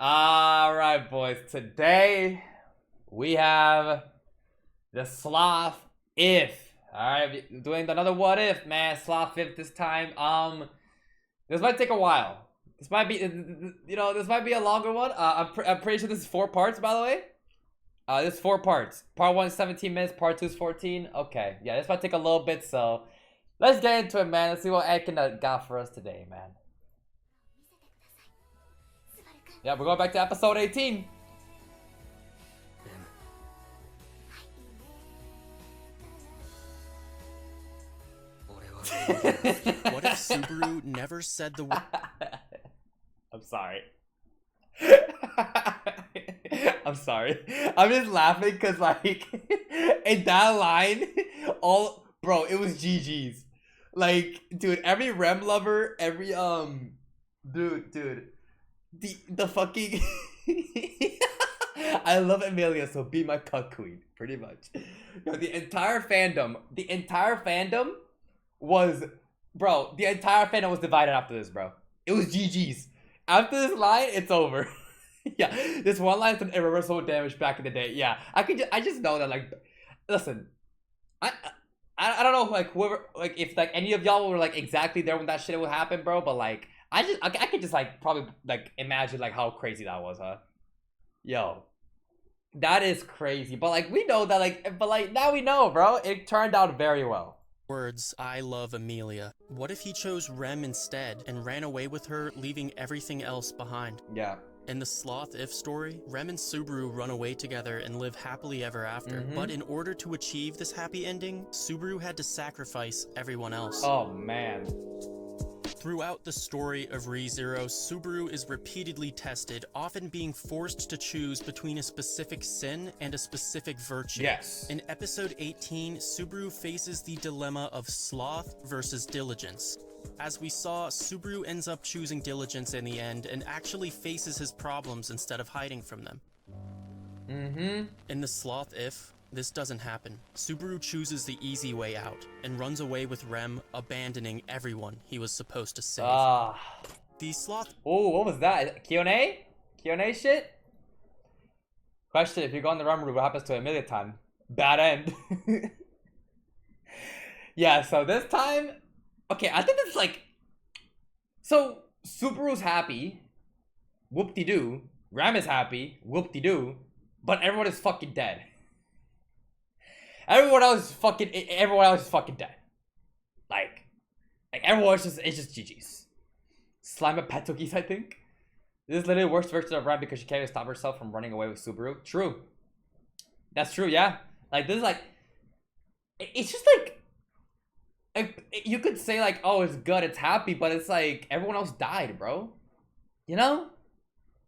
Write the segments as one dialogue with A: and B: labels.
A: All right, boys. Today we have the Sloth If. All right, doing another what if, man. Sloth If this time. This might take a while. This might be, this might be a longer one. I'm pretty sure this is 4 parts, by the way. This is 4 parts. Part 1 is 17 minutes. Part 2 is 14. Okay, yeah, this might take a little bit. So let's get into it, man. Let's see what Echidnut got for us today, man. Yeah, we're going back to episode 18.
B: What if Subaru never said the word?
A: I'm sorry. I'm sorry. I'm just laughing because, like, in that line, bro, it was GG's. Like, dude, every Rem lover, every, dude, the fucking, I love Amelia, so be my cuck queen, pretty much. Yo, the entire fandom was, bro, the entire fandom was divided after this, bro. It was GG's. After this line, it's over. Yeah, this one line is some irreversible damage back in the day. Yeah, I just know that, like, listen, I don't know, like, whoever, like, if, like, any of y'all were, like, exactly there when that shit would happen, bro, but, like, I could just, like, probably, like, imagine, like, how crazy that was, huh? Yo, that is crazy. But, like, we know that, like, but, like, now we know, bro. It turned out very well.
B: Words, I love Amelia. What if he chose Rem instead and ran away with her, leaving everything else behind?
A: Yeah.
B: In the Sloth If story, Rem and Subaru run away together and live happily ever after. But in order to achieve this happy ending, Subaru had to sacrifice everyone else.
A: Oh, man.
B: Throughout the story of ReZero, Subaru is repeatedly tested, often being forced to choose between a specific sin and a specific virtue.
A: Yes.
B: In episode 18, Subaru faces the dilemma of sloth versus diligence. As we saw, Subaru ends up choosing diligence in the end and actually faces his problems instead of hiding from them. In the Sloth If, this doesn't happen. Subaru chooses the easy way out and runs away with Rem, abandoning everyone he was supposed to save. The Sloth...
A: Oh, what was that? Q&A? Q&A shit? Question, if you go on the Rem route, what happens to Amelia time? Bad end. Yeah, so this time... Okay, I think it's like... So, Subaru's happy. Whoop-de-doo. Rem is happy. Whoop-de-doo. But everyone is fucking dead. Everyone else is fucking dead. Like everyone is just, it's just GG's. Slime at Petokis, I think. This is literally the worst version of Rem because she can't even stop herself from running away with Subaru. True. That's true, yeah. Like, this is like... It's just like... You could say, like, oh, it's good, it's happy, but it's like, everyone else died, bro. You know?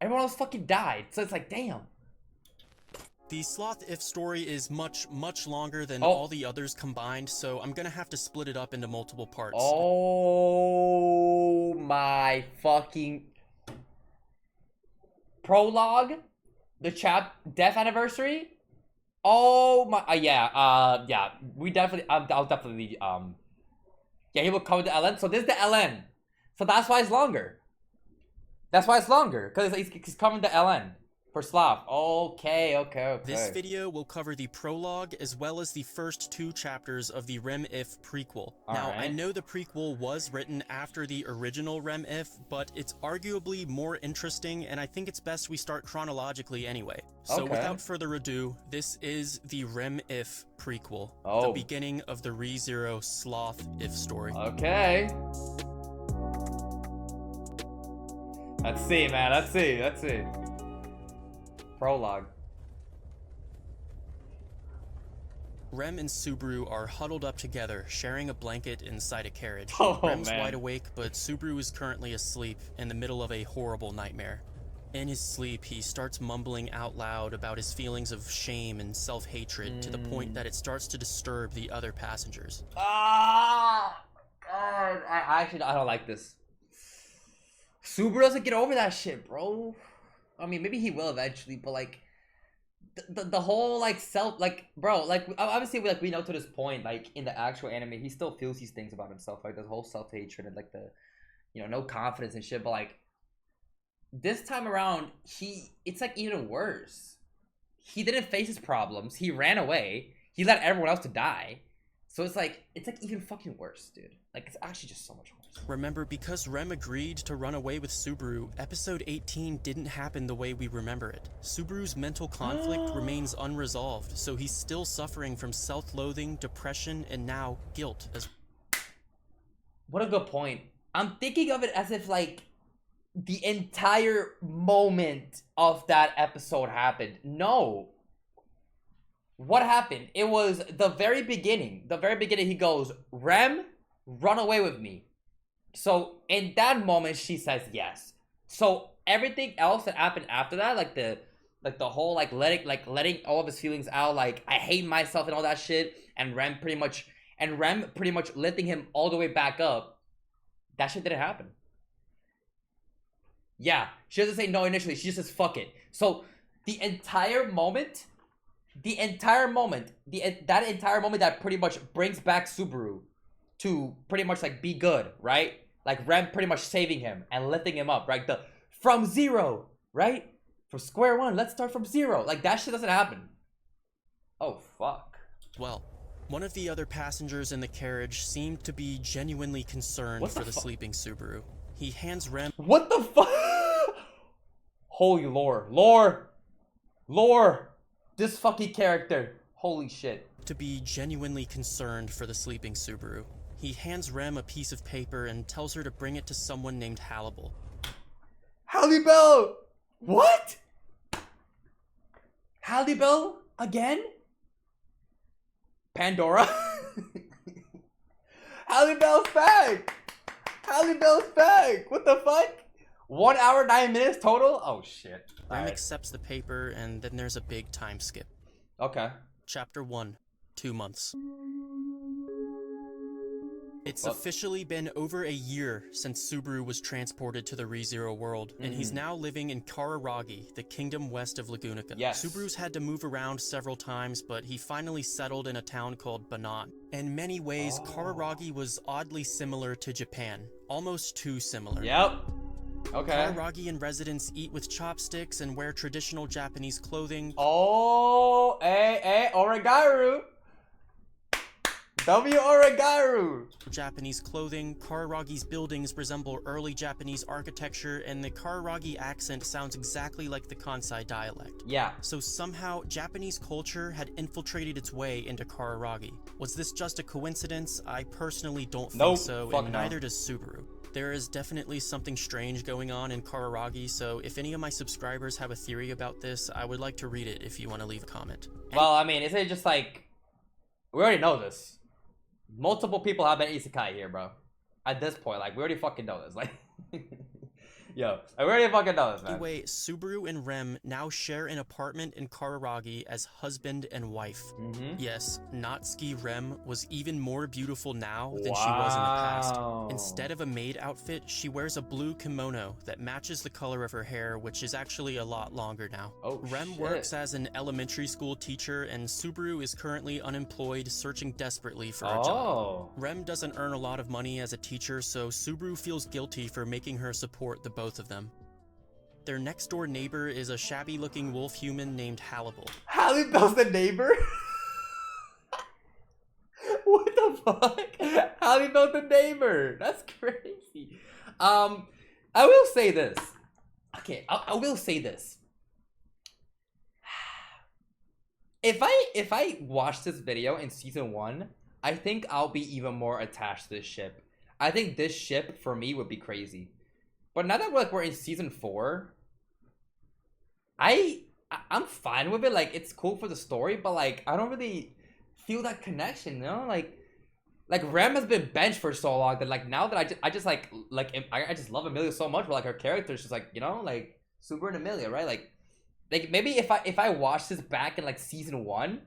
A: Everyone else fucking died. So it's like, damn.
B: The Sloth If story is much, much longer than all the others combined, so I'm gonna have to split it up into multiple parts.
A: Oh my fucking... Prologue? The death anniversary? Oh my... yeah, we definitely... I'll definitely... Yeah, he will cover the LN. So this is the LN. So that's why it's longer. That's why it's longer. Because he's covering the LN. For Sloth. Okay.
B: This video will cover the prologue as well as the first 2 chapters of the Rem If prequel. Now, I know the prequel was written after the original Rem If, but it's arguably more interesting, and I think it's best we start chronologically anyway. So without further ado, this is the Rem If prequel, the beginning of the ReZero Sloth If story.
A: Okay. Let's see, man. Let's see. Prologue.
B: Rem and Subaru are huddled up together, sharing a blanket inside a carriage.
A: Rem's
B: wide awake, but Subaru is currently asleep in the middle of a horrible nightmare. In his sleep, he starts mumbling out loud about his feelings of shame and self-hatred to the point that it starts to disturb the other passengers.
A: God. I don't like this. Subaru doesn't get over that shit, bro. I mean, maybe he will eventually, but, like, the whole, like, bro, like, obviously, like, we know to this point, like, in the actual anime, he still feels these things about himself, like, the whole self-hatred and, like, the, no confidence and shit, but, like, this time around, it's like even worse. He didn't face his problems. He ran away. He let everyone else to die. So it's like even fucking worse, dude. Like, it's actually just so much worse.
B: Remember, because Rem agreed to run away with Subaru, episode 18 didn't happen the way we remember it. Subaru's mental conflict remains unresolved, so he's still suffering from self-loathing, depression, and now guilt as
A: What a good point. I'm thinking of it as if, like, the entire moment of that episode happened. No. What happened? It was the very beginning. The very beginning, he goes, Rem, run away with me. So in that moment, she says yes. So everything else that happened after that, like the whole letting all of his feelings out, like I hate myself and all that shit, and Rem pretty much lifting him all the way back up. That shit didn't happen. Yeah, she doesn't say no initially. She just says fuck it. So the entire moment that pretty much brings back Subaru to pretty much like be good, right? Like Rem pretty much saving him and lifting him up, right? The from zero, right? From square one, let's start from zero. Like that shit doesn't happen. Oh fuck.
B: well. One of the other passengers in the carriage seemed to be genuinely concerned for the sleeping Subaru. He hands Rem—
A: What the fuck? Holy lore. This fucking character. Holy shit.
B: to be genuinely concerned for the sleeping Subaru. He hands Rem a piece of paper and tells her to bring it to someone named Hannibal.
A: Hallibell! What? Hallibell? Again? Pandora? Hallibell's back! Hallibell's back! What the fuck? 1 hour, 9 minutes total? Oh shit.
B: Rem accepts the paper, and then there's a big time skip.
A: Okay.
B: Chapter 1, 2 months. It's officially been over a year since Subaru was transported to the ReZero world, and he's now living in Kararagi, the kingdom west of Lagunica.
A: Yes.
B: Subaru's had to move around several times, but he finally settled in a town called Banan. In many ways, Kararagi was oddly similar to Japan, almost too similar.
A: Yep. Okay.
B: Kararagian residents eat with chopsticks and wear traditional Japanese clothing.
A: Oh, Oregaru. W Oregaru.
B: Japanese clothing, Kararagi's buildings resemble early Japanese architecture, and the Kararagi accent sounds exactly like the Kansai dialect.
A: Yeah.
B: So somehow, Japanese culture had infiltrated its way into Kararagi. Was this just a coincidence? I personally don't think so, and neither does Subaru. There is definitely something strange going on in Kararagi, so if any of my subscribers have a theory about this, I would like to read it if you want to leave a comment.
A: Well, I mean, is it just like... We already know this. Multiple people have been isekai here, bro. At this point, like, we already fucking know this. Like... Yo, I already fucking know this, man.
B: Anyway, Subaru and Rem now share an apartment in Kararagi as husband and wife. Yes, Natsuki Rem was even more beautiful now than she was in the past. Instead of a maid outfit, she wears a blue kimono that matches the color of her hair, which is actually a lot longer now. Rem works as an elementary school teacher, and Subaru is currently unemployed, searching desperately for a job. Rem doesn't earn a lot of money as a teacher, so Subaru feels guilty for making her support the both of them. Their next door neighbor is a shabby looking wolf human named Hannibal.
A: Hallibell's the neighbor? What the fuck? Hallibell's the neighbor. That's crazy. I will say this. Okay, I will say this. If I watch this video in season 1, I think I'll be even more attached to this ship. I think this ship for me would be crazy. But now that we're in season 4, I'm fine with it. Like, it's cool for the story, but like I don't really feel that connection, you know? Like Rem has been benched for so long that like now that I just love Amelia so much, but like her character is just like, you know, like Subaru and Amelia, right? Like maybe if I watched this back in like season 1,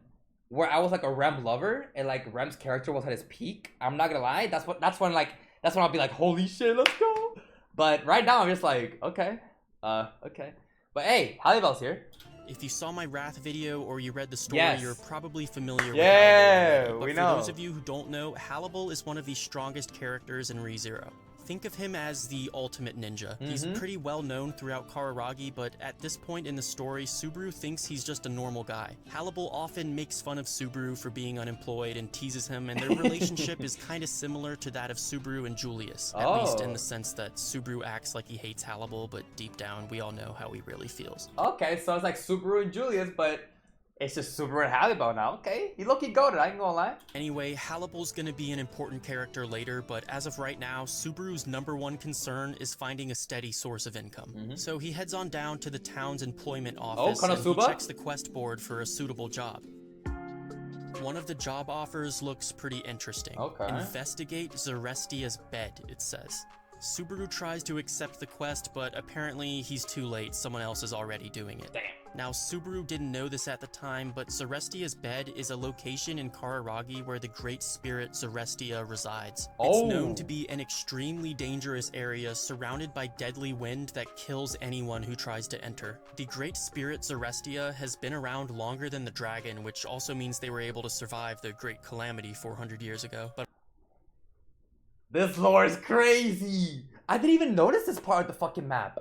A: where I was like a Rem lover and like Rem's character was at his peak, I'm not gonna lie, that's when I'll be like, holy shit, let's go. But right now I'm just like, okay. Okay. But hey, Hallibell's here.
B: If you saw my Wrath video or you read the story, you're probably familiar with
A: Hannibal.
B: But
A: We
B: for
A: know.
B: those of you who don't know, Hannibal is one of the strongest characters in ReZero. Think of him as the ultimate ninja. He's pretty well known throughout Kararagi, but at this point in the story, Subaru thinks he's just a normal guy. Hannibal often makes fun of Subaru for being unemployed and teases him, and their relationship is kind of similar to that of Subaru and Julius, at least in the sense that Subaru acts like he hates Hannibal, but deep down, we all know how he really feels.
A: Okay, so it's like Subaru and Julius, but it's just Subaru and Hannibal now. Okay, he low-key goated, I ain't gonna lie.
B: Anyway, Hannibal's gonna be an important character later, but as of right now, Subaru's #1 concern is finding a steady source of income. So he heads on down to the town's employment office and he checks the quest board for a suitable job. One of the job offers looks pretty interesting. Investigate Zarestia's bed, it says. Subaru tries to accept the quest, but apparently he's too late, someone else is already doing it.
A: Damn.
B: Now, Subaru didn't know this at the time, but Zarestia's bed is a location in Kararagi where the great spirit Zarestia resides. It's known to be an extremely dangerous area surrounded by deadly wind that kills anyone who tries to enter. The great spirit Zarestia has been around longer than the dragon, which also means they were able to survive the Great Calamity 400 years ago. But
A: this lore is crazy. I didn't even notice this part of the fucking map.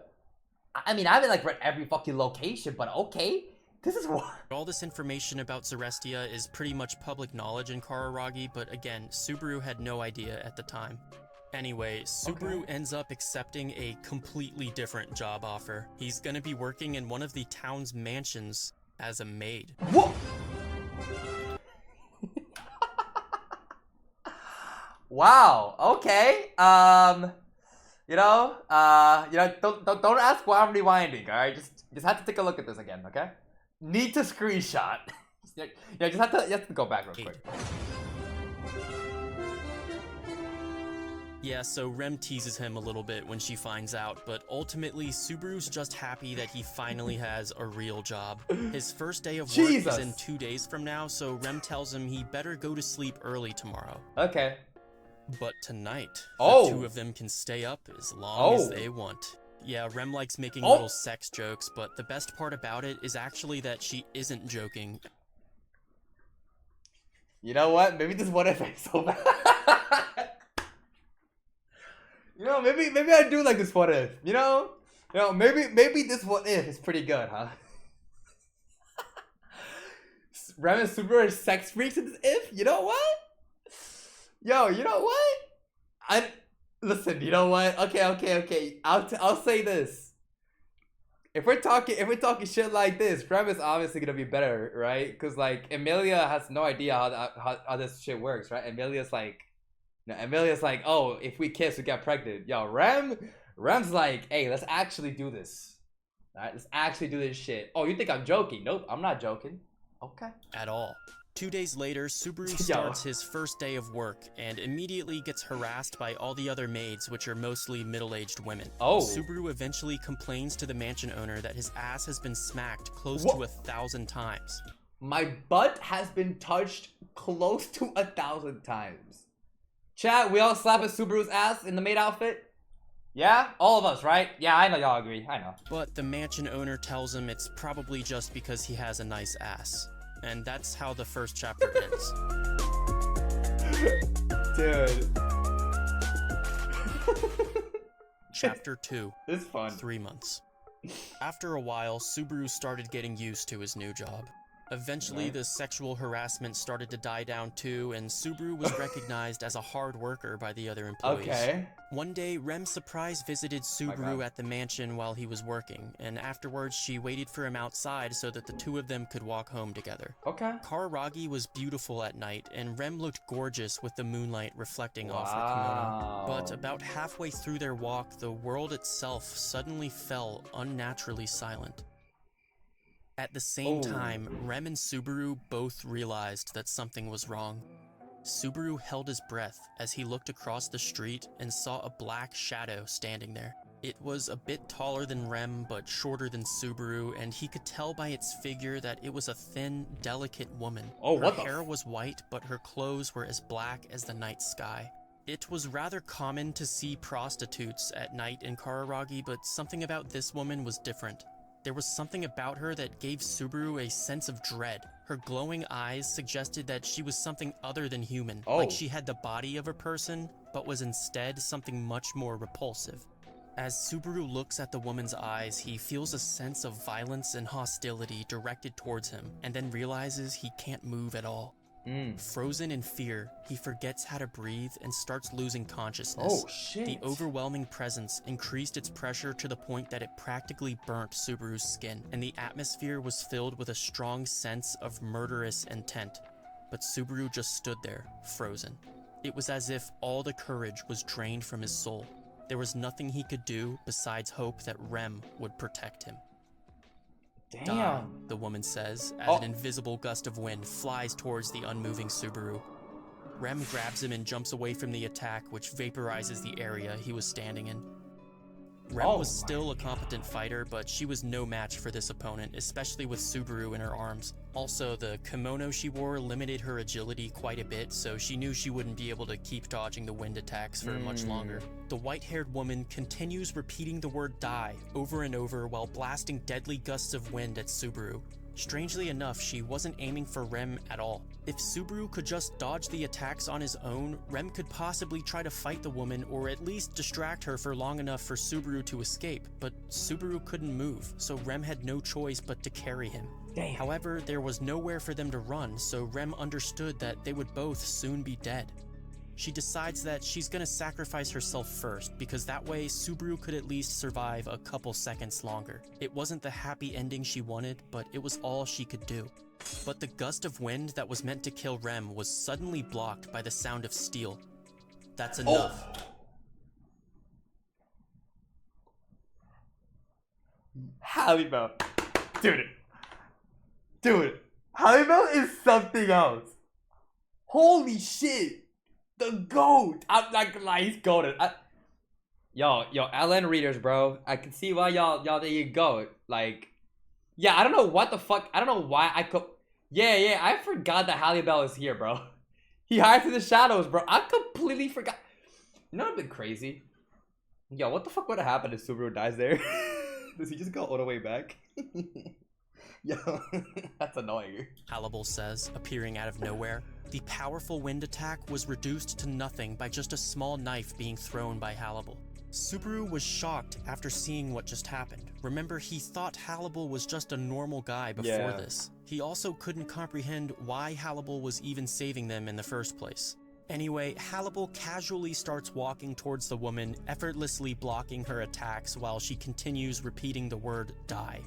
A: I mean, I haven't like read every fucking location, but okay. This is what.
B: All this information about Zarestia is pretty much public knowledge in Kararagi, but again, Subaru had no idea at the time. Anyway, Subaru ends up accepting a completely different job offer. He's gonna be working in one of the town's mansions as a maid.
A: What? Wow. Okay. Don't ask why I'm rewinding. All right, just have to take a look at this again. Okay. Need to screenshot. Yeah, you have to go back real quick.
B: Yeah, so Rem teases him a little bit when she finds out, but ultimately Subaru's just happy that he finally has a real job. His first day of work is in 2 days from now, so Rem tells him he better go to sleep early tomorrow.
A: Okay.
B: But tonight, the two of them can stay up as long as they want. Yeah, Rem likes making little sex jokes, but the best part about it is actually that she isn't joking.
A: You know what? Maybe this what if is so bad. You know, maybe I do like this what if. You know, maybe this what if is pretty good, huh? Rem and Subaru are sex freaks in this if. You know what? Yo, you know what? Listen. You know what? Okay. I'll say this. If we're talking shit like this, Rem is obviously gonna be better, right? Because like Emilia has no idea how this shit works, right? Emilia's like, oh, if we kiss, we get pregnant. Yo, Rem's like, hey, let's actually do this. All right, let's actually do this shit. Oh, you think I'm joking? Nope, I'm not joking. Okay.
B: At all. 2 days later, Subaru starts his first day of work and immediately gets harassed by all the other maids, which are mostly middle-aged women. Subaru eventually complains to the mansion owner that his ass has been smacked close to 1,000 times.
A: My butt has been touched close to 1,000 times. Chat, we all slap at Subaru's ass in the maid outfit? Yeah? All of us, right? Yeah, I know y'all agree. I know.
B: But the mansion owner tells him it's probably just because he has a nice ass. And that's how the first chapter ends.
A: Dude.
B: Chapter 2.
A: It's fun.
B: 3 months. After a while, Subaru started getting used to his new job. Eventually, the sexual harassment started to die down too, and Subaru was recognized as a hard worker by the other employees. One day, Rem surprise visited Subaru at the mansion while he was working, and afterwards she waited for him outside so that the two of them could walk home together. Kararagi was beautiful at night, and Rem looked gorgeous with the moonlight reflecting off her kimono. But about halfway through their walk, the world itself suddenly fell unnaturally silent. At the same time, Rem and Subaru both realized that something was wrong. Subaru held his breath as he looked across the street and saw a black shadow standing there. It was a bit taller than Rem, but shorter than Subaru, and he could tell by its figure that it was a thin, delicate woman. Her hair was white, but her clothes were as black as the night sky. It was rather common to see prostitutes at night in Kararagi, but something about this woman was different. There was something about her that gave Subaru a sense of dread. Her glowing eyes suggested that she was something other than human, like she had the body of a person, but was instead something much more repulsive. As Subaru looks at the woman's eyes, he feels a sense of violence and hostility directed towards him, and then realizes he can't move at all. Frozen in fear, he forgets how to breathe and starts losing consciousness.
A: Oh shit.
B: The overwhelming presence increased its pressure to the point that it practically burnt Subaru's skin, and the atmosphere was filled with a strong sense of murderous intent. But Subaru just stood there, frozen. It was as if all the courage was drained from his soul. There was nothing he could do besides hope that Rem would protect him.
A: Damn.
B: Die, the woman says, as an invisible gust of wind flies towards the unmoving Subaru. Rem grabs him and jumps away from the attack, which vaporizes the area he was standing in. Rem was still a competent fighter, but she was no match for this opponent, especially with Subaru in her arms. Also, the kimono she wore limited her agility quite a bit, so she knew she wouldn't be able to keep dodging the wind attacks for much longer. The white-haired woman continues repeating the word die over and over while blasting deadly gusts of wind at Subaru. Strangely enough, she wasn't aiming for Rem at all. If Subaru could just dodge the attacks on his own, Rem could possibly try to fight the woman or at least distract her for long enough for Subaru to escape, but Subaru couldn't move, so Rem had no choice but to carry him.
A: Damn.
B: However, there was nowhere for them to run, so Rem understood that they would both soon be dead. She decides that she's gonna sacrifice herself first, because that way Subaru could at least survive a couple seconds longer. It wasn't the happy ending she wanted, but it was all she could do. But the gust of wind that was meant to kill Rem was suddenly blocked by the sound of steel. That's enough.
A: Halibel. Dude. Halibel is something else. Holy shit. The GOAT. I'm not gonna lie, he's goated. Yo, LN readers, bro. I can see why y'all there you go. Like, yeah, I don't know what the fuck. I don't know why I could. Yeah, I forgot that Halibel is here, bro. He hides in the shadows, bro. I completely forgot. You know what'd been crazy? Yo, what the fuck would have happened if Subaru dies there? Does he just go all the way back? Yo, that's annoying.
B: Halibel says, appearing out of nowhere. The powerful wind attack was reduced to nothing by just a small knife being thrown by Halibel. Subaru was shocked after seeing what just happened. Remember, he thought Halibel was just a normal guy before this. He also couldn't comprehend why Halibel was even saving them in the first place. Anyway, Halibel casually starts walking towards the woman, effortlessly blocking her attacks while she continues repeating the word die.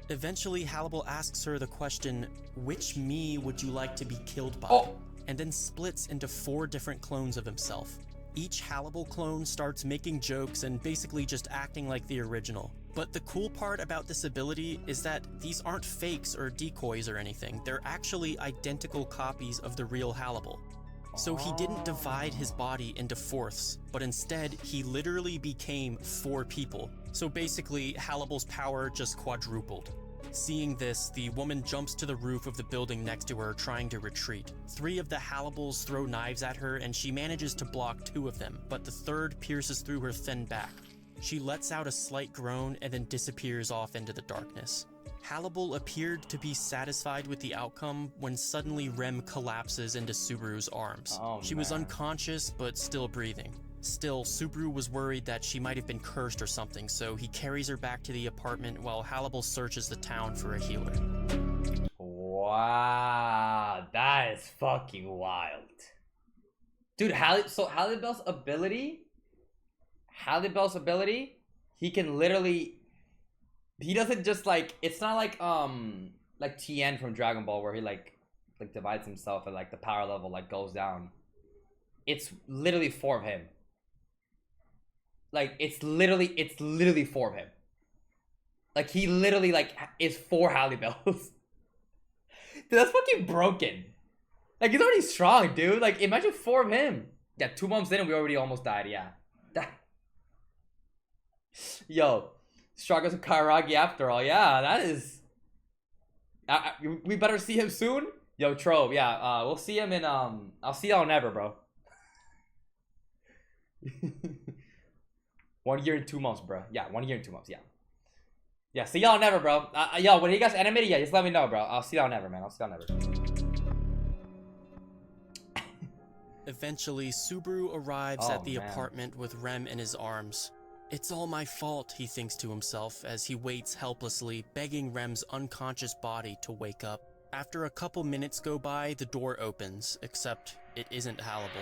B: Eventually, Halibel asks her the question, which me would you like to be killed by? And then splits into 4 different clones of himself. Each Halibel clone starts making jokes and basically just acting like the original. But the cool part about this ability is that these aren't fakes or decoys or anything, they're actually identical copies of the real Halibel. So he didn't divide his body into fourths, but instead he literally became 4 people. So basically, Halibel's power just quadrupled. Seeing this, the woman jumps to the roof of the building next to her, trying to retreat. 3 of the Halibels throw knives at her, and she manages to block 2 of them, but the 3rd pierces through her thin back. She lets out a slight groan and then disappears off into the darkness. Halibel appeared to be satisfied with the outcome when suddenly Rem collapses into Subaru's arms. She was unconscious, but still breathing. Still, Subaru was worried that she might have been cursed or something, so he carries her back to the apartment while Halibel searches the town for a healer.
A: Wow, that is fucking wild. Dude, Halibel's ability, he can literally, he doesn't just like, it's not like Tien from Dragon Ball where he like divides himself and like the power level like goes down. It's literally 4 of him. Like it's literally 4 of him. Like he literally like is 4 Halibels. Dude, that's fucking broken. Like he's already strong, dude. Like imagine 4 of him. Yeah, 2 months in and we already almost died. Yeah. Yo, struggles with Kararagi after all. Yeah, that is. We better see him soon. Yo, Trove. Yeah, we'll see him in I'll see y'all never, bro. 1 year and 2 months, bro. Yeah, 1 year and 2 months. Yeah. Yeah, see y'all never, bro. Yo, when he gets animated, yeah, just let me know, bro. I'll see y'all never, man. I'll see y'all never.
B: Eventually, Subaru arrives
A: Oh,
B: at the
A: man.
B: apartment with Rem in his arms. It's all my fault, he thinks to himself as he waits helplessly, begging Rem's unconscious body to wake up. After a couple minutes go by, the door opens, except it isn't Hannibal.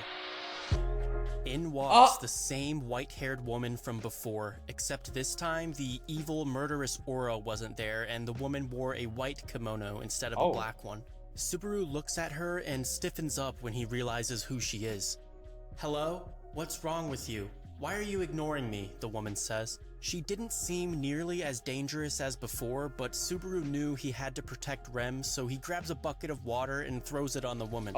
B: In walks the same white-haired woman from before, except this time the evil, murderous aura wasn't there and the woman wore a white kimono instead of a black one. Subaru looks at her and stiffens up when he realizes who she is. "Hello? What's wrong with you? Why are you ignoring me?" the woman says. She didn't seem nearly as dangerous as before, but Subaru knew he had to protect Rem, so he grabs a bucket of water and throws it on the woman.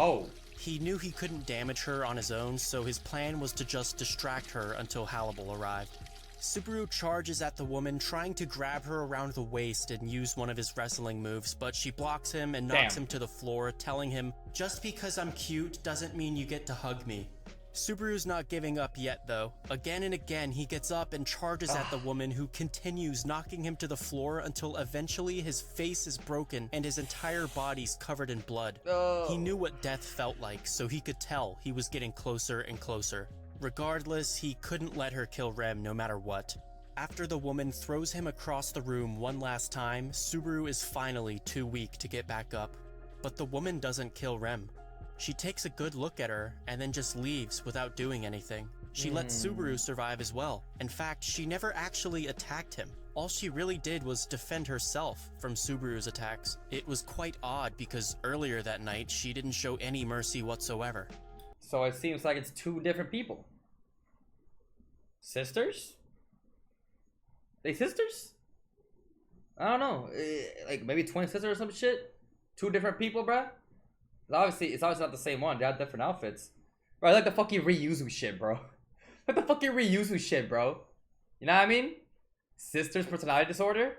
B: He knew he couldn't damage her on his own, so his plan was to just distract her until Hannibal arrived. Subaru charges at the woman, trying to grab her around the waist and use one of his wrestling moves, but she blocks him and knocks him to the floor, telling him, "Just because I'm cute doesn't mean you get to hug me." Subaru's not giving up yet, though. Again and again, he gets up and charges at the woman, who continues knocking him to the floor until eventually his face is broken and his entire body's covered in blood. He knew what death felt like, so he could tell he was getting closer and closer. Regardless, he couldn't let her kill Rem no matter what. After the woman throws him across the room one last time, Subaru is finally too weak to get back up. But the woman doesn't kill Rem. She takes a good look at her and then just leaves without doing anything. She lets Subaru survive as well. In fact, she never actually attacked him. All she really did was defend herself from Subaru's attacks. It was quite odd because earlier that night, she didn't show any mercy whatsoever.
A: So it seems like it's two different people. Sisters? They sisters? I don't know. Like maybe twin sisters or some shit? Two different people, bruh? It's obviously not the same one. They have different outfits. Bro, like the fucking Ryuzu shit, bro. Like the fucking Ryuzu shit, bro. You know what I mean? Sisters personality disorder?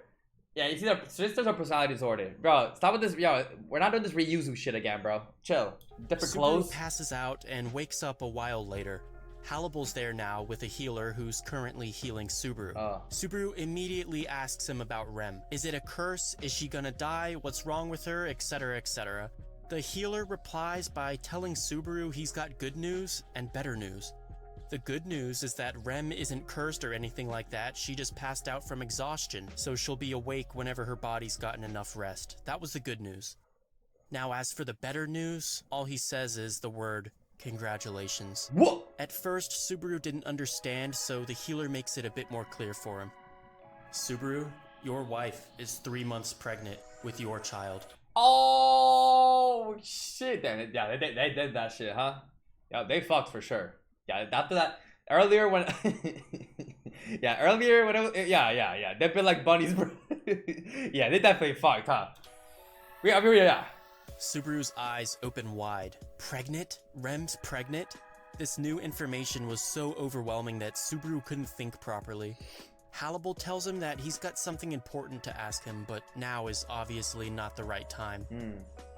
A: Yeah, it's either sisters or personality disorder. Bro, stop with this. Yo, we're not doing this Ryuzu shit again, bro. Chill. Different clothes.
B: Subaru passes out and wakes up a while later. Hannibal's there now with a healer who's currently healing Subaru. Subaru immediately asks him about Rem. Is it a curse? Is she gonna die? What's wrong with her? Etc, etc. The healer replies by telling Subaru he's got good news and better news. The good news is that Rem isn't cursed or anything like that, she just passed out from exhaustion, so she'll be awake whenever her body's gotten enough rest. That was the good news. Now as for the better news, all he says is the word, congratulations.
A: What?
B: At first, Subaru didn't understand, so the healer makes it a bit more clear for him. Subaru, your wife is 3 months pregnant with your child.
A: Oh shit! Damn it! Yeah, they did that shit, huh? Yeah, they fucked for sure. Yeah, after that, earlier when, earlier when it was, yeah, they've been like bunnies, bro. Yeah, they definitely fucked, huh? Yeah.
B: Subaru's eyes open wide. Pregnant? Rem's pregnant? This new information was so overwhelming that Subaru couldn't think properly. Hannibal tells him that he's got something important to ask him, but now is obviously not the right time.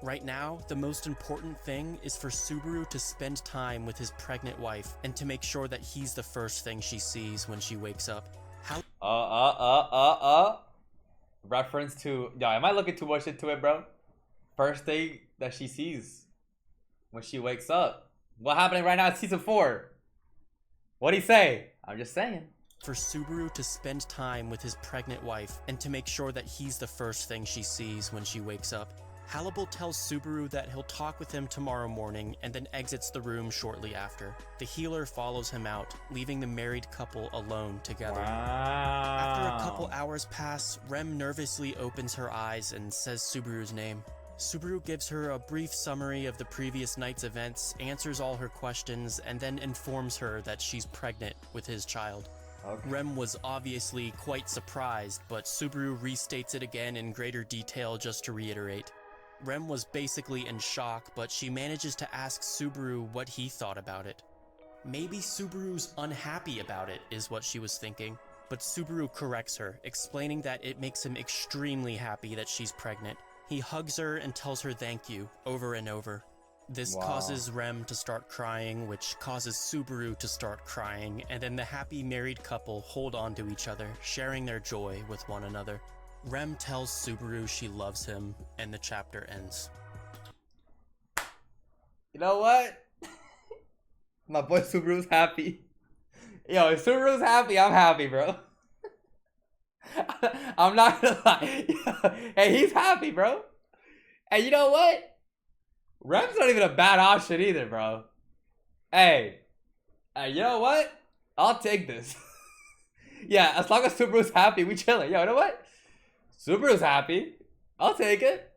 B: Right now, the most important thing is for Subaru to spend time with his pregnant wife and to make sure that he's the first thing she sees when she wakes up.
A: Reference to, yo, am I looking too much into it, bro? First thing that she sees when she wakes up. What's happening right now in season 4? What'd he say? I'm just saying.
B: For Subaru to spend time with his pregnant wife and to make sure that he's the first thing she sees when she wakes up. Hannibal tells Subaru that he'll talk with him tomorrow morning and then exits the room shortly after. The healer follows him out, leaving the married couple alone together. After a couple hours pass, Rem nervously opens her eyes and says Subaru's name. Subaru gives her a brief summary of the previous night's events, answers all her questions, and then informs her that she's pregnant with his child. Rem was obviously quite surprised, but Subaru restates it again in greater detail just to reiterate. Rem was basically in shock, but she manages to ask Subaru what he thought about it. Maybe Subaru's unhappy about it, is what she was thinking, but Subaru corrects her, explaining that it makes him extremely happy that she's pregnant. He hugs her and tells her thank you over and over. This causes Rem to start crying, which causes Subaru to start crying, and then the happy married couple hold on to each other, sharing their joy with one another. Rem tells Subaru she loves him, and the chapter ends.
A: You know what? My boy Subaru's happy. Yo, if Subaru's happy, I'm happy, bro. I'm not gonna lie. Hey, he's happy, bro. And you know what? Rem's not even a bad option either, bro. Hey, you know what? I'll take this. Yeah, as long as Subaru's happy, we chilling. Yo, you know what? Subaru's happy. I'll take it.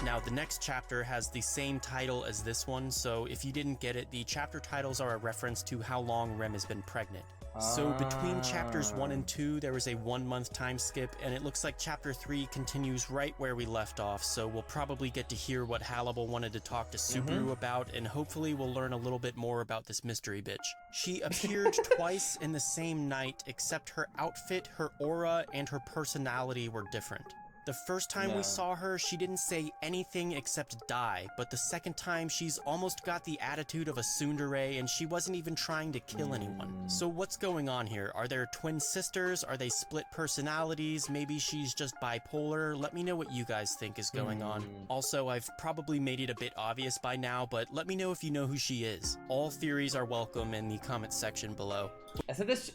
B: Now, the next chapter has the same title as this one, so if you didn't get it, the chapter titles are a reference to how long Rem has been pregnant. So between chapters 1 and 2, there was a 1-month time skip, and it looks like chapter 3 continues right where we left off, so we'll probably get to hear what Hannibal wanted to talk to Subaru about, and hopefully we'll learn a little bit more about this mystery bitch. She appeared twice in the same night, except her outfit, her aura, and her personality were different. The first time we saw her, she didn't say anything except die, but the second time she's almost got the attitude of a tsundere and she wasn't even trying to kill anyone. So what's going on here? Are there twin sisters? Are they split personalities? Maybe she's just bipolar? Let me know what you guys think is going on. Also, I've probably made it a bit obvious by now, but let me know if you know who she is. All theories are welcome in the comment section below.
A: So this...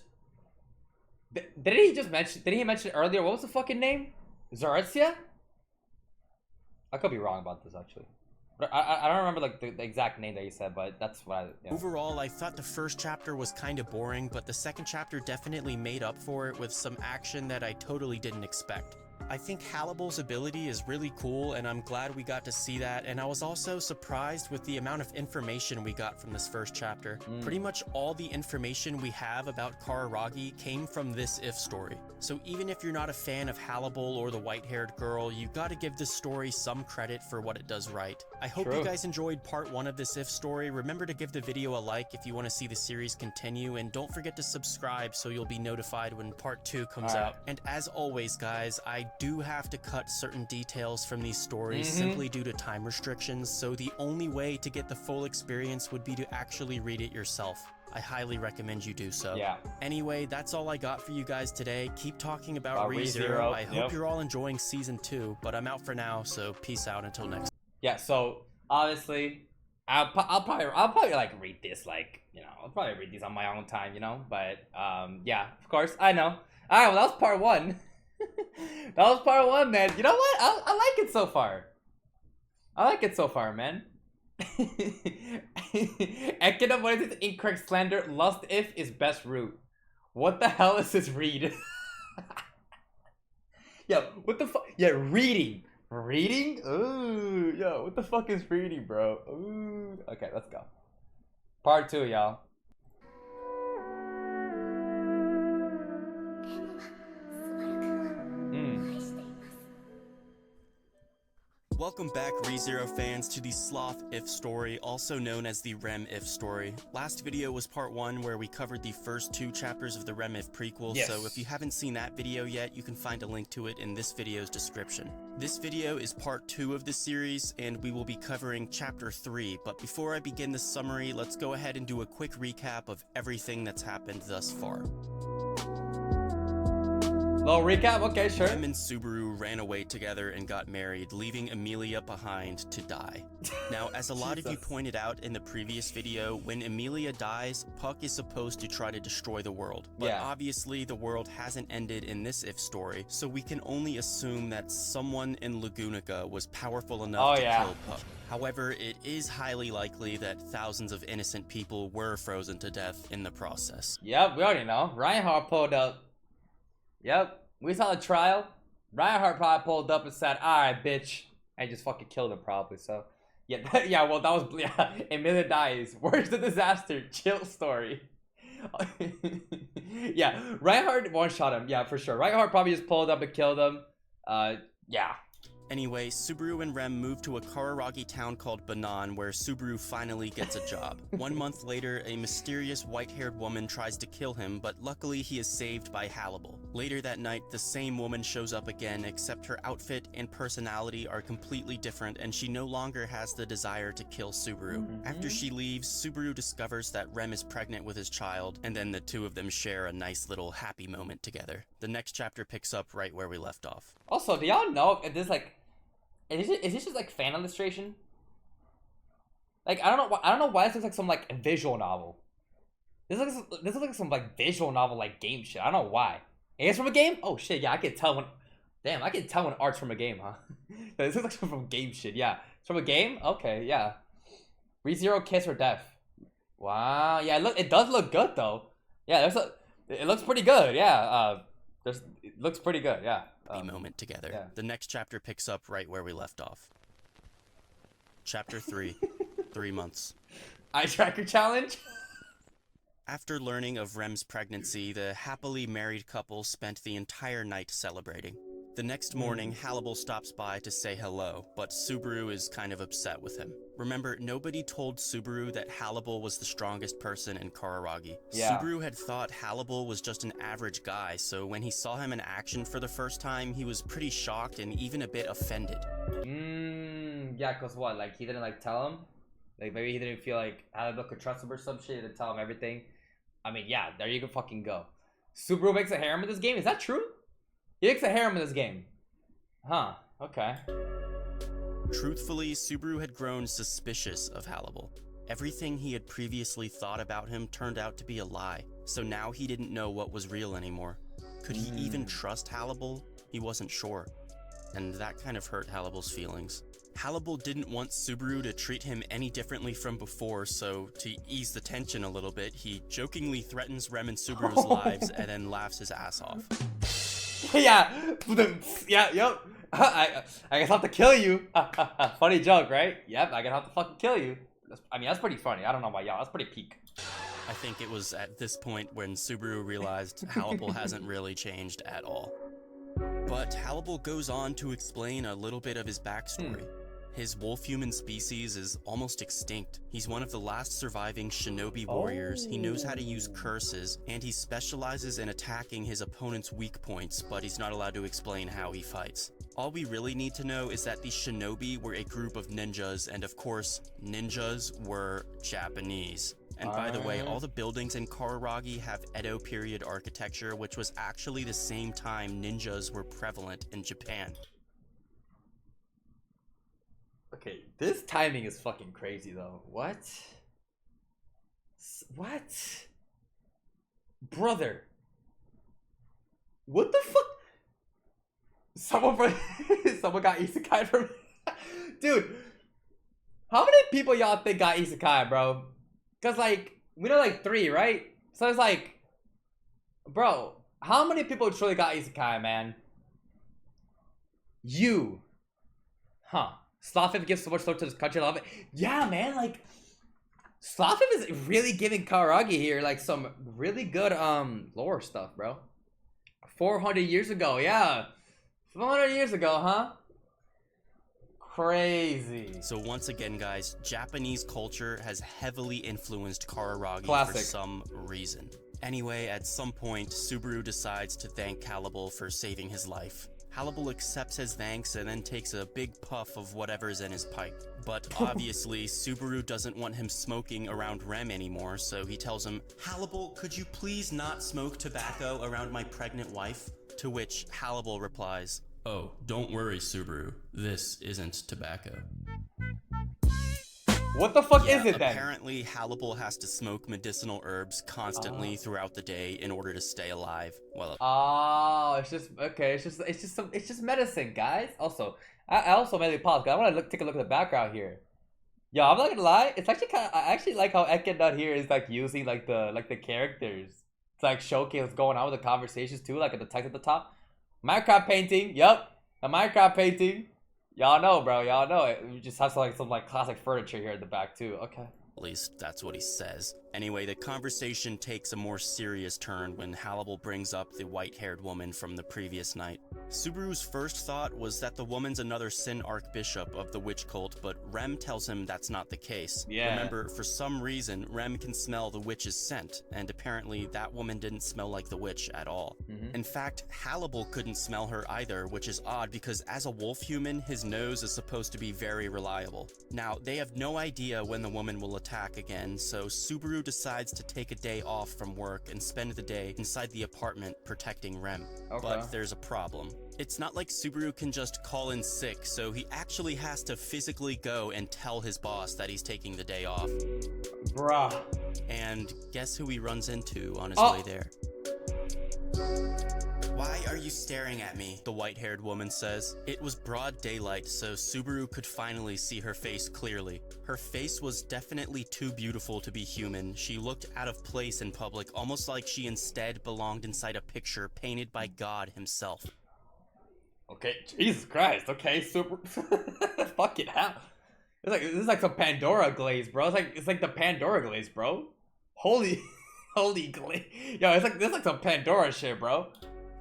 A: Did he mention earlier, what was the fucking name? Zarezia? I could be wrong about this actually. But I don't remember like the exact name that you said, but that's what I... Yeah.
B: Overall, I thought the first chapter was kind of boring, but the second chapter definitely made up for it with some action that I totally didn't expect. I think Hannibal's ability is really cool, and I'm glad we got to see that, and I was also surprised with the amount of information we got from this first chapter. Pretty much all the information we have about Kararagi came from this If story. So even if you're not a fan of Hannibal or the white-haired girl, you gotta give this story some credit for what it does right. I hope you guys enjoyed part 1 of this If story. Remember to give the video a like if you want to see the series continue, and don't forget to subscribe so you'll be notified when part 2 comes out. And as always, guys, I do have to cut certain details from these stories simply due to time restrictions, so the only way to get the full experience would be to actually read it yourself. I highly recommend you do so. Yeah. Anyway, that's all I got for you guys today. Keep talking about ReZero. I hope you're all enjoying season 2, but I'm out for now, so peace out until next.
A: Yeah, so honestly, I'll probably like read this, like, you know, I'll probably read these on my own time, you know, but yeah, of course, I know. All right, well, that was part 1. That was part 1, man. You know what? I like it so far. I like it so far, man. Echidnut, what is this incorrect slander? Sloth IF is best route. What the hell is this read? Yeah, what the fuck? Yeah, reading. Reading? Ooh, yo, what the fuck is reading, bro? Ooh. Okay, let's go. Part 2, y'all.
B: Welcome back, ReZero fans, to the Sloth If story, also known as the Rem If story. Last video was part 1 where we covered the first 2 chapters of the Rem If prequel, so if you haven't seen that video yet, you can find a link to it in this video's description. This video is part 2 of the series, and we will be covering chapter 3, but before I begin the summary, let's go ahead and do a quick recap of everything that's happened thus far.
A: Little recap? Okay, sure.
B: Rem and Subaru ran away together and got married, leaving Emilia behind to die. Now, as a lot of you pointed out in the previous video, when Emilia dies, Puck is supposed to try to destroy the world. But obviously, the world hasn't ended in this If story, so we can only assume that someone in Lagunica was powerful enough to kill Puck. However, it is highly likely that thousands of innocent people were frozen to death in the process.
A: Yep, we already know. Reinhardt pulled up. Yep, we saw the trial. Reinhardt probably pulled up and said, "Alright, bitch," and just fucking killed him probably. So, yeah, yeah. Well, that was Emilia dies. Where's the disaster? Chill story. Yeah, Reinhardt one shot him. Yeah, for sure. Reinhardt probably just pulled up and killed him. Yeah.
B: Anyway, Subaru and Rem move to a Kararagi town called Banan, where Subaru finally gets a job. 1 month later, a mysterious white-haired woman tries to kill him, but luckily he is saved by Hannibal. Later that night, the same woman shows up again, except her outfit and personality are completely different, and she no longer has the desire to kill Subaru. After she leaves, Subaru discovers that Rem is pregnant with his child, and then the two of them share a nice little happy moment together. The next chapter picks up right where we left off.
A: Also, do y'all know if this like is this just like fan illustration? Like I don't know why this looks like some like visual novel. This looks like some like visual novel like game shit. I don't know why. It's from a game? Oh shit, yeah, I can tell when. Damn, I can tell when art's from a game, huh? This looks like from game shit. Yeah, it's from a game. Okay, yeah. ReZero Kiss or Death. Wow, yeah, it does look good though. Yeah, it looks pretty good. Yeah, it looks pretty good. Yeah.
B: Moment together.
A: Yeah.
B: The next chapter picks up right where we left off. Chapter 3. 3 months.
A: Eye tracker challenge?
B: After learning of Rem's pregnancy, the happily married couple spent the entire night celebrating. The next morning, Hannibal stops by to say hello, but Subaru is kind of upset with him. Remember, nobody told Subaru that Hannibal was the strongest person in Kararagi.
A: Yeah.
B: Subaru had thought Hannibal was just an average guy, so when he saw him in action for the first time, he was pretty shocked and even a bit offended.
A: Yeah, cause what? Like he didn't like tell him? Like maybe he didn't feel like Hannibal could trust him or some shit to tell him everything. I mean, yeah, there you can fucking go. Subaru makes a harem in this game? Is that true? He makes a harem in this game. Huh, okay.
B: Truthfully, Subaru had grown suspicious of Hannibal. Everything he had previously thought about him turned out to be a lie, so now he didn't know what was real anymore. Could he even trust Hannibal? He wasn't sure. And that kind of hurt Hannibal's feelings. Hannibal didn't want Subaru to treat him any differently from before, so to ease the tension a little bit, he jokingly threatens Rem and Subaru's lives and then laughs his ass off.
A: Yeah, yep. I guess I'll have to kill you. Funny joke, right? Yep, I guess I'll have to fucking kill you. I mean, that's pretty funny. I don't know about y'all. That's pretty peak.
B: I think it was at this point when Subaru realized Hannibal hasn't really changed at all. But Hannibal goes on to explain a little bit of his backstory. His wolf-human species is almost extinct. He's one of the last surviving shinobi warriors. He knows how to use curses, and he specializes in attacking his opponent's weak points, but he's not allowed to explain how he fights. All we really need to know is that the shinobi were a group of ninjas, and of course, ninjas were Japanese. And by the way, all the buildings in Kararagi have Edo period architecture, which was actually the same time ninjas were prevalent in Japan.
A: Okay, this timing is fucking crazy though. What? What? Brother. What the fuck? Someone got isekai from Dude, how many people y'all think got isekai, bro? Cause like, we know like 3, right? So it's like, bro, how many people truly got isekai, man? You. Huh. Sloth IF gives so much love to this country. I love it. Yeah, man, like Sloth IF is really giving Kararagi here like some really good lore stuff, bro. 400 years ago, yeah. 400 years ago, huh? Crazy.
B: So once again, guys, Japanese culture has heavily influenced Kararagi
A: Classic.
B: for some reason. Anyway, at some point, Subaru decides to thank Hannibal for saving his life. Hannibal accepts his thanks and then takes a big puff of whatever's in his pipe. But obviously, Subaru doesn't want him smoking around Rem anymore, so he tells him, "Hannibal, could you please not smoke tobacco around my pregnant wife?" To which Hannibal replies, "Oh, don't worry, Subaru. This isn't tobacco."
A: What the fuck is it then?
B: Apparently, Hannibal has to smoke medicinal herbs constantly throughout the day in order to stay alive. Well,
A: oh, it's just okay. It's just medicine, guys. Also, I also made a pause because I want to take a look at the background here. Yo, I'm not gonna lie. It's actually kind of. I actually like how Echidnut here is like using like the characters to like showcase what's going on with the conversations too. Like at the text at the top. Minecraft painting. Yup, a Minecraft painting. Y'all know, bro. Y'all know it. We just have some like classic furniture here at the back too. Okay.
B: at least that's what he says. Anyway, the conversation takes a more serious turn when Hannibal brings up the white-haired woman from the previous night. Subaru's first thought was that the woman's another Sin Archbishop of the witch cult, but Rem tells him that's not the case.
A: Yeah.
B: Remember, for some reason, Rem can smell the witch's scent, and apparently that woman didn't smell like the witch at all. In fact, Hannibal couldn't smell her either, which is odd because as a wolf human, his nose is supposed to be very reliable. Now, they have no idea when the woman will attack again, so Subaru decides to take a day off from work and spend the day inside the apartment protecting Rem.
A: Okay.
B: But there's a problem. It's not like Subaru can just call in sick, so he actually has to physically go and tell his boss that he's taking the day off.
A: Bruh.
B: And guess who he runs into on his way there? Why are you staring at me? The white-haired woman says. It was broad daylight, so Subaru could finally see her face clearly. Her face was definitely too beautiful to be human. She looked out of place in public, almost like she instead belonged inside a picture painted by God himself.
A: Okay, Jesus Christ. Okay, super. Fucking hell. This is like some Pandora glaze, bro. It's like the Pandora glaze, bro. Holy glaze. Yo, this is like some Pandora shit, bro.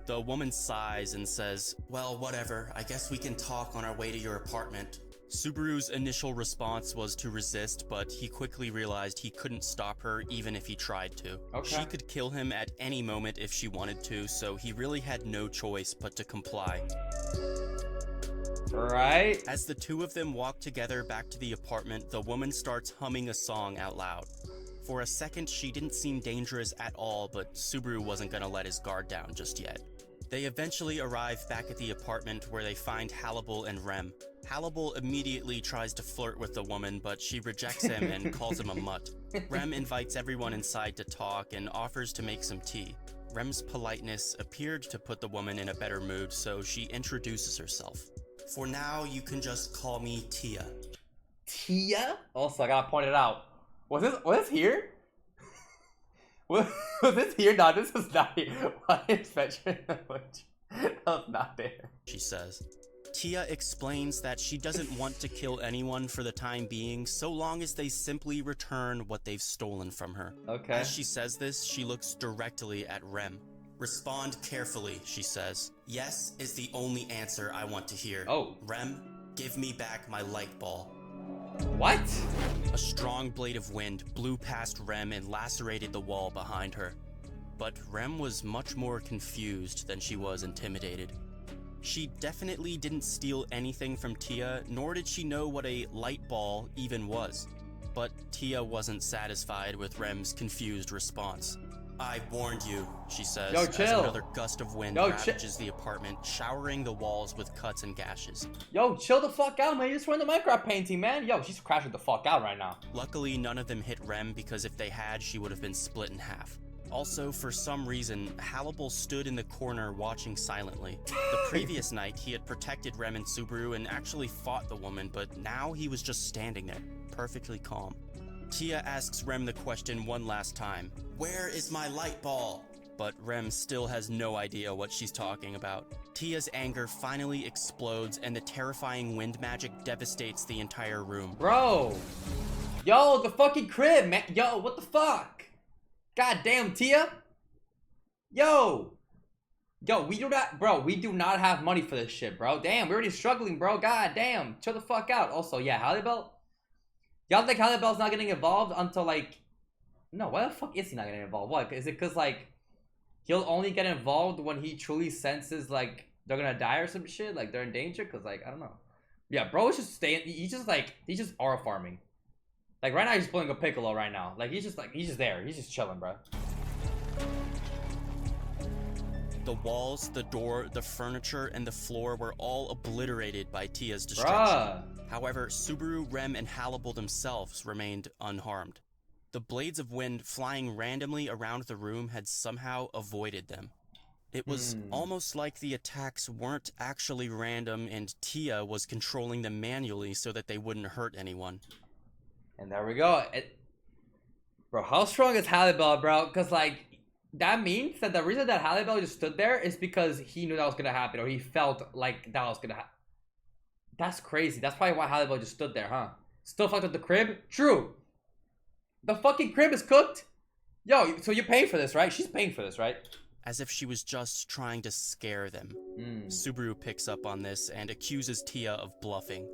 B: The woman sighs and says, well, whatever. I guess we can talk on our way to your apartment. Subaru's initial response was to resist, but he quickly realized he couldn't stop her even if he tried to.
A: Okay.
B: She could kill him at any moment if she wanted to, so he really had no choice but to comply.
A: Right?
B: As the two of them walk together back to the apartment, the woman starts humming a song out loud. For a second, she didn't seem dangerous at all, but Subaru wasn't gonna let his guard down just yet. They eventually arrive back at the apartment where they find Hannibal and Rem. Hannibal immediately tries to flirt with the woman, but she rejects him and calls him a mutt. Rem invites everyone inside to talk and offers to make some tea. Rem's politeness appeared to put the woman in a better mood, so she introduces herself. For now, you can just call me Tia.
A: Tia? Also, I gotta point it out. Was this here? Was this here? No, this is not here. Why is Fetcher? That was not there.
B: She says. Tia explains that she doesn't want to kill anyone for the time being, so long as they simply return what they've stolen from her.
A: Okay.
B: As she says this, she looks directly at Rem. Respond carefully, she says. Yes is the only answer I want to hear.
A: Oh.
B: Rem, give me back my light ball.
A: What?
B: A strong blade of wind blew past Rem and lacerated the wall behind her. But Rem was much more confused than she was intimidated. She definitely didn't steal anything from Tia, nor did she know what a light ball even was. But Tia wasn't satisfied with Rem's confused response. I warned you, she says,
A: Yo,
B: as
A: chill.
B: another gust of wind ravages the apartment, showering the walls with cuts and gashes.
A: Yo, chill the fuck out, man. You just ruined the Minecraft painting, man. Yo, she's crashing the fuck out right now.
B: Luckily, none of them hit Rem because if they had, she would have been split in half. Also, for some reason, Hannibal stood in the corner watching silently. The previous night, he had protected Rem and Subaru and actually fought the woman, but now he was just standing there, perfectly calm. Tia asks Rem the question one last time. Where is my light ball? But Rem still has no idea what she's talking about. Tia's anger finally explodes and the terrifying wind magic devastates the entire room.
A: Bro. Yo, the fucking crib, man. Yo, what the fuck? God damn, Tia. Yo, we do not have money for this shit, bro. Damn, we're already struggling, bro. God damn. Chill the fuck out. Also, yeah, Hallibell. Y'all think Hallibell's not getting involved until, like... No, why the fuck is he not getting involved? What? Is it because, like, he'll only get involved when he truly senses, like, they're gonna die or some shit? Like, they're in danger? Because, like, I don't know. Yeah, bro is just staying... He's just aura farming. Like, right now, he's pulling a Piccolo right now. Like, he's just there. He's just chilling, bro.
B: The walls, the door, the furniture, and the floor were all obliterated by Tia's destruction.
A: Bruh.
B: However, Subaru, Rem, and Hannibal themselves remained unharmed. The blades of wind flying randomly around the room had somehow avoided them. It was almost like the attacks weren't actually random and Tia was controlling them manually so that they wouldn't hurt anyone.
A: And there we go. Bro, how strong is Hallibell, bro? Because, like, that means that the reason that Hallibell just stood there is because he knew that was going to happen, or he felt like that was going to happen. That's crazy. That's probably why Hallibell just stood there, huh? Still fucked up the crib? True. The fucking crib is cooked? Yo, so you're paying for this, right? She's paying for this, right?
B: as if she was just trying to scare them. Subaru picks up on this and accuses Tia of bluffing.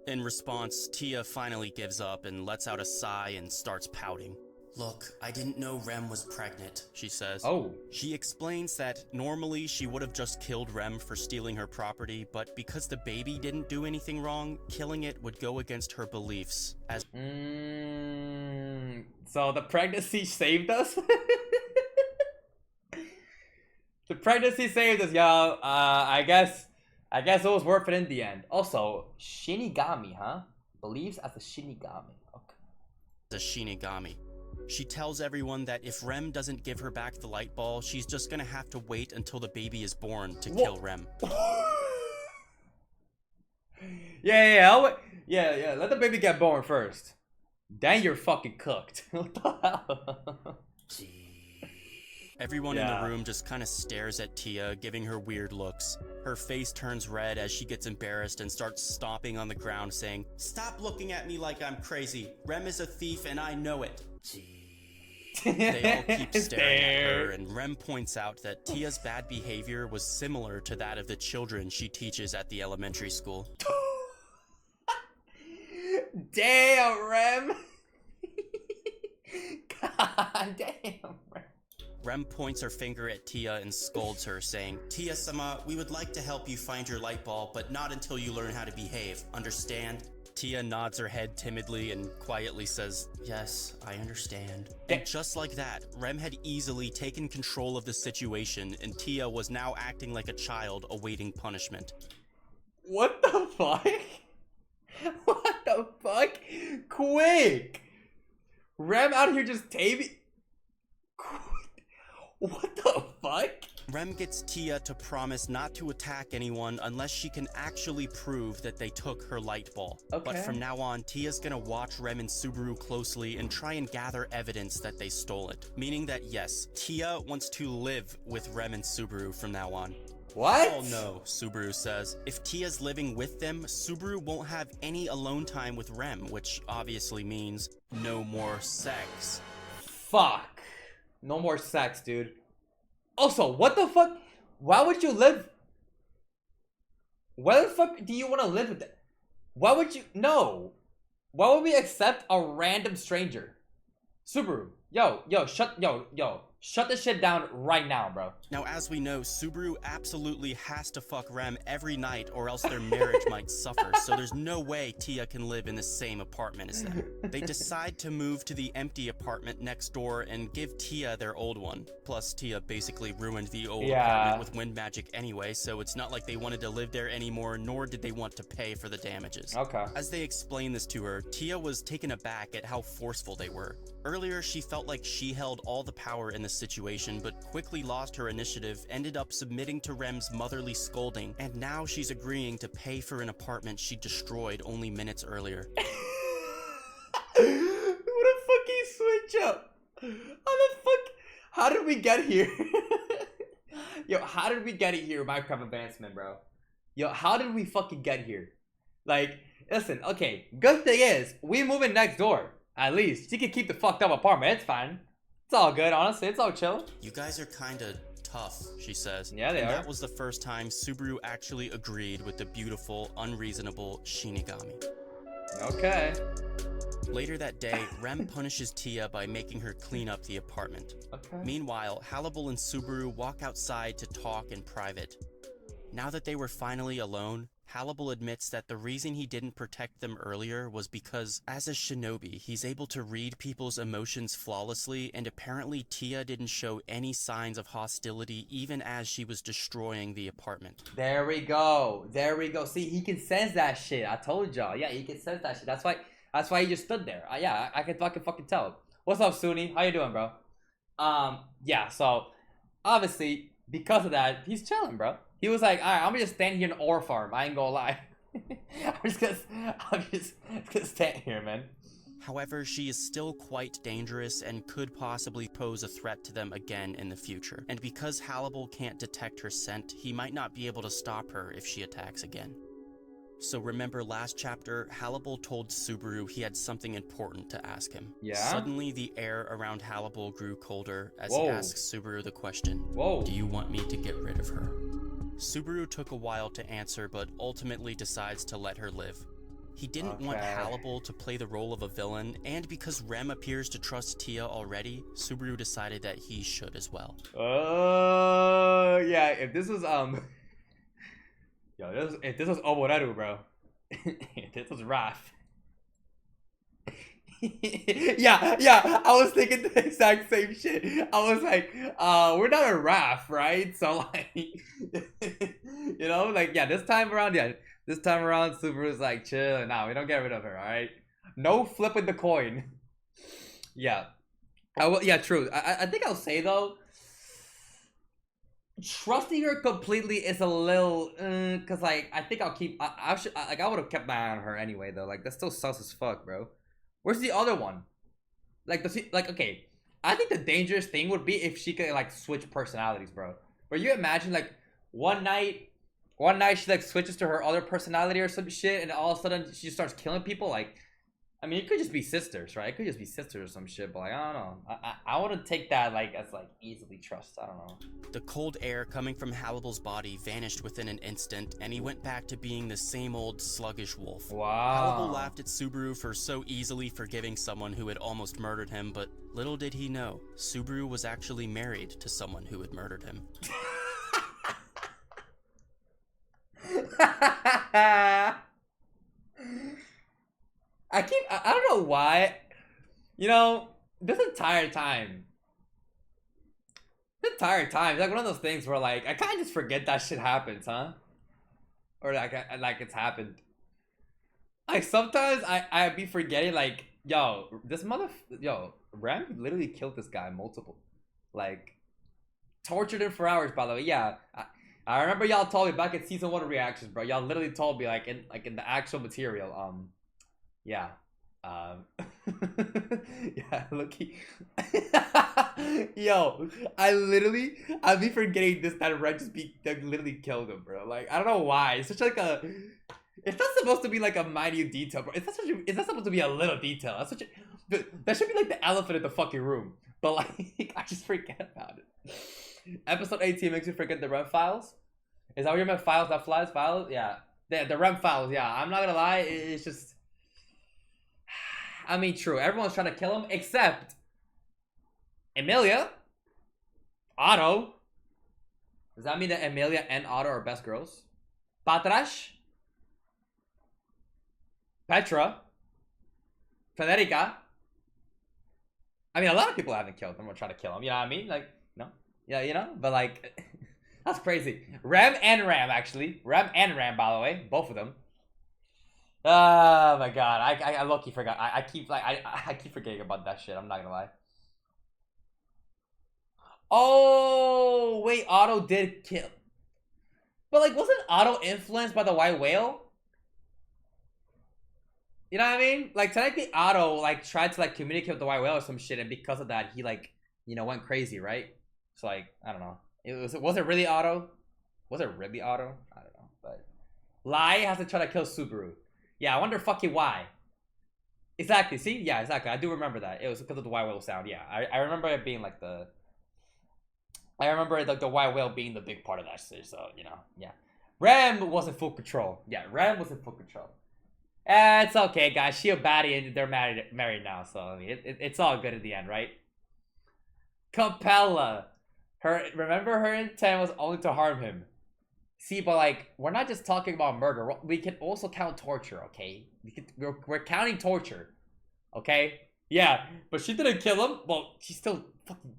B: In response, Tia finally gives up and lets out a sigh and starts pouting. Look, I didn't know Rem was pregnant, she says.
A: Oh.
B: She explains that normally she would have just killed Rem for stealing her property, but because the baby didn't do anything wrong, killing it would go against her beliefs.
A: So the pregnancy saved us? The pregnancy saved us, yo. I guess it was worth it in the end. Also, Shinigami, huh? Believes as a Shinigami. Okay.
B: A Shinigami. She tells everyone that if Rem doesn't give her back the light ball, she's just gonna have to wait until the baby is born to kill Rem.
A: Yeah. Let the baby get born first. Then you're fucking cooked. What the hell?
B: Everyone in the room just kind of stares at Tia, giving her weird looks. Her face turns red as she gets embarrassed and starts stomping on the ground, saying, "Stop looking at me like I'm crazy. Rem is a thief and I know it." They all keep staring at her, and Rem points out that Tia's bad behavior was similar to that of the children she teaches at the elementary school.
A: Damn, Rem! God damn, Rem.
B: Rem points her finger at Tia and scolds her, saying, "Tia-sama, we would like to help you find your light ball, but not until you learn how to behave. Understand?" Tia nods her head timidly and quietly says, "Yes, I understand." And just like that, Rem had easily taken control of the situation, and Tia was now acting like a child awaiting punishment.
A: What the fuck? What the fuck? Quick! Rem out here just taming. What the fuck?
B: Rem gets Tia to promise not to attack anyone unless she can actually prove that they took her light ball.
A: Okay.
B: But from now on, Tia's gonna watch Rem and Subaru closely and try and gather evidence that they stole it. Meaning that yes, Tia wants to live with Rem and Subaru from now on.
A: What?
B: Oh no, Subaru says. If Tia's living with them, Subaru won't have any alone time with Rem, which obviously means no more sex.
A: Fuck. No more sex, dude. Also, what the fuck? Why would you live? Why the fuck do you want to live with that? Why would you? No. Why would we accept a random stranger? Subaru, shut this shit down right now, bro.
B: Now, as we know, Subaru absolutely has to fuck Rem every night or else their marriage might suffer, so there's no way Tia can live in the same apartment as them. They decide to move to the empty apartment next door and give Tia their old one. Plus, Tia basically ruined the old apartment with wind magic anyway, so it's not like they wanted to live there anymore, nor did they want to pay for the damages.
A: Okay.
B: As they explain this to her, Tia was taken aback at how forceful they were. Earlier, she felt like she held all the power in the situation, but quickly lost her initiative, ended up submitting to Rem's motherly scolding, and now she's agreeing to pay for an apartment she destroyed only minutes earlier.
A: What a fucking switch up! How did we get here? Yo, how did we get it here, Minecraft advancement, bro? Yo, how did we fucking get here? Like, listen, okay, good thing is, we moving next door. At least, she can keep the fucked up apartment, it's fine. It's all good, honestly, it's all chill.
B: You guys are kinda tough, she says.
A: Yeah, they are.
B: That was the first time Subaru actually agreed with the beautiful, unreasonable Shinigami.
A: Okay.
B: Later that day, Rem punishes Tia by making her clean up the apartment.
A: Okay.
B: Meanwhile, Hallible and Subaru walk outside to talk in private. Now that they were finally alone, Hallible admits that the reason he didn't protect them earlier was because, as a shinobi, he's able to read people's emotions flawlessly, and apparently Tia didn't show any signs of hostility even as she was destroying the apartment.
A: There we go. There we go. See, he can sense that shit. I told y'all. Yeah, he can sense that shit. That's why he just stood there. Yeah, I can fucking tell. What's up, Suni? How you doing, bro? Yeah, so obviously, because of that, he's chilling, bro. He was like, alright, I'm gonna just stand here in ore farm. I ain't gonna lie. I'm just gonna stand here, man.
B: However, she is still quite dangerous and could possibly pose a threat to them again in the future. And because Hallible can't detect her scent, he might not be able to stop her if she attacks again. So remember last chapter, Hannibal told Subaru he had something important to ask him.
A: Yeah?
B: Suddenly the air around Hannibal grew colder as he
A: Whoa.
B: asks Subaru the question,
A: Whoa.
B: do you want me to get rid of her? Subaru took a while to answer, but ultimately decides to let her live. He didn't want Hannibal to play the role of a villain, and because Rem appears to trust Tia already, Subaru decided that he should as well.
A: Yeah, if this was, if this was Oboreru, bro. If this was Raph. yeah, I was thinking the exact same shit. I was like, we're not a Raph, right? So, like, you know, like, yeah, this time around, Subaru's like, chill, nah, we don't get rid of her, alright? No flipping the coin. Yeah. Yeah, true. I think I'll say, though, trusting her completely is a little, cause like I think I'll keep. I would have kept my eye on her anyway though. Like that's still sus as fuck, bro. Where's the other one? Like okay. I think the dangerous thing would be if she could like switch personalities, bro. Where you imagine like one night she like switches to her other personality or some shit, and all of a sudden she starts killing people. Like, I mean, it could just be sisters, right? It could just be sisters or some shit, but like, I don't know. I wouldn't take that like as like easily trust. I don't know.
B: The cold air coming from Hannibal's body vanished within an instant, and he went back to being the same old sluggish wolf.
A: Wow.
B: Hannibal laughed at Subaru for so easily forgiving someone who had almost murdered him, but little did he know, Subaru was actually married to someone who had murdered him.
A: I don't know why, you know, this entire time, it's like one of those things where like I kind of just forget that shit happens, huh? Or like it's happened. Like sometimes I be forgetting like, yo, Rem literally killed this guy multiple, like tortured him for hours. By the way, yeah. I remember y'all told me back in season 1 reactions, bro. Y'all literally told me like in the actual material, yeah. Yeah, looky. Yo, I'd be forgetting this that Red just like, literally killed him, bro. Like, I don't know why. It's such like a. It's not supposed to be like a minute detail, bro. It's not supposed to be a little detail. That's such a. That should be like the elephant in the fucking room. But like, I just forget about it. Episode 18 makes you forget the REM files. Is that what you meant? Files, not flies? Files? Yeah. The REM files, yeah. I'm not gonna lie, it's just. I mean, true. Everyone's trying to kill him except Emilia, Otto. Does that mean that Emilia and Otto are best girls? Patrash, Petra, Federica. I mean, a lot of people haven't killed him or trying to kill him. You know what I mean? Like, no. Yeah, you know? But like, that's crazy. Rem and Ram, actually. Rem and Ram, by the way. Both of them. Oh my god, I low-key forgot. I keep like I keep forgetting about that shit. I'm not gonna lie. Oh wait, Otto did kill, but like wasn't Otto influenced by the white whale? You know what I mean? Like technically Otto like tried to like communicate with the white whale or some shit, and because of that he like, you know, went crazy, right? So like I don't know. Was it really Otto? Was it really Otto? I don't know. But Lai has to try to kill Subaru. Yeah, I wonder fucking why. Exactly, see? Yeah, exactly. I do remember that. It was because of the white whale sound. Yeah, I remember it being like the... I remember like the white whale being the big part of that shit, so, you know, yeah. Rem was in full control. Yeah, Rem was in full control. It's okay, guys. She a baddie and they're married now, so I mean, it's all good in the end, right? Capella. Remember her intent was only to harm him. See, but like, we're not just talking about murder. We can also count torture, okay? We're counting torture, okay? Yeah, but she didn't kill him. Well, she still fucking,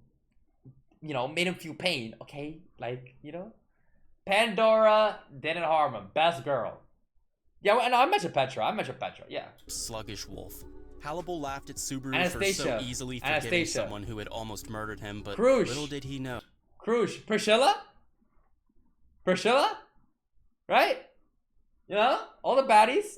A: you know, made him feel pain, okay? Like, you know? Pandora didn't harm him. Best girl. Yeah, well, no, I mentioned Petra, yeah.
B: Sluggish wolf. Hannibal laughed at Subaru for so easily forgiving someone who had almost murdered him, but little did he know.
A: Priscilla? Right? You know? All the baddies,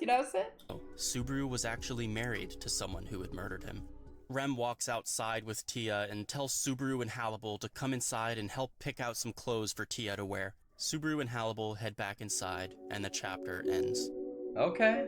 A: you know what I'm saying?
B: Subaru was actually married to someone who had murdered him. Rem walks outside with Tia and tells Subaru and Hannibal to come inside and help pick out some clothes for Tia to wear. Subaru and Hannibal head back inside, and the chapter ends.
A: Okay.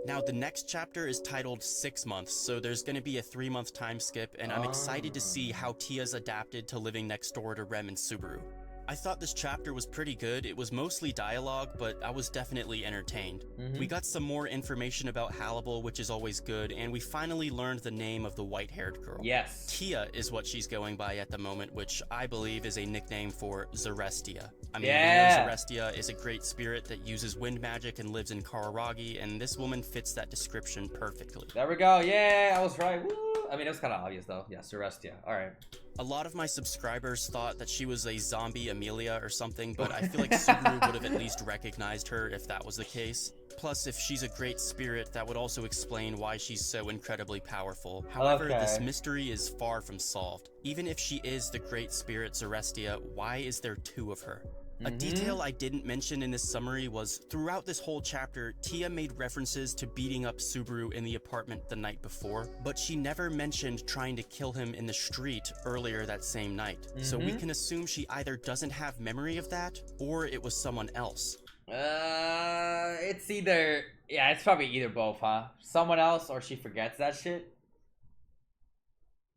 B: Now, the next chapter is titled 6 months, so there's going to be a 3-month time skip, and I'm excited to see how Tia's adapted to living next door to Rem and Subaru. I thought this chapter was pretty good. It was mostly dialogue, but I was definitely entertained. We got some more information about Hannibal, which is always good, and we finally learned the name of the white-haired girl.
A: Yes.
B: Tia is what she's going by at the moment, which I believe is a nickname for Zarestia. I mean,
A: Yeah.
B: we know Zarestia is a great spirit that uses wind magic and lives in Kararagi, and this woman fits that description perfectly.
A: There we go. Yeah, I was right. Woo. I mean, it was kind of obvious, though. Yeah, Celestia. All right.
B: A lot of my subscribers thought that she was a zombie Amelia or something, but I feel like Subaru would have at least recognized her if that was the case. Plus, if she's a great spirit, that would also explain why she's so incredibly powerful. However, this mystery is far from solved. Even if she is the great spirit Zarestia, why is there 2 of her? A detail I didn't mention in this summary was, throughout this whole chapter, Tia made references to beating up Subaru in the apartment the night before, but she never mentioned trying to kill him in the street earlier that same night. So we can assume she either doesn't have memory of that, or it was someone else.
A: It's either... Yeah, it's probably either both, huh? Someone else, or she forgets that shit.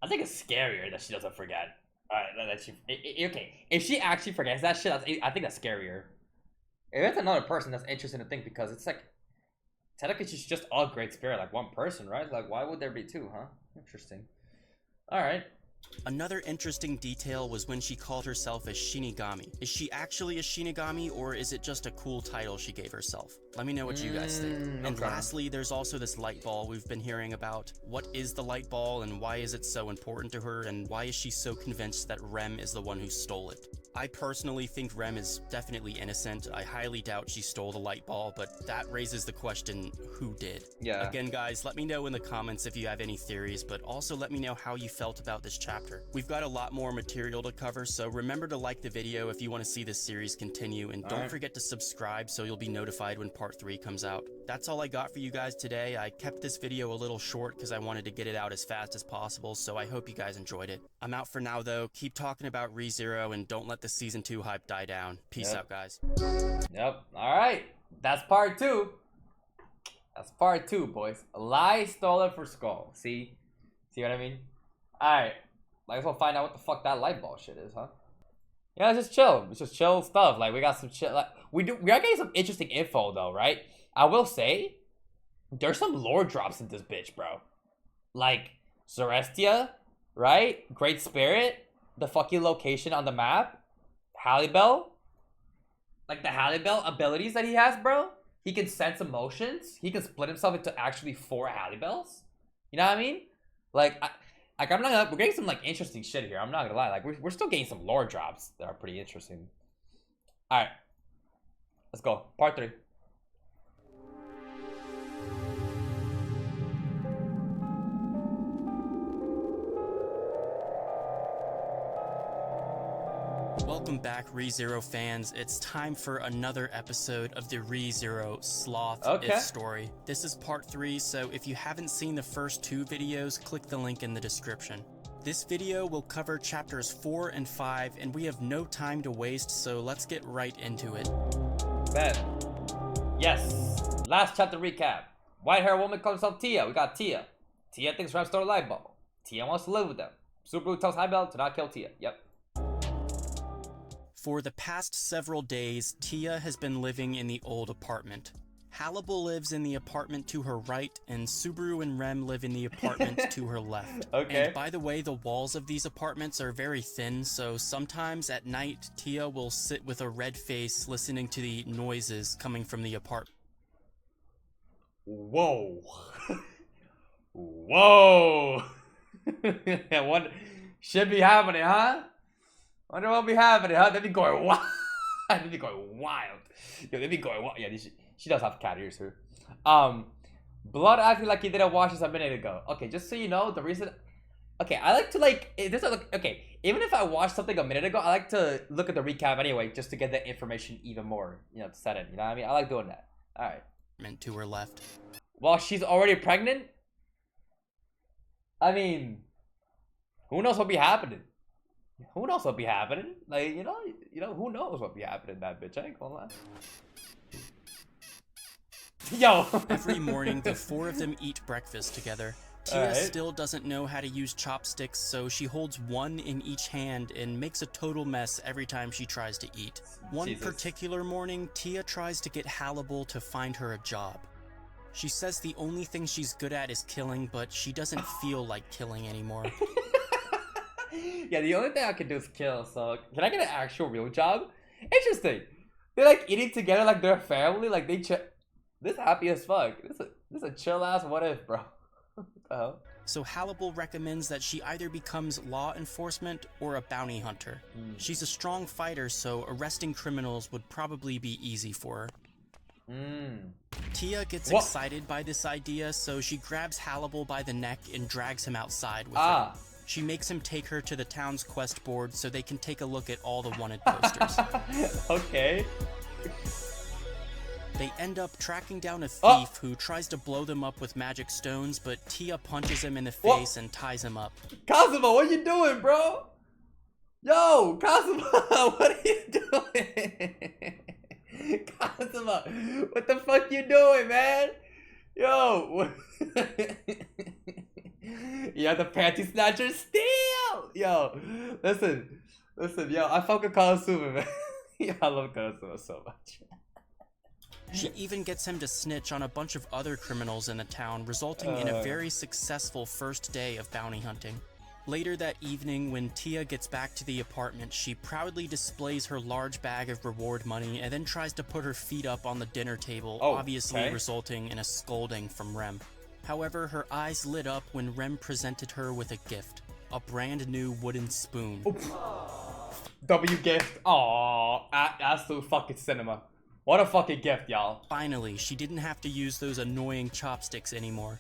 A: I think it's scarier that she doesn't forget. Alright, that she... Okay, if she actually forgets that shit, I think that's scarier. If it's another person, that's interesting to think, because it's like... Technically, she's just a great spirit, like one person, right? Like, why would there be 2, huh? Interesting. Alright.
B: Another interesting detail was when she called herself a Shinigami. Is she actually a Shinigami, or is it just a cool title she gave herself? Let me know what you guys think. And lastly, there's also this light ball we've been hearing about. What is the light ball, and why is it so important to her, and why is she so convinced that Rem is the one who stole it? I personally think Rem is definitely innocent. I highly doubt she stole the light ball, but that raises the question, who did?
A: Yeah.
B: Again, guys, let me know in the comments if you have any theories, but also let me know how you felt about this chapter. We've got a lot more material to cover, so remember to like the video if you want to see this series continue, and don't forget to subscribe so you'll be notified when part 3 comes out. That's all I got for you guys today. I kept this video a little short because I wanted to get it out as fast as possible, so I hope you guys enjoyed it. I'm out for now, though. Keep talking about ReZero, and don't let the Season 2 hype die down. Peace out, guys.
A: Yep. Alright. That's part 2. That's part 2, boys. Lie stolen for Skull. See? See what I mean? Alright. Might as well find out what the fuck that light ball shit is, huh? Yeah, it's just chill. It's just chill stuff. Like, we got some shit. Like, we are getting some interesting info, though, right? I will say, there's some lore drops in this bitch, bro. Like, Zarestia, right? Great Spirit. The fucking location on the map. Hallibell. Like, the Hallibell abilities that he has, bro. He can sense emotions. He can split himself into actually 4 Hallibells. You know what I mean? Like, I'm not gonna, we're getting some like interesting shit here. I'm not gonna lie. Like, we're still getting some lore drops that are pretty interesting. All right, let's go. Part 3.
B: Welcome back, ReZero fans. It's time for another episode of the ReZero Sloth IF story. This is part 3, so if you haven't seen the first 2 videos, click the link in the description. This video will cover chapters 4 and 5, and we have no time to waste, so let's get right into it.
A: Bet. Yes. Last chapter recap. White-haired woman calls herself Tia. We got Tia. Tia thinks Rem stole a light bulb. Tia wants to live with them. Subaru tells Highbell to not kill Tia. Yep.
B: For the past several days, Tia has been living in the old apartment. Hannibal lives in the apartment to her right, and Subaru and Rem live in the apartment to her left. And by the way, the walls of these apartments are very thin, so sometimes at night, Tia will sit with a red face listening to the noises coming from the apartment.
A: Whoa. Whoa. What should be happening, huh? Wonder what'll be happening, huh? They'd be going wild. They'd be going wild. Yo, they'd be going wild. Yeah, she does have cat ears here. Blood acting like he didn't wash this a minute ago. Okay, just so you know, the reason... Okay, I like to like... Okay, even if I watched something a minute ago, I like to look at the recap anyway, just to get the information even more, you know, to set it. You know what I mean? I like doing that. Alright.
B: To her left.
A: Well, she's already pregnant? I mean... Who knows what'll be happening? Who knows what be happening? Like, who knows what be happening, that bitch? I ain't gonna lie. Yo!
B: Every morning, the four of them eat breakfast together. Tia still doesn't know how to use chopsticks, so she holds one in each hand and makes a total mess every time she tries to eat. One particular morning, Tia tries to get Hannibal to find her a job. She says the only thing she's good at is killing, but she doesn't feel like killing anymore.
A: Yeah, the only thing I can do is kill, so can I get an actual real job? Interesting. They're like eating together like they're a family, like they this happy as fuck. This is a chill ass what if, bro. What the hell?
B: So Hannibal recommends that she either becomes law enforcement or a bounty hunter. She's a strong fighter, so arresting criminals would probably be easy for her. Tia gets excited by this idea, so she grabs Hannibal by the neck and drags him outside with her. She makes him take her to the town's quest board so they can take a look at all the wanted posters.
A: Okay.
B: They end up tracking down a thief who tries to blow them up with magic stones, but Tia punches him in the face and ties him up.
A: Kazuma, what are you doing, bro? Yo, Kazuma, what are you doing? Kazuma, what the fuck you doing, man? Yo. Yeah, the panty snatcher steal. Yo, listen, yo, I fucking Kazuma, man. Yeah, I love Kazuma so much.
B: She even gets him to snitch on a bunch of other criminals in the town, resulting in a very successful first day of bounty hunting. Later that evening, when Tia gets back to the apartment, she proudly displays her large bag of reward money and then tries to put her feet up on the dinner table, obviously resulting in a scolding from Rem. However, her eyes lit up when Rem presented her with a gift, a brand new wooden spoon.
A: W gift. Aww, absolute fucking cinema. What a fucking gift, y'all.
B: Finally, she didn't have to use those annoying chopsticks anymore.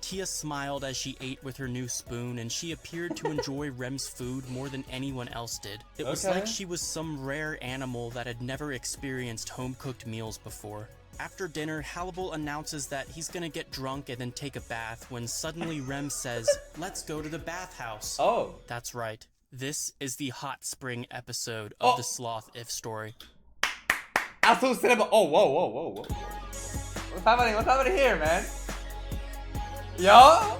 B: Tia smiled as she ate with her new spoon, and she appeared to enjoy Rem's food more than anyone else did. It was like she was some rare animal that had never experienced home-cooked meals before. After dinner, Hannibal announces that he's gonna get drunk and then take a bath when suddenly Rem says, "Let's go to the bathhouse."
A: Oh.
B: That's right. This is the hot spring episode of the Sloth If story.
A: Absolute cinema. Oh, whoa. What's happening here, man? Yo.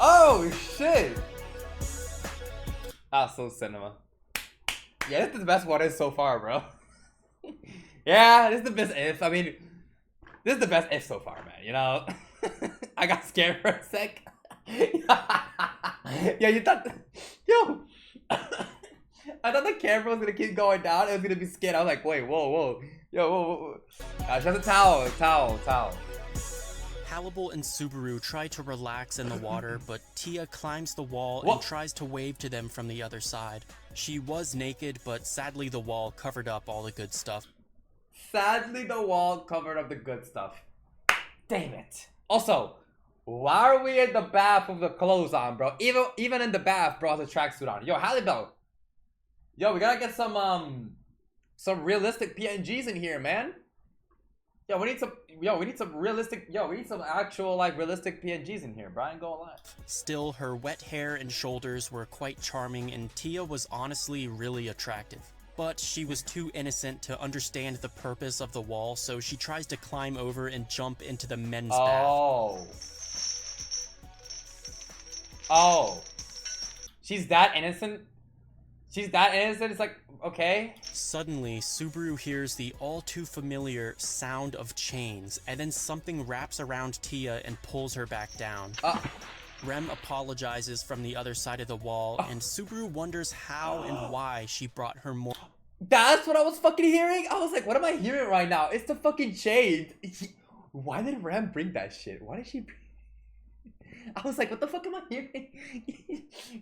A: Oh, shit. Absolute cinema. Yeah, this is the best one so far, bro. Yeah, this is the best if. I mean, this is the best if so far, man. You know, I got scared for a sec. Yeah, you thought, yo, I thought the camera was gonna keep going down. It was gonna be scared. I was like, wait, whoa, yo, whoa. She has a towel.
B: Hannibal and Subaru try to relax in the water, but Tia climbs the wall and tries to wave to them from the other side. She was naked, but sadly the wall covered up all the good stuff.
A: Sadly, the wall covered up the good stuff. Damn it. Also, why are we in the bath with the clothes on, bro? Even in the bath, bro, has a tracksuit on. Yo, Hannibal. Yo, we gotta get some realistic PNGs in here, man. Yo, we need some actual, like, realistic PNGs in here, bro. I ain't gonna lie.
B: Still, her wet hair and shoulders were quite charming, and Tia was honestly really attractive. But she was too innocent to understand the purpose of the wall, so she tries to climb over and jump into the men's bath. Oh. She's that innocent? It's like, okay. Suddenly, Subaru hears the all-too-familiar sound of chains, and then something wraps around Tia and pulls her back down. Rem apologizes from the other side of the wall, and Subaru wonders how and why she brought her more.
A: That's what I was fucking hearing? I was like, what am I hearing right now? It's the fucking chains. Why did Rem bring that shit? Why did she bring... I was like, what the fuck am I hearing?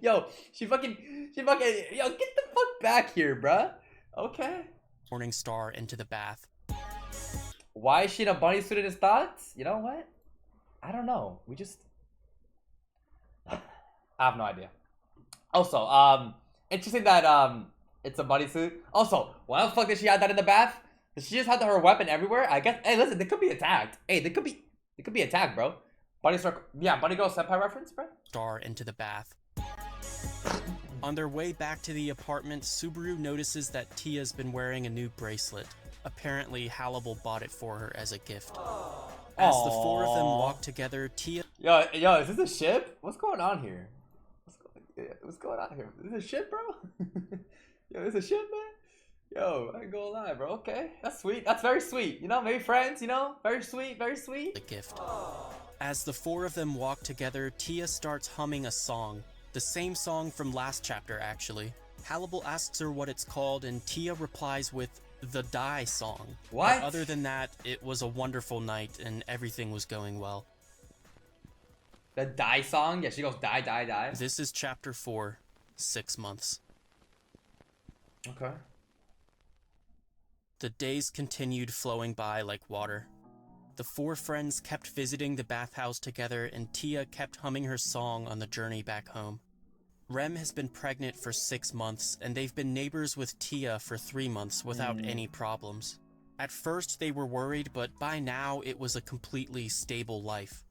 A: Yo, she fucking, yo, get the fuck back here, bruh. Okay.
B: Morning Star into the bath.
A: Why is she in a bunny suit in his thoughts? You know what? I don't know. I have no idea. Also, interesting that, it's a bunny suit. Also, why the fuck did she have that in the bath? Did she just have her weapon everywhere? I guess, hey, listen, they could be attacked. Hey, they could be attacked, bro. Bunny Girl Senpai reference, bro?
B: Star into the bath. On their way back to the apartment, Subaru notices that Tia's been wearing a new bracelet. Apparently, Hannibal bought it for her as a gift. As the four of them walk together, Tia...
A: Yo, is this a ship? What's going on here? What's going on here? Is this a ship, bro? Yo, is this a ship, man? Yo, I ain't gonna lie, bro. Okay, that's sweet. That's very sweet. You know, maybe friends, you know? Very sweet, very sweet.
B: A gift. As the four of them walk together, Tia starts humming a song. The same song from last chapter, actually. Hannibal asks her what it's called, and Tia replies with the Die song.
A: What?
B: But other than that, it was a wonderful night, and everything was going well.
A: The Die song? Yeah, she goes die, die, die.
B: This is chapter 4, 6 months.
A: Okay.
B: The days continued flowing by like water. The four friends kept visiting the bathhouse together, and Tia kept humming her song on the journey back home. Rem has been pregnant for 6 months, and they've been neighbors with Tia for 3 months without any problems. At first they were worried, but by now it was a completely stable life.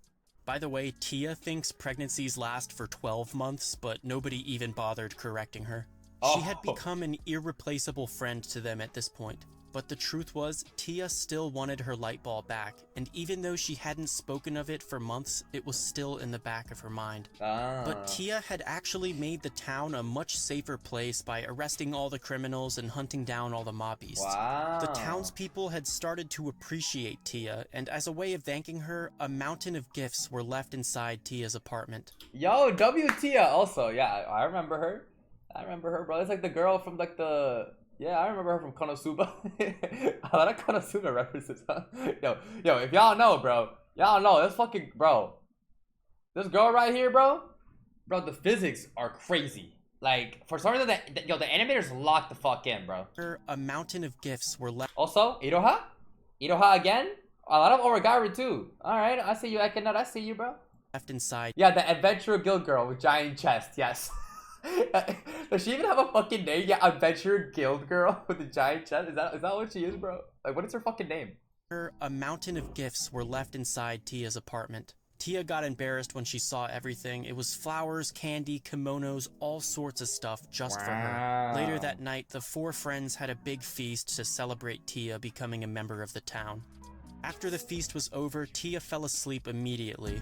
B: By the way, Tia thinks pregnancies last for 12 months, but nobody even bothered correcting her. She had become an irreplaceable friend to them at this point. But the truth was, Tia still wanted her light ball back, and even though she hadn't spoken of it for months, it was still in the back of her mind. But Tia had actually made the town a much safer place by arresting all the criminals and hunting down all the mob beasts.
A: Wow.
B: The townspeople had started to appreciate Tia, and as a way of thanking her, a mountain of gifts were left inside Tia's apartment.
A: Yo, Tia also. Yeah, I remember her. I remember her, bro. It's like the girl from like the... Yeah, I remember her from Konosuba. A lot of Konosuba references, huh? Yo, if y'all know, bro. Y'all know, this fucking... Bro. This girl right here, bro. Bro, the physics are crazy. Like, for some reason, the animators locked the fuck in, bro.
B: A mountain of gifts were left...
A: Also, Iroha? Iroha again? A lot of Origari, too. Alright, I see you, Echidnut. I see you, bro.
B: Left inside.
A: Yeah, the Adventurer Guild girl with giant chest, yes. Does she even have a fucking name? Yeah, Adventure Guild Girl with a giant chest. Is that what she is, bro? Like, what is her fucking name?
B: A mountain of gifts were left inside Tia's apartment. Tia got embarrassed when she saw everything. It was flowers, candy, kimonos, all sorts of stuff just for her. Later that night, the four friends had a big feast to celebrate Tia becoming a member of the town. After the feast was over, Tia fell asleep immediately.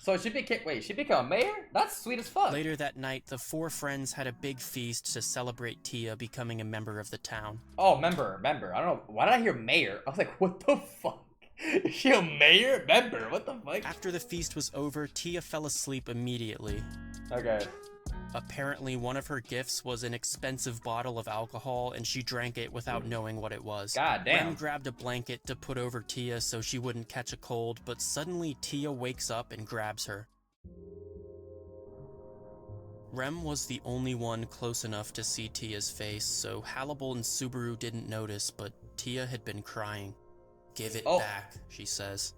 A: So she became a mayor? That's sweet as fuck.
B: Later that night, the four friends had a big feast to celebrate Tia becoming a member of the town.
A: Oh, member. I don't know. Why did I hear mayor? I was like, what the fuck? Is she a mayor? Member? What the fuck?
B: After the feast was over, Tia fell asleep immediately.
A: Okay.
B: Apparently, one of her gifts was an expensive bottle of alcohol, and she drank it without knowing what it was.
A: God damn.
B: Rem grabbed a blanket to put over Tia so she wouldn't catch a cold, but suddenly Tia wakes up and grabs her. Rem was the only one close enough to see Tia's face, so Hannibal and Subaru didn't notice, but Tia had been crying. "Give it back," she says.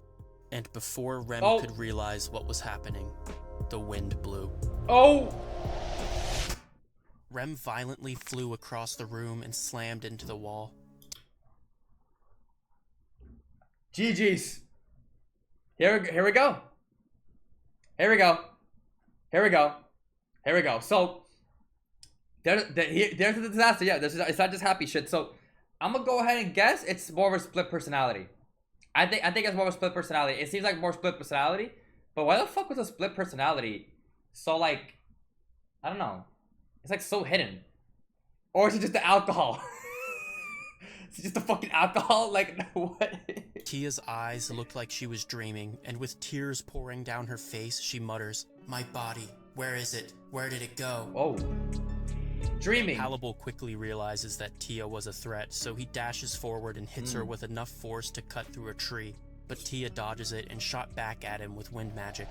B: And before Rem could realize what was happening, the wind blew. Rem violently flew across the room and slammed into the wall.
A: GG's. Here we go. So there's a disaster. Yeah, it's not just happy shit. So I'm gonna go ahead and guess it's more of a split personality. I think it's more of a split personality. It seems like more split personality, but why the fuck was a split personality so, like, I don't know. It's like so hidden. Or is it just the alcohol? Is it just the fucking alcohol? Like, what?
B: Tia's eyes looked like she was dreaming, and with tears pouring down her face, she mutters, "My body, where is it? Where did it go?"
A: Oh. Dreaming.
B: Hannibal quickly realizes that Tia was a threat, so he dashes forward and hits her with enough force to cut through a tree. But Tia dodges it and shot back at him with wind magic.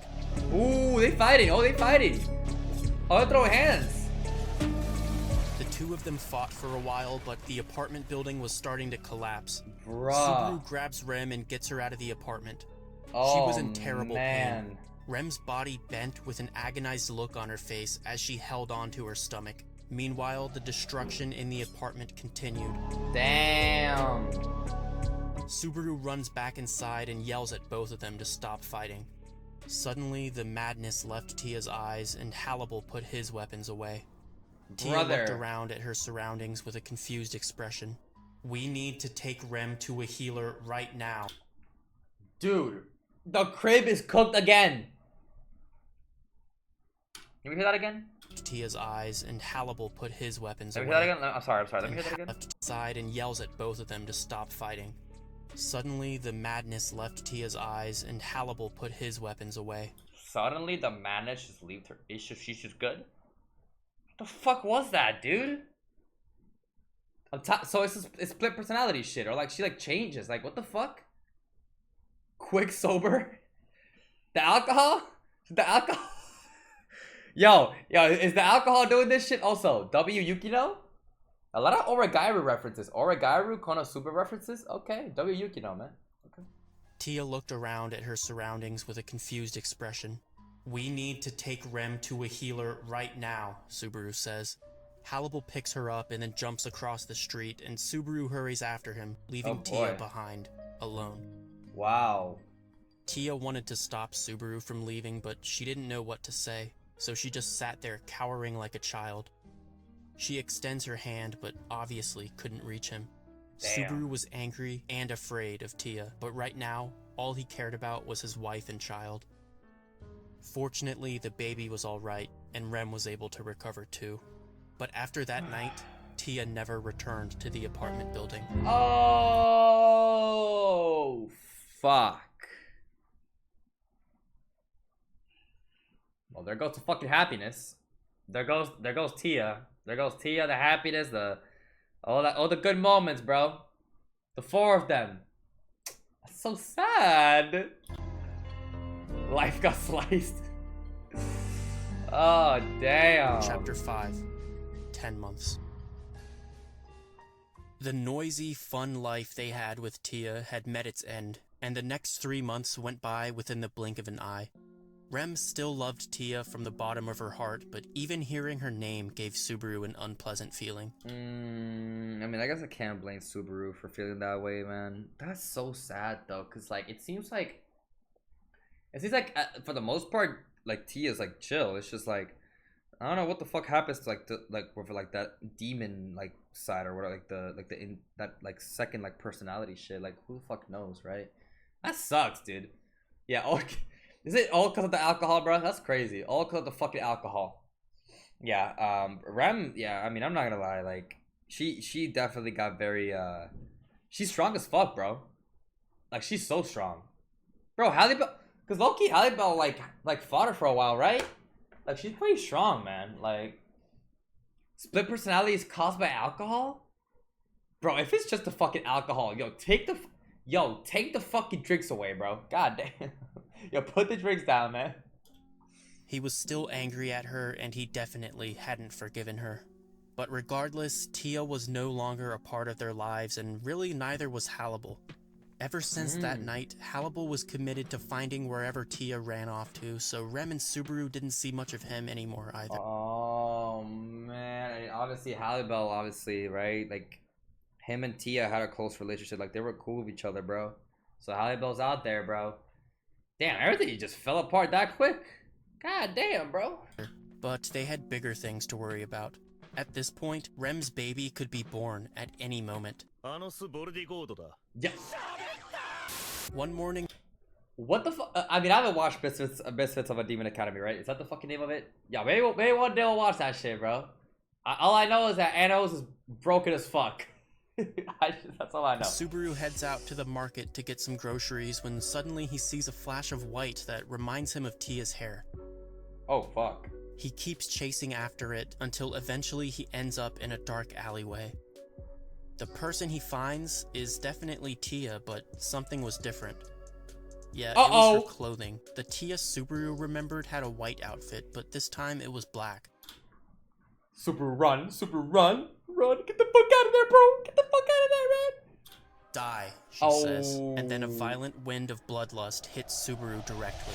A: Ooh, they fighting. Oh, they fighting. Oh, they throw hands.
B: The two of them fought for a while, but the apartment building was starting to collapse.
A: Bruh.
B: Subaru grabs Rem and gets her out of the apartment.
A: Oh,
B: she was in terrible
A: man.
B: pain. Rem's body bent with an agonized look on her face as she held on to her stomach. Meanwhile, the destruction in the apartment continued.
A: Damn.
B: Subaru runs back inside and yells at both of them to stop fighting. Suddenly, the madness left Tia's eyes, and Hannibal put his weapons away. Tia
A: Brother.
B: looked around at her surroundings with a confused expression. We need to take Rem to a healer right now.
A: Dude, the crib is cooked again. Can we hear that again?
B: Tia's eyes, and Hannibal put his weapons
A: Let
B: away.
A: me hear that again? I'm sorry. Let me hear that again.
B: Left side and yells at both of them to stop fighting. Suddenly, the madness left Tia's eyes, and Hannibal put his weapons away.
A: Suddenly, the madness just left her. She's just good? What the fuck was that, dude? So it's split personality shit, or like she like changes. Like, what the fuck? Quick sober? The alcohol? The alcohol? Yo, is the alcohol doing this shit also? W Yukino? A lot of Origairu references. Origairu, Konosuba references? Okay, W Yukino, man. Okay.
B: Tia looked around at her surroundings with a confused expression. We need to take Rem to a healer right now, Subaru says. Hannibal picks her up and then jumps across the street, and Subaru hurries after him, leaving Tia behind, alone.
A: Wow.
B: Tia wanted to stop Subaru from leaving, but she didn't know what to say, so she just sat there cowering like a child. She extends her hand, but obviously couldn't reach him.
A: Damn.
B: Subaru was angry and afraid of Tia, but right now, all he cared about was his wife and child. Fortunately, the baby was alright, and Rem was able to recover too. But after that night, Tia never returned to the apartment building.
A: Oh, fuck. Well, there goes the fucking happiness. There goes Tia. There goes Tia, the happiness, all the good moments, bro. The four of them. That's so sad. Life got sliced. Oh, damn.
B: Chapter 5. 10 months. The noisy, fun life they had with Tia had met its end, and the next 3 months went by within the blink of an eye. Rem still loved Tia from the bottom of her heart, but even hearing her name gave Subaru an unpleasant feeling.
A: I mean, I guess I can't blame Subaru for feeling that way, man. That's so sad, though, because, like, it seems like for the most part, like, Tia's, like, chill. It's just, like, I don't know what the fuck happens to, with, like, that demon, like, side or whatever, that second, like, personality shit. Like, who the fuck knows, right? That sucks, dude. Yeah, okay. Is it all because of the alcohol, bro? That's crazy. All because of the fucking alcohol. Yeah, Rem, yeah, I mean, I'm not gonna lie, like, she definitely got very, she's strong as fuck, bro. Like, she's so strong. Bro, Halle Bell, because low-key, Halle Bell, like, fought her for a while, right? Like, she's pretty strong, man. Like, split personality is caused by alcohol? Bro, if it's just the fucking alcohol, take the fucking drinks away, bro. God damn. Yo, put the drinks down, man.
B: He was still angry at her, and he definitely hadn't forgiven her. But regardless, Tia was no longer a part of their lives, and really neither was Hannibal. Ever since that night, Hannibal was committed to finding wherever Tia ran off to, so Rem and Subaru didn't see much of him anymore either.
A: Oh, man. I mean, obviously, Halle Bell, obviously, right? Like, him and Tia had a close relationship. Like, they were cool with each other, bro. So Halle Bell's out there, bro. Damn, everything just fell apart that quick. God damn, bro.
B: But they had bigger things to worry about. At this point, Rem's baby could be born at any moment.
A: Yeah.
B: One morning...
A: What the fuck? I mean, I haven't watched Misfits of a Demon Academy, right? Is that the fucking name of it? Yeah, maybe one day we'll watch that shit, bro. All I know is that Anos is broken as fuck. That's all I know.
B: Subaru heads out to the market to get some groceries when suddenly he sees a flash of white that reminds him of Tia's hair.
A: Oh, fuck.
B: He keeps chasing after it until eventually he ends up in a dark alleyway. The person he finds is definitely Tia, but something was different. Yeah, it was her clothing. The Tia Subaru remembered had a white outfit, but this time it was black.
A: Subaru, run. Run. Get the fuck out of there, bro. Get the fuck out of there, man.
B: Die, she says, and then a violent wind of bloodlust hits Subaru directly.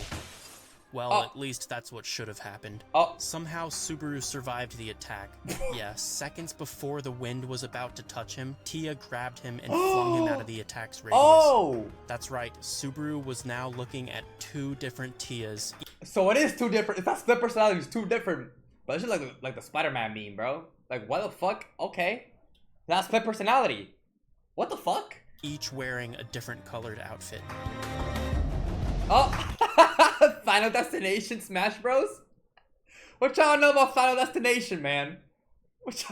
B: Well,
A: Oh.
B: at least that's what should have happened.
A: Oh.
B: Somehow, Subaru survived the attack. Yeah, seconds before the wind was about to touch him, Tia grabbed him and flung him out of the attack's radius.
A: Oh!
B: That's right, Subaru was now looking at 2 different Tias.
A: So it is 2 different. It's not split personality, it's 2 different. But it's just like the Spider-Man meme, bro. Like, what the fuck? Okay. That's split personality. What the fuck?
B: Each wearing a different colored outfit.
A: Oh! Final Destination Smash Bros? What y'all know about Final Destination, man? What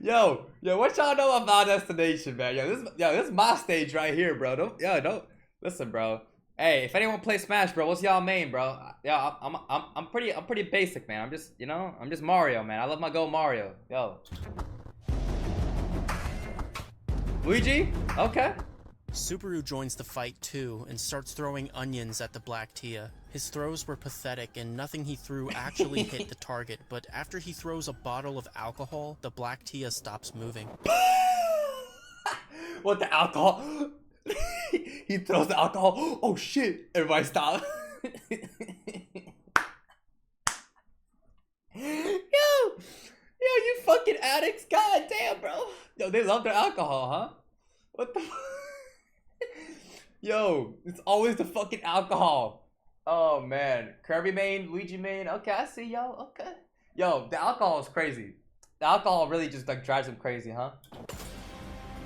A: y'all, what y'all know about Final Destination, man? This is my stage right here, bro. Don't listen, bro. Hey, if anyone plays Smash, bro, what's y'all main, bro? Yeah, I'm pretty basic, man. I'm just Mario, man. I love my Go Mario. Yo. Luigi? Okay.
B: Subaru joins the fight too and starts throwing onions at the Black Tia. His throws were pathetic and nothing he threw actually hit the target, but after he throws a bottle of alcohol, the Black Tia stops moving.
A: What, the alcohol? He throws the alcohol. Oh shit! Everybody stop. Yo, you fucking addicts! God damn, bro. Yo, they love their alcohol, huh? What the? Yo, it's always the fucking alcohol. Oh man, Kirby main, Luigi main. Okay, I see y'all. Okay. Yo, the alcohol is crazy. The alcohol really just like drives them crazy, huh?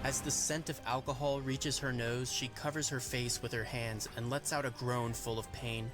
B: As the scent of alcohol reaches her nose, she covers her face with her hands and lets out a groan full of pain.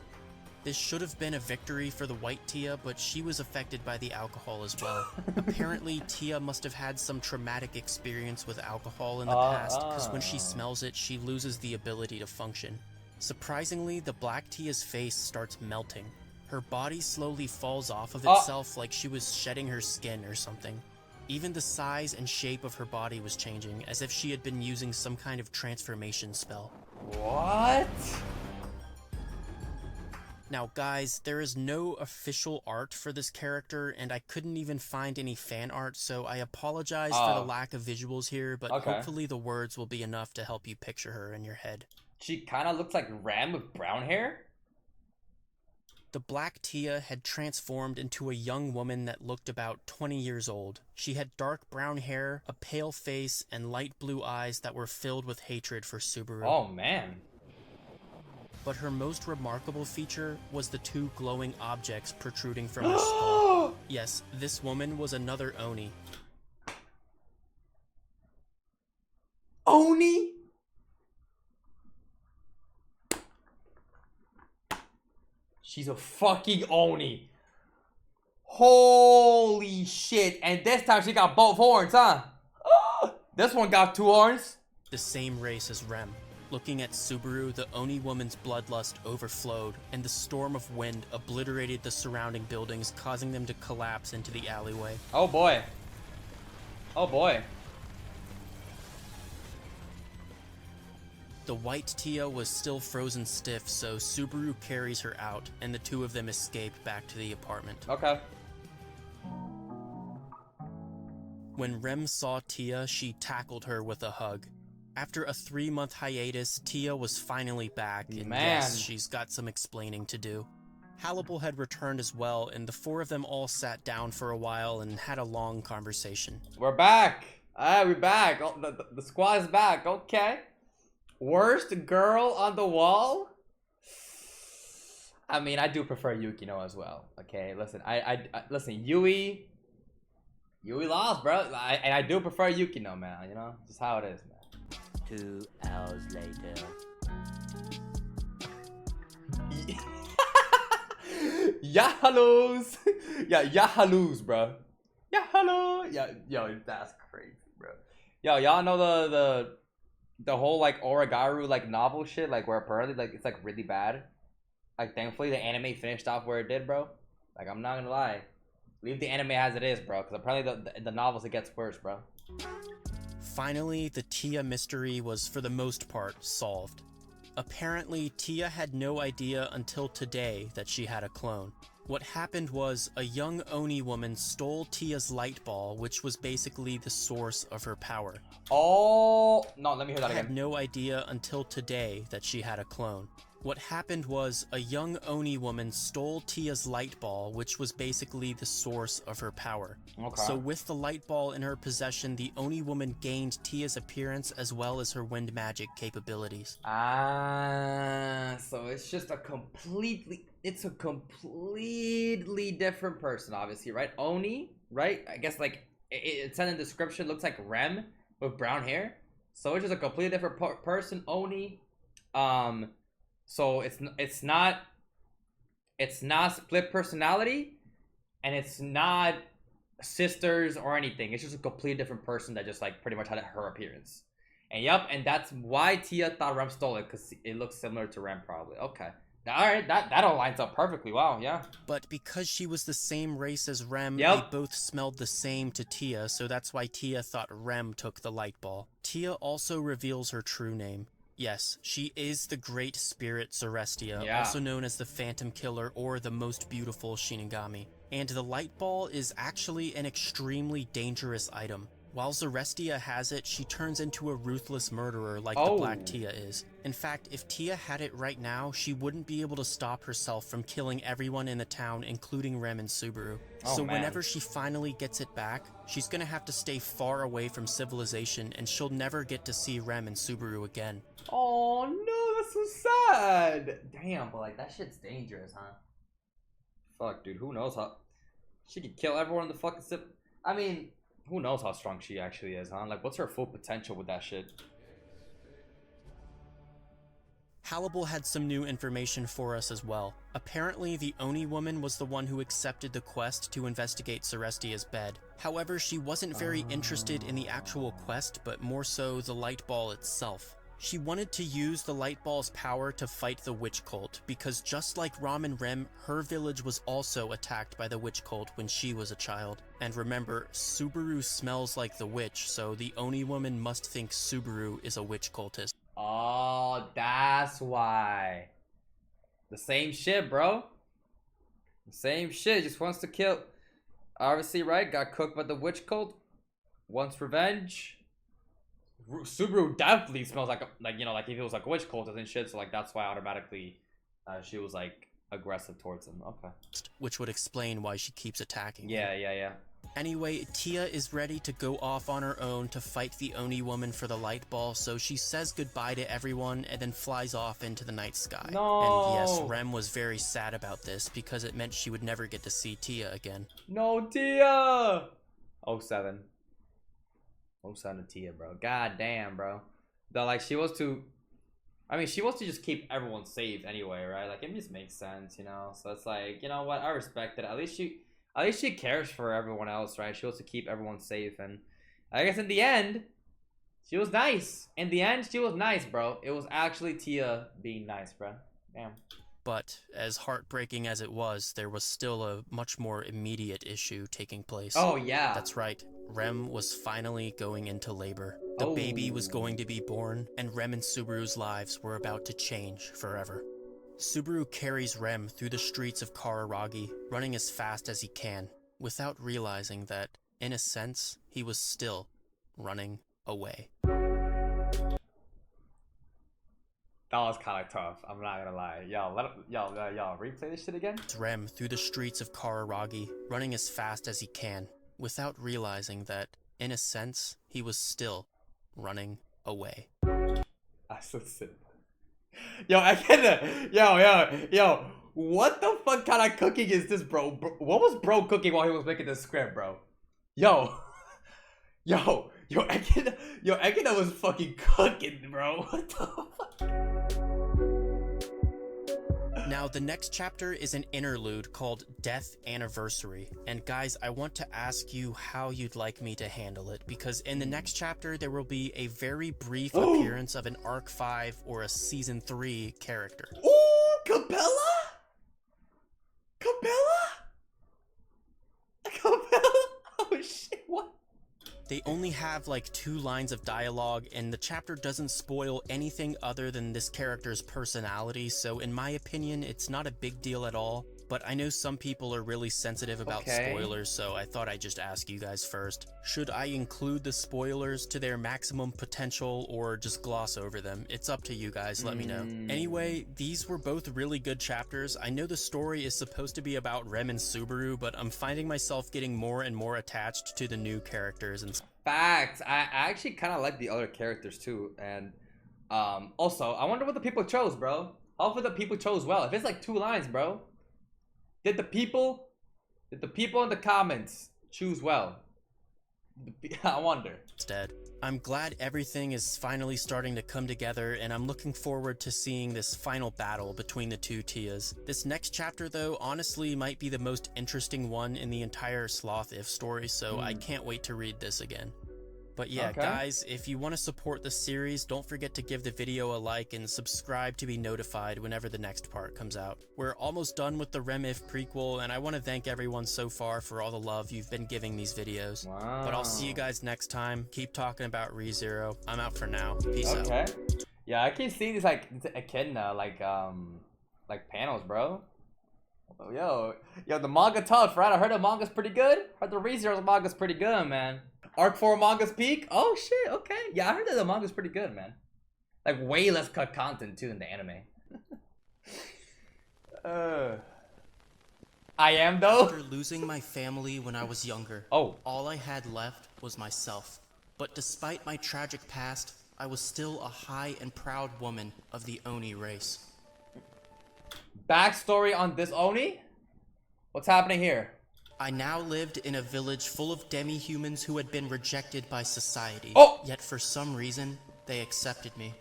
B: This should have been a victory for the white Tia, but she was affected by the alcohol as well. Apparently, Tia must have had some traumatic experience with alcohol in the past, because when she smells it, she loses the ability to function. Surprisingly, the Black Tia's face starts melting. Her body slowly falls off of itself like she was shedding her skin or something. Even the size and shape of her body was changing, as if she had been using some kind of transformation spell.
A: What?
B: Now guys, there is no official art for this character, and I couldn't even find any fan art, so I apologize for the lack of visuals here, but hopefully the words will be enough to help you picture her in your head.
A: She kind of looks like Rem with brown hair?
B: The Black Tia had transformed into a young woman that looked about 20 years old. She had dark brown hair, a pale face, and light blue eyes that were filled with hatred for Subaru.
A: Oh man.
B: But her most remarkable feature was the 2 glowing objects protruding from her skull. Yes, this woman was another Oni.
A: Oni? She's a fucking Oni. Holy shit. And this time she got both horns, huh? This one got 2 horns.
B: The same race as Rem. Looking at Subaru, the Oni woman's bloodlust overflowed, and the storm of wind obliterated the surrounding buildings, causing them to collapse into the alleyway.
A: Oh boy. Oh boy.
B: The white Tia was still frozen stiff, so Subaru carries her out, and the 2 of them escape back to the apartment.
A: Okay.
B: When Rem saw Tia, she tackled her with a hug. After a 3-month hiatus, Tia was finally back, and yes, she's got some explaining to do. Hannibal had returned as well, and the 4 of them all sat down for a while and had a long conversation.
A: We're back! Alright, we're back. Oh, the squad's back, okay. Worst girl on the wall? I mean, I do prefer Yukino as well, okay? Listen, listen, Yui lost, bro. And I do prefer Yukino, man, you know? Just how it is, man.
C: 2 hours later.
A: Yahalos! Yeah, yahalos, bro. Yahalo! Yeah, yo, that's crazy, bro. Yo, y'all know the whole like Oragaru like novel shit, like where apparently like it's like really bad. Like thankfully the anime finished off where it did, bro. Like I'm not gonna lie, leave the anime as it is, bro. Because apparently the novels it gets worse, bro.
B: Finally, the Tia mystery was for the most part solved. Apparently, Tia had no idea until today that she had a clone. What happened was, a young Oni woman stole Tia's light ball, which was basically the source of her power.
A: Oh, no, let me hear that
B: Had
A: again.
B: no idea until today that she had a clone. What happened was, a young Oni woman stole Tia's light ball, which was basically the source of her power.
A: Okay.
B: So with the light ball in her possession, the Oni woman gained Tia's appearance as well as her wind magic capabilities.
A: So it's just a completely different person, obviously, right? Oni, right? I guess like it said in the description, looks like Rem with brown hair. So it's just a completely different person, Oni. So it's not split personality, and it's not sisters or anything. It's just a completely different person that just like pretty much had her appearance. And yep, and that's why Tia thought Rem stole it, because it looks similar to Rem probably. Okay. Alright, that all lines up perfectly. Wow, yeah.
B: But because she was the same race as Rem,
A: Yep.
B: they both smelled the same to Tia, so that's why Tia thought Rem took the light ball. Tia also reveals her true name. Yes, she is the Great Spirit Celestia,
A: Yeah.
B: also known as the Phantom Killer or the Most Beautiful Shinigami. And the light ball is actually an extremely dangerous item. While Celestia has it, she turns into a ruthless murderer like the Black Tia is. In fact, if Tia had it right now, she wouldn't be able to stop herself from killing everyone in the town, including Rem and Subaru. So whenever she finally gets it back, she's gonna have to stay far away from civilization, and she'll never get to see Rem and Subaru again.
A: Oh no, that's so sad. Damn, but like that shit's dangerous, huh? Fuck, dude, who knows how she could kill everyone in the fucking I mean, who knows how strong she actually is, huh? Like, what's her full potential with that shit?
B: Hannibal had some new information for us as well. Apparently, the Oni woman was the one who accepted the quest to investigate Celestia's bed. However, she wasn't very interested in the actual quest, but more so the light ball itself. She wanted to use the light ball's power to fight the witch cult, because just like Ram and Rem, her village was also attacked by the witch cult when she was a child. And remember, Subaru smells like the witch, so the Oni woman must think Subaru is a witch cultist.
A: Oh, that's why. The same shit, bro. The same shit. Just wants to kill. Obviously, right? Got cooked by the witch cult. Wants revenge. Subaru definitely smells like you know, like if it was like a witch cult and shit. So like that's why automatically she was like aggressive towards him. Okay.
B: Which would explain why she keeps attacking him.
A: Yeah.
B: Anyway, Tia is ready to go off on her own to fight the Oni woman for the light ball, so she says goodbye to everyone and then flies off into the night sky.
A: No.
B: And yes, Rem was very sad about this because it meant she would never get to see Tia again.
A: No, Tia! 07. 07 to Tia, bro. God damn, bro. Though, like, she wants to just keep everyone safe anyway, right? Like, it just makes sense, you know? So it's like, you know what? I respect it. At least she cares for everyone else, right? She wants to keep everyone safe. And I guess in the end, she was nice. In the end, she was nice, bro. It was actually Tia being nice, bro. Damn.
B: But as heartbreaking as it was, there was still a much more immediate issue taking place.
A: Oh, yeah.
B: That's right. Rem was finally going into labor. The baby was going to be born, and Rem and Subaru's lives were about to change forever. Subaru carries Rem through the streets of Kararagi, running as fast as he can, without realizing that, in a sense, he was still running away.
A: That was kind of tough. I'm not gonna lie. Y'all replay this shit again.
B: Rem through the streets of Kararagi, running as fast as he can, without realizing that, in a sense, he was still running away.
A: That's so simple. Yo, I can't. Yo. What the fuck kind of cooking is this, bro? What was bro cooking while he was making this script, bro? Yo, Echidnut was fucking cooking, bro. What the fuck?
B: Now, the next chapter is an interlude called Death Anniversary. And guys, I want to ask you how you'd like me to handle it, because in the next chapter, there will be a very brief appearance of an Arc 5 or a Season 3 character.
A: Ooh, Cabela? Oh shit, what?
B: They only have like 2 lines of dialogue, and the chapter doesn't spoil anything other than this character's personality, so in my opinion, it's not a big deal at all. but I know some people are really sensitive about
A: Okay.
B: spoilers, so I thought I'd just ask you guys first. Should I include the spoilers to their maximum potential or just gloss over them? It's up to you guys, let me know. Anyway, these were both really good chapters. I know the story is supposed to be about Rem and Subaru, but I'm finding myself getting more and more attached to the new characters and
A: Facts. I actually kind of like the other characters too, and also I wonder what the people chose, bro. Hopefully the people chose well. If it's like 2 lines, bro, did the people in the comments choose well? I wonder.
B: instead. I'm glad everything is finally starting to come together, and I'm looking forward to seeing this final battle between the two Tias. This next chapter, though, honestly might be the most interesting one in the entire Sloth If story, so I can't wait to read this again. But yeah,
A: Okay.
B: guys, if you want to support the series, don't forget to give the video a like and subscribe to be notified whenever the next part comes out. We're almost done with the Rem If prequel, and I want to thank everyone so far for all the love you've been giving these videos.
A: Wow.
B: But I'll see you guys next time. Keep talking about ReZero. I'm out for now. Peace out.
A: Okay. Yeah, I keep seeing these like Echidna like panels, bro. Yo, the manga tough, right? I heard the manga's pretty good. Heard the ReZero's manga's pretty good, man. Arc 4 manga's peak? Oh shit, okay. Yeah, I heard that the manga's pretty good, man. Like way less cut content too in the anime. I am though.
B: After losing my family when I was younger,
A: Oh.
B: all I had left was myself. But despite my tragic past, I was still a high and proud woman of the Oni race.
A: Backstory on this Oni? What's happening here?
B: I now lived in a village full of demi-humans who had been rejected by society.
A: Oh!
B: Yet for some reason, they accepted me.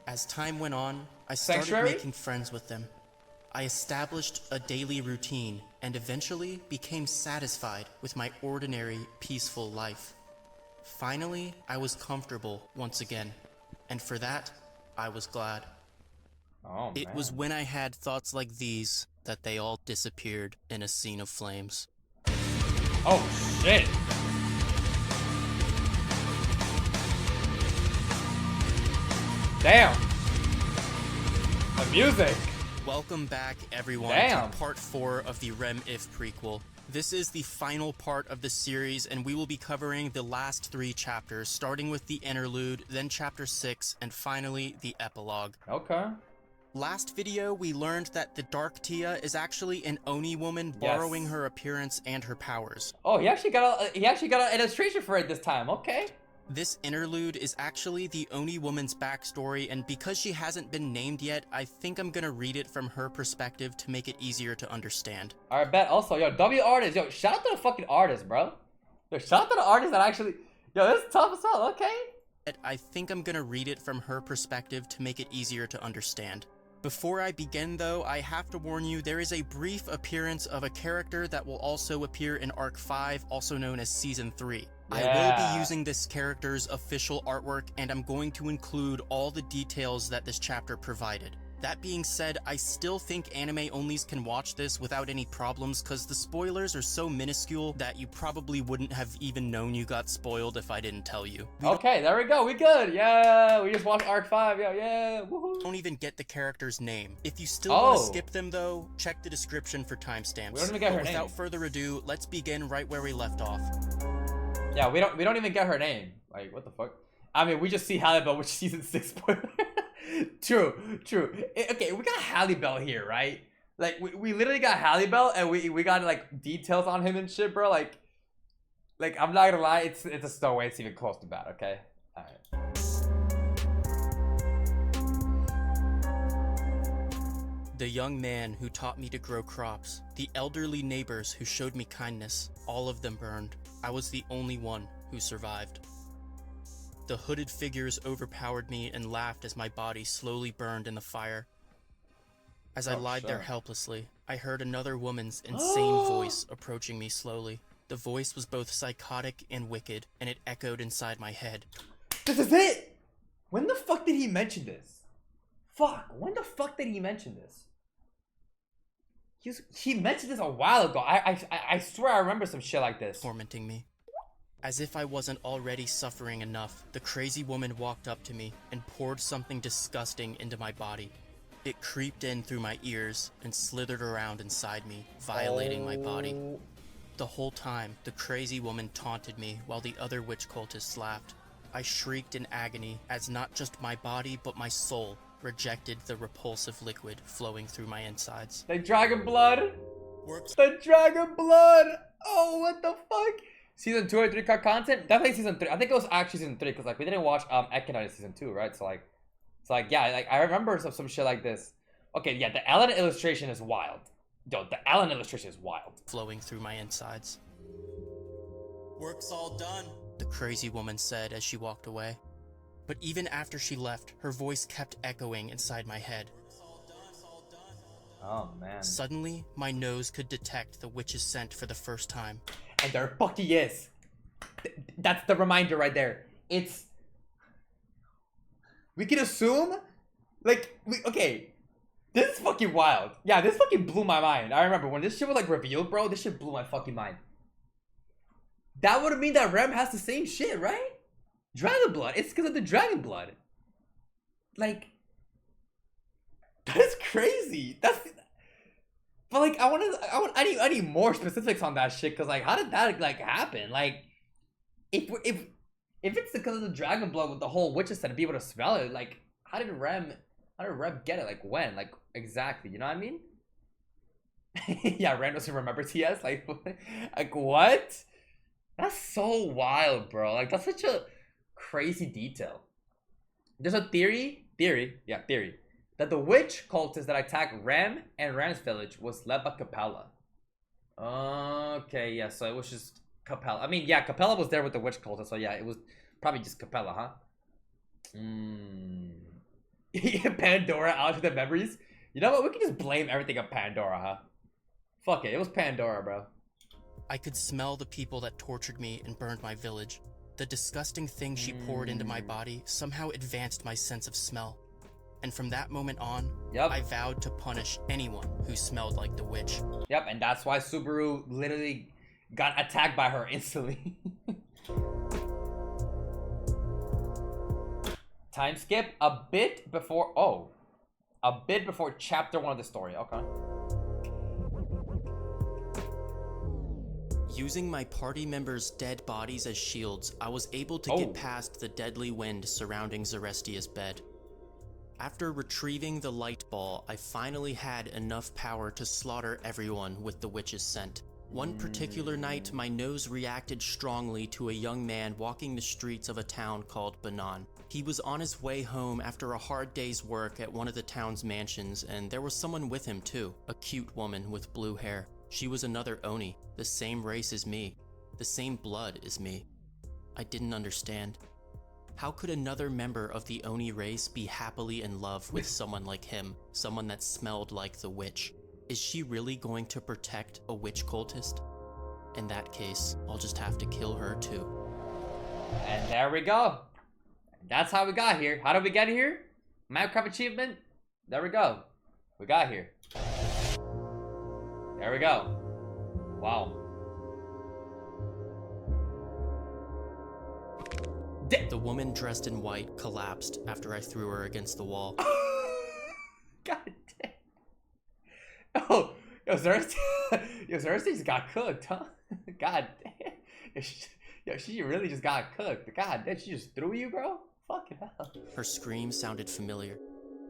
B: As time went on, I started
A: Sanctuary?
B: making friends with them. I established a daily routine and eventually became satisfied with my ordinary, peaceful life. Finally, I was comfortable once again, and for that, I was glad.
A: Oh,
B: It was when I had thoughts like these that they all disappeared in a scene of flames.
A: Oh shit. Damn. The music.
B: Welcome back, everyone,
A: Damn.
B: to part 4 of the Rem If prequel. This is the final part of the series, and we will be covering the last 3 chapters, starting with the interlude, then chapter 6, and finally the epilogue.
A: Okay.
B: Last video, we learned that the Dark Tia is actually an Oni woman borrowing her appearance and her powers.
A: Oh, he actually got an illustration for it this time. Okay.
B: This interlude is actually the Oni woman's backstory, and because she hasn't been named yet, I think I'm gonna read it from her perspective to make it easier to understand.
A: Alright, bet. Also, yo, W artist. Yo, shout out to the fucking artist, bro. Yo, shout out to the artist that actually... Yo, this is tough as hell. Okay.
B: I think I'm gonna read it from her perspective to make it easier to understand. Before I begin though, I have to warn you, there is a brief appearance of a character that will also appear in Arc 5, also known as Season 3. I will be using this character's official artwork, and I'm going to include all the details that this chapter provided. That being said, I still think anime-onlys can watch this without any problems, cause the spoilers are so minuscule that you probably wouldn't have even known you got spoiled if I didn't tell you.
A: Okay, there we go. We good. Yeah, we just watched Arc 5. Yeah. Woohoo.
B: Don't even get the character's name. If you still want to skip them though, check the description for timestamps.
A: We don't even get her
B: Without
A: name.
B: further ado, let's begin right where we left off.
A: Yeah, we don't even get her name. Like, what the fuck? I mean, we just see Halle Bell, which season 6 spoiler. True. Okay, we got Halle Bell here, right? Like, we literally got Halle Bell, and we got like details on him and shit, bro. Like I'm not gonna lie, it's just no way it's even close to bad. Okay. All right.
B: The young man who taught me to grow crops, the elderly neighbors who showed me kindness, all of them burned. I was the only one who survived. The hooded figures overpowered me and laughed as my body slowly burned in the fire. As I lied there helplessly, I heard another woman's insane voice approaching me slowly. The voice was both psychotic and wicked, and it echoed inside my head.
A: This is it! When the fuck did he mention this? Fuck, when the fuck did he mention this? He mentioned this a while ago. I swear I remember some shit like this.
B: Tormenting me. As if I wasn't already suffering enough, the crazy woman walked up to me and poured something disgusting into my body. It creeped in through my ears and slithered around inside me, violating my body. The whole time, the crazy woman taunted me while the other witch cultists laughed. I shrieked in agony as not just my body but my soul rejected the repulsive liquid flowing through my insides.
A: The dragon blood. The dragon blood. Oh, what the fuck? Season 2 or 3 cut content? Definitely season 3. I think it was actually season 3 because like we didn't watch Echidnut in season 2, right? So like yeah, like I remember some shit like this. Okay, yeah, the Ellen illustration is wild. Yo, the Ellen illustration is wild.
B: Flowing through my insides. Work's all done, the crazy woman said as she walked away. But even after she left, her voice kept echoing inside my head.
A: Oh man.
B: Suddenly, my nose could detect the witch's scent for the first time.
A: And there fucking is. That's the reminder right there. It's... We can assume... Like, okay. This is fucking wild. Yeah, this fucking blew my mind. I remember when this shit was like revealed, bro, this shit blew my fucking mind. That would mean that Rem has the same shit, right? Dragon blood. It's because of the dragon blood. Like... That is crazy. That's... But like, I need more specifics on that shit, cause like, how did that like happen? Like, if it's because of the dragon blood with the whole witches and be able to smell it, like, how did Rem get it? Like when? Like exactly? You know what I mean? Yeah, Rem doesn't remember TS. Like, like what? That's so wild, bro. Like that's such a crazy detail. There's a theory, that the witch cultist that attacked Rem and Rem's village was led by Capella. Okay, yeah, so it was just Capella. I mean, yeah, Capella was there with the witch cultist, so yeah, it was probably just Capella, huh? Pandora out of the memories. You know what? We can just blame everything on Pandora, huh? Fuck it, it was Pandora, bro.
B: I could smell the people that tortured me and burned my village. The disgusting thing she poured into my body somehow advanced my sense of smell. And from that moment on, I vowed to punish anyone who smelled like the witch.
A: Yep, and that's why Subaru literally got attacked by her instantly. Time skip a bit before chapter 1 of the story. Okay.
B: Using my party members' dead bodies as shields, I was able to get past the deadly wind surrounding Zarestia's bed. After retrieving the light ball, I finally had enough power to slaughter everyone with the witch's scent. One particular night, my nose reacted strongly to a young man walking the streets of a town called Banan. He was on his way home after a hard day's work at one of the town's mansions, and there was someone with him too, a cute woman with blue hair. She was another Oni, the same race as me, the same blood as me. I didn't understand. How could another member of the Oni race be happily in love with someone like him, someone that smelled like the witch? Is she really going to protect a witch cultist? In that case, I'll just have to kill her too.
A: And there we go. That's how we got here. How did we get here? Minecraft achievement. There we go. We got here. There we go. Wow.
B: The woman dressed in white collapsed after I threw her against the wall.
A: God damn. Oh, yo, Xerxes got cooked, huh? God damn. She really just got cooked. God damn, she just threw you, bro? Fucking hell.
B: Her scream sounded familiar.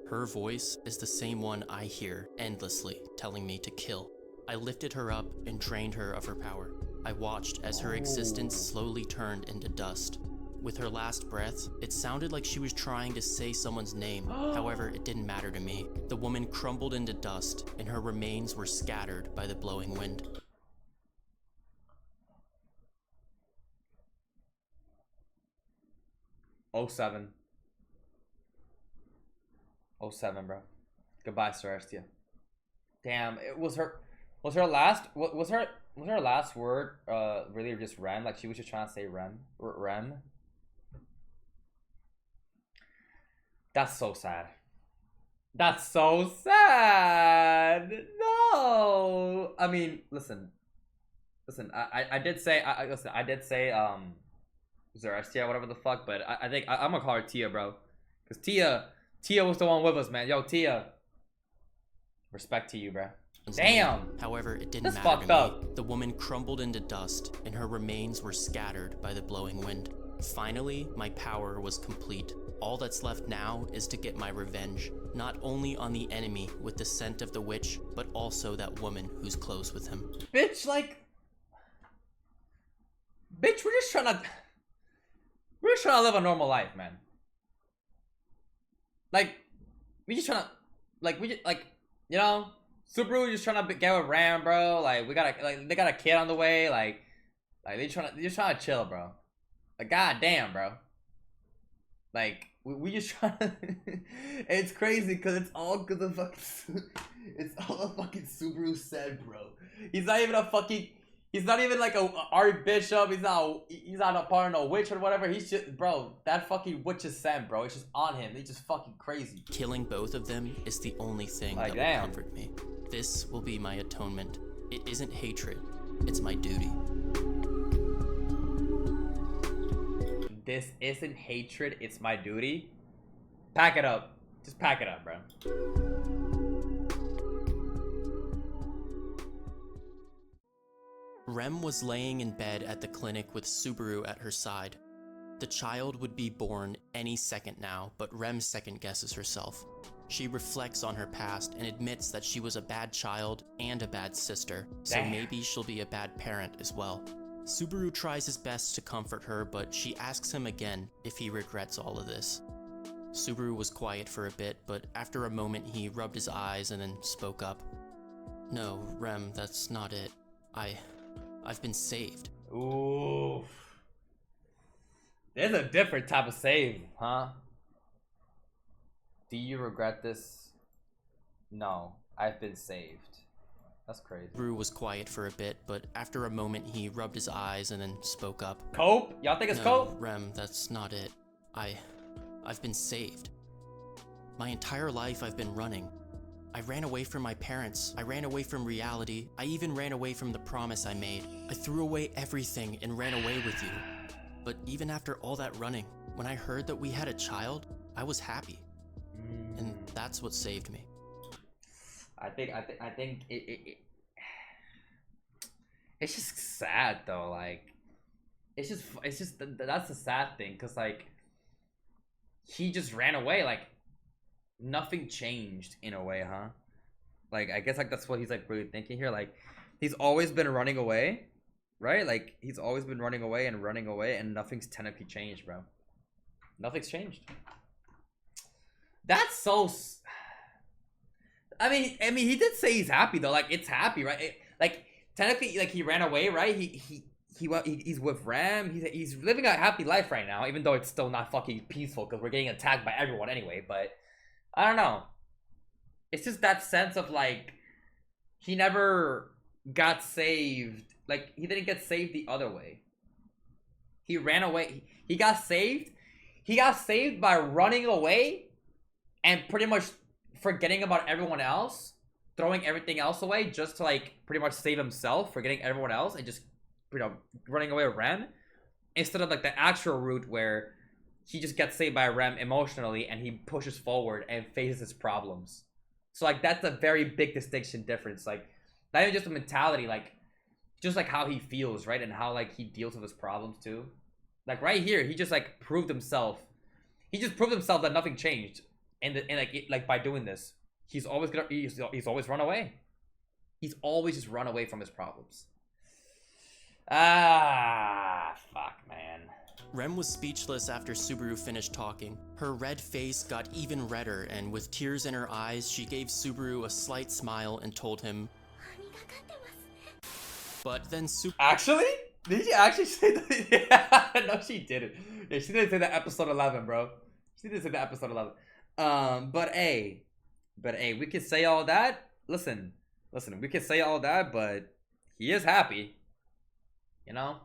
B: Her voice is the same one I hear endlessly telling me to kill. I lifted her up and drained her of her power. I watched as her existence slowly turned into dust. With her last breath, it sounded like she was trying to say someone's name. However, it didn't matter to me. The woman crumbled into dust, and her remains were scattered by the blowing wind.
A: Oh 07. 07, bro. Goodbye, Celestia. Damn, it was her last word really just Rem? Like she was just trying to say Rem? That's so sad. That's so sad. No. I mean, listen. I did say Zarestia, whatever the fuck, but I think I'm gonna call her Tia, bro. Cause Tia was the one with us, man. Yo, Tia, Respect to you, bro. Damn.
B: However, it didn't
A: That's
B: matter
A: fucked
B: to me.
A: up.
B: The woman crumbled into dust, and her remains were scattered by the blowing wind. Finally, my power was complete. All that's left now is to get my revenge, not only on the enemy with the scent of the witch, but also that woman who's close with him.
A: Bitch, like... Bitch, we're just trying to live a normal life, man. Like, we just trying to... Like, you know... Subaru just trying to get with Ram, bro. Like, they got a kid on the way. Like they're just trying to chill, bro. Like, goddamn, bro. Like, we just trying to... It's crazy because it's all because of fucking... It's all a fucking Subaru said, bro. He's not even a fucking... He's not even like a archbishop. He's not a part of no witch or whatever. He's just... Bro, that fucking witch is sent, bro. It's just on him. He's just fucking crazy.
B: Killing both of them is the only thing
A: Like,
B: that will comfort me. This will be my atonement. It isn't hatred. It's my duty.
A: This isn't hatred, it's my duty. Pack it up. Just pack it up, bro.
B: Rem was laying in bed at the clinic with Subaru at her side. The child would be born any second now, but Rem second guesses herself. She reflects on her past and admits that she was a bad child and a bad sister, so
A: Damn.
B: maybe she'll be a bad parent as well. Subaru tries his best to comfort her, but she asks him again if he regrets all of this. Subaru was quiet for a bit, but after a moment he rubbed his eyes and then spoke up. No, Rem, that's not it. I've been saved.
A: Ooh. There's a different type of save, huh? Do you regret this? No, I've been saved. That's crazy.
B: Subaru was quiet for a bit, but after a moment he rubbed his eyes and then spoke up.
A: Cope? Y'all think it's
B: No,
A: cope?
B: Rem, that's not it. I've been saved. My entire life I've been running. I ran away from my parents. I ran away from reality. I even ran away from the promise I made. I threw away everything and ran away with you. But even after all that running, when I heard that we had a child, I was happy. And that's what saved me.
A: I think it's just sad though. Like, it's just that's the sad thing, cause like he just ran away. Like nothing changed in a way, huh? Like I guess like that's what he's like really thinking here. Like he's always been running away, right? Like he's always been running away, and nothing's technically changed, bro. Nothing's changed. That's so... I mean, he did say he's happy though. Like, it's happy, right? Like, technically, like he ran away, right? He's with Ram. He's living a happy life right now, even though it's still not fucking peaceful because we're getting attacked by everyone anyway. But I don't know. It's just that sense of like he never got saved. Like he didn't get saved the other way. He ran away. He got saved. He got saved by running away and pretty much forgetting about everyone else, throwing everything else away just to like pretty much save himself, forgetting everyone else and just, you know, running away with Rem, instead of like the actual route where he just gets saved by Rem emotionally and he pushes forward and faces his problems. So like that's a very big distinction difference. Like not even just the mentality, like just like how he feels, right? And how like he deals with his problems too. Like right here, he just like proved himself. He just proved himself that nothing changed. And like by doing this, he's always always run away. He's always just run away from his problems. Ah, fuck, man.
B: Rem was speechless after Subaru finished talking. Her red face got even redder, and with tears in her eyes, she gave Subaru a slight smile and told him. But then Subaru...
A: Actually? Did she actually say that? Yeah, no, she didn't. Yeah, she didn't say that episode 11, bro. She didn't say that episode 11. But hey, we could say all that. Listen, we could say all that, but he is happy. You know?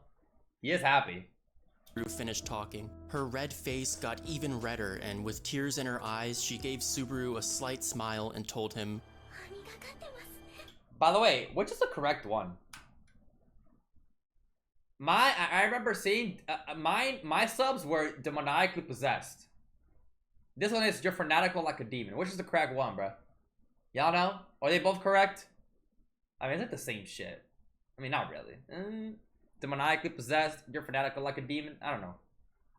A: He is happy.
B: Subaru finished talking. Her red face got even redder, and with tears in her eyes, she gave Subaru a slight smile and told him.
A: By the way, which is the correct one? I remember seeing my subs were demoniacally possessed. This one is you're fanatical like a demon. Which is the correct one, bro? Y'all know? Are they both correct? I mean, is it the same shit? I mean, not really. Demoniacally possessed, you're fanatical like a demon. I don't know.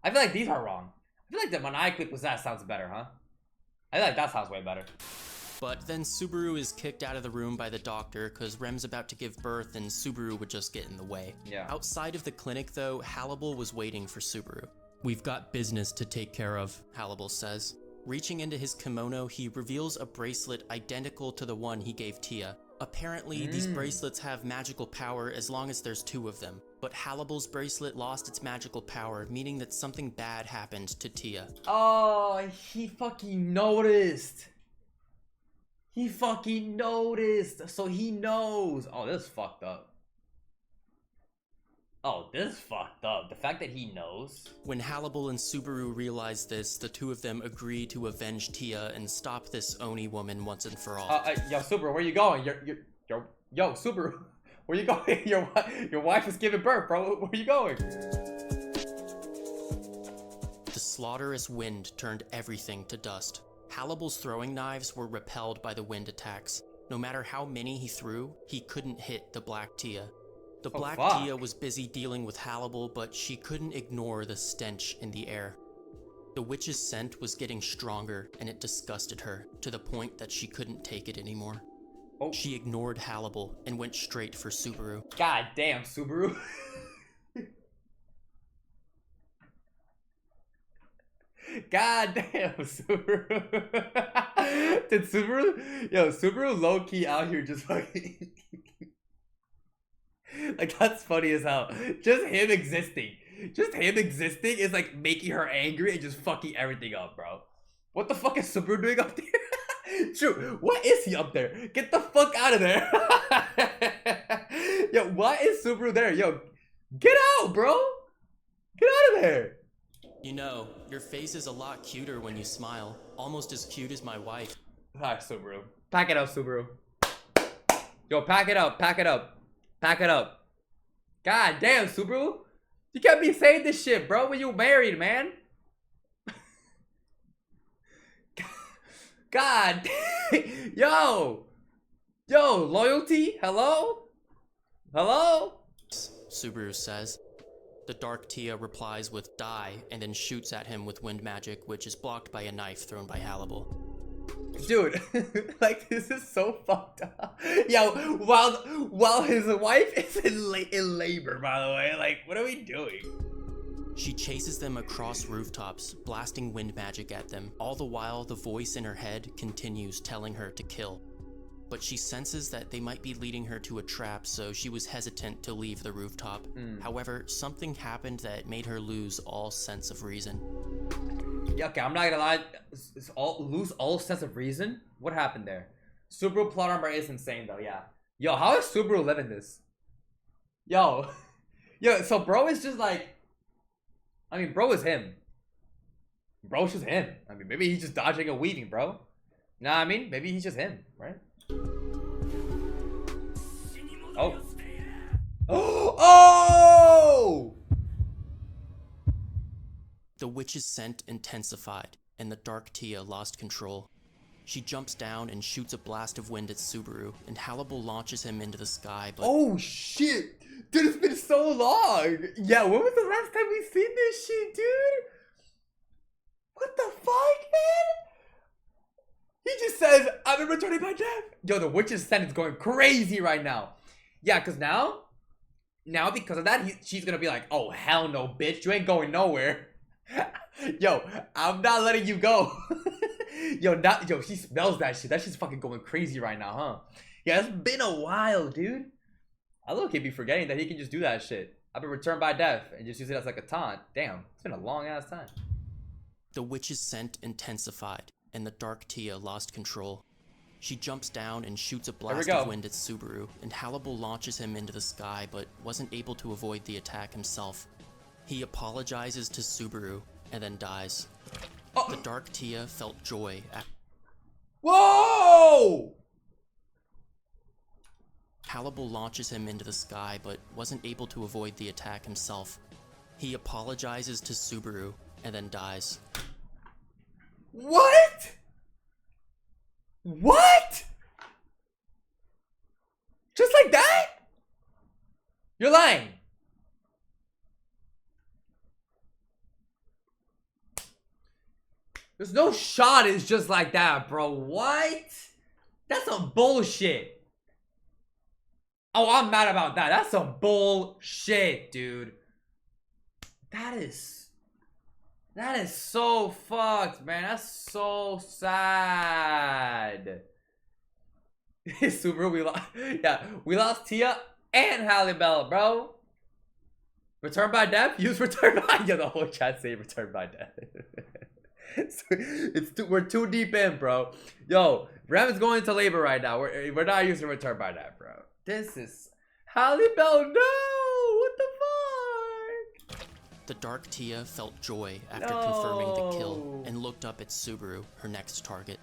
A: I feel like these are wrong. I feel like demoniacally possessed sounds better, huh? I feel like that sounds way better.
B: But then Subaru is kicked out of the room by the doctor because Rem's about to give birth and Subaru would just get in the way.
A: Yeah.
B: Outside of the clinic though, Hannibal was waiting for Subaru. "We've got business to take care of," Hannibal says. Reaching into his kimono, he reveals a bracelet identical to the one he gave Tia. Apparently, these bracelets have magical power as long as there's 2 of them. But Hannibal's bracelet lost its magical power, meaning that something bad happened to Tia.
A: Oh, he fucking noticed. He fucking noticed. So he knows. Oh, this is fucked up. Oh, this is fucked up. The fact that he knows.
B: When Hannibal and Subaru realize this, the 2 of them agree to avenge Tia and stop this Oni woman once and for all.
A: Yo, Subaru, where you going? Yo, Subaru, where you going? Your wife is giving birth, bro. Where you going?
B: The slaughterous wind turned everything to dust. Hannibal's throwing knives were repelled by the wind attacks. No matter how many he threw, he couldn't hit the Black Tia. The Black Tia was busy dealing with Hannibal, but she couldn't ignore the stench in the air. The witch's scent was getting stronger, and it disgusted her, to the point that she couldn't take it anymore.
A: Oh.
B: She ignored Hannibal and went straight for Subaru.
A: God damn, Subaru. God damn, Subaru. Did Subaru? Yo, Subaru low-key out here just fucking... Like, that's funny as hell. Just him existing. Just him existing is like making her angry and just fucking everything up, bro. What the fuck is Subaru doing up there? True. What is he up there? Get the fuck out of there. Yo, why is Subaru there? Yo, get out, bro. Get out of there.
B: You know, your face is a lot cuter when you smile. Almost as cute as my wife.
A: Alright, Subaru. Pack it up, Subaru. Yo, pack it up. Pack it up. Pack it up. God damn, Subaru. You can't be saying this shit, bro, when you married, man. God. Yo. Yo, loyalty? Hello? Hello?
B: Subaru says. The Dark Tia replies with die and then shoots at him with wind magic, which is blocked by a knife thrown by Hannibal.
A: Dude, like, this is so fucked up. Yo, while his wife is in labor, by the way, like, what are we doing?
B: She chases them across rooftops, blasting wind magic at them. All the while, the voice in her head continues telling her to kill. But she senses that they might be leading her to a trap, so she was hesitant to leave the rooftop. However, something happened that made her lose all sense of reason.
A: Yeah, okay, I'm not gonna lie. Lose all sense of reason? What happened there? Subaru plot armor is insane, though, yeah. Yo, how is Subaru living this? Yo. Yo, so bro is just like... I mean, bro is him. Bro's just him. I mean, maybe he's just dodging and weaving, bro. Nah, I mean, maybe he's just him, right? Oh. Oh!
B: The witch's scent intensified, and the Dark Tia lost control. She jumps down and shoots a blast of wind at Subaru, and Hannibal launches him into the sky, but...
A: Oh, shit! Dude, it's been so long! Yeah, when was the last time we seen this shit, dude? What the fuck, man? He just says, I've been returning by death. Yo, the witch's scent is going crazy right now. Yeah, because now because of that, she's gonna be like, oh, hell no, bitch. You ain't going nowhere. Yo, I'm not letting you go. Yo, she smells that shit. That shit's fucking going crazy right now, huh? Yeah, it's been a while, dude. I look-key be forgetting that he can just do that shit. I've been returned by death and just use it as like a taunt. Damn, it's been a long-ass time.
B: The witch's scent intensified, and the Dark Tia lost control. She jumps down and shoots a blast of wind at Subaru, and Hannibal launches him into the sky, but wasn't able to avoid the attack himself. He apologizes to Subaru, and then dies. The Dark Tia felt joy at...
A: Whoa!
B: Hannibal launches him into the sky, but wasn't able to avoid the attack himself. He apologizes to Subaru, and then dies.
A: What? What? You're lying. There's no shot is just like that, bro. What? That's some bullshit. Oh, I'm mad about that. That's some bullshit, dude. That is so fucked, man. That's so sad. Subaru, we lost. Yeah, we lost Tia and Halle Bell, bro. Return by death? Use return by. Yeah, the whole chat say return by death. We're too deep in, bro. Yo, Rem is going into labor right now. We're not using return by death, bro. This is Halle Bell. No, what the fuck?
B: The Dark Tia felt joy after confirming the kill and looked up at Subaru, her next target.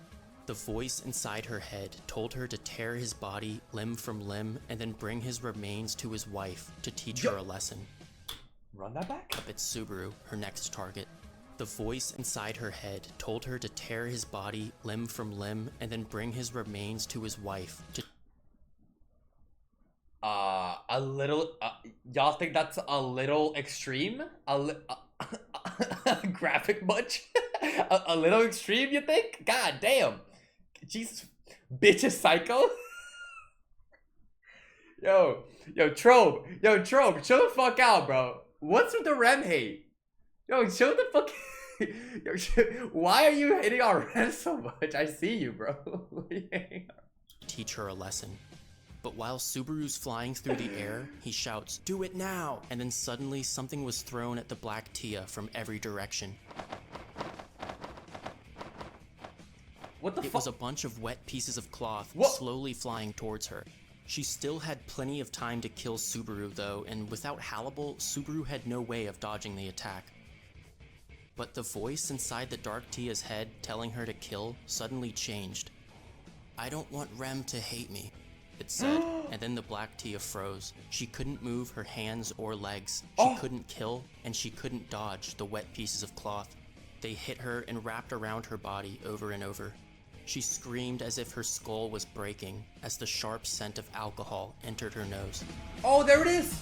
B: The voice inside her head told her to tear his body limb from limb and then bring his remains to his wife to teach her a lesson.
A: Run that back?
B: Up at Subaru, her next target. The voice inside her head told her to tear his body limb from limb and then bring his remains to his wife to...
A: A little, y'all think that's a little extreme? Graphic much? a little extreme, you think? God damn. Jesus, bitch is psycho. Yo, Trobe, chill the fuck out, bro. What's with the Rem hate? Yo, chill the fuck. Yo, why are you hating on Rem so much? I see you, bro.
B: Teach her a lesson. But while Subaru's flying through the air, he shouts, "Do it now!" And then suddenly something was thrown at the Black Tia from every direction.
A: What the fuck?
B: It was a bunch of wet pieces of cloth slowly flying towards her. She still had plenty of time to kill Subaru though, and without Hannibal, Subaru had no way of dodging the attack. But the voice inside the Dark Tia's head telling her to kill suddenly changed. "I don't want Rem to hate me," it said, and then the Black Tia froze. She couldn't move her hands or legs. She couldn't kill, and she couldn't dodge the wet pieces of cloth. They hit her and wrapped around her body over and over. She screamed as if her skull was breaking as the sharp scent of alcohol entered her nose.
A: Oh, there it is!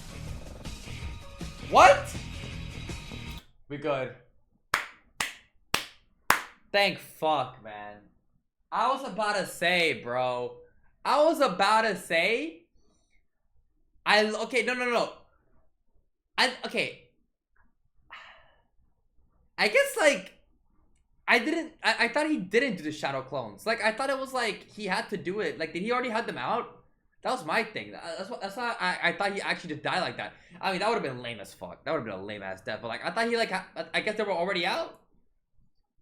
A: What? We good. Thank fuck, man. I was about to say, bro. Okay, no. Okay. I guess, like, I thought he didn't do the shadow clones. Like, I thought it was like he had to do it. Like, did he already have them out? That was my thing. That's why I thought he actually just died like that. I mean, that would have been lame as fuck. That would have been a lame ass death. But like, I thought he like, I guess they were already out.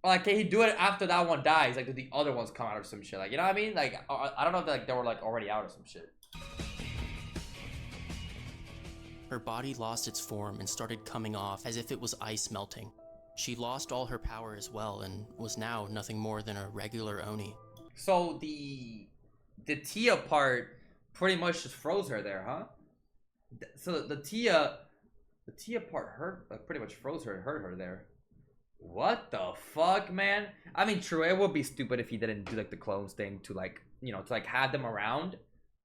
A: Or like, can he do it after that one dies? Like, did the other ones come out or some shit? Like, you know what I mean? Like, I don't know if like they were like already out or some shit.
B: Her body lost its form and started coming off as if it was ice melting. She lost all her power as well and was now nothing more than a regular Oni.
A: So the Tia part pretty much just froze her there, huh? So the Tia part hurt, like, pretty much froze her and hurt her there. What the fuck, man? I mean, true, it would be stupid if he didn't do like the clones thing to like, you know, to like have them around,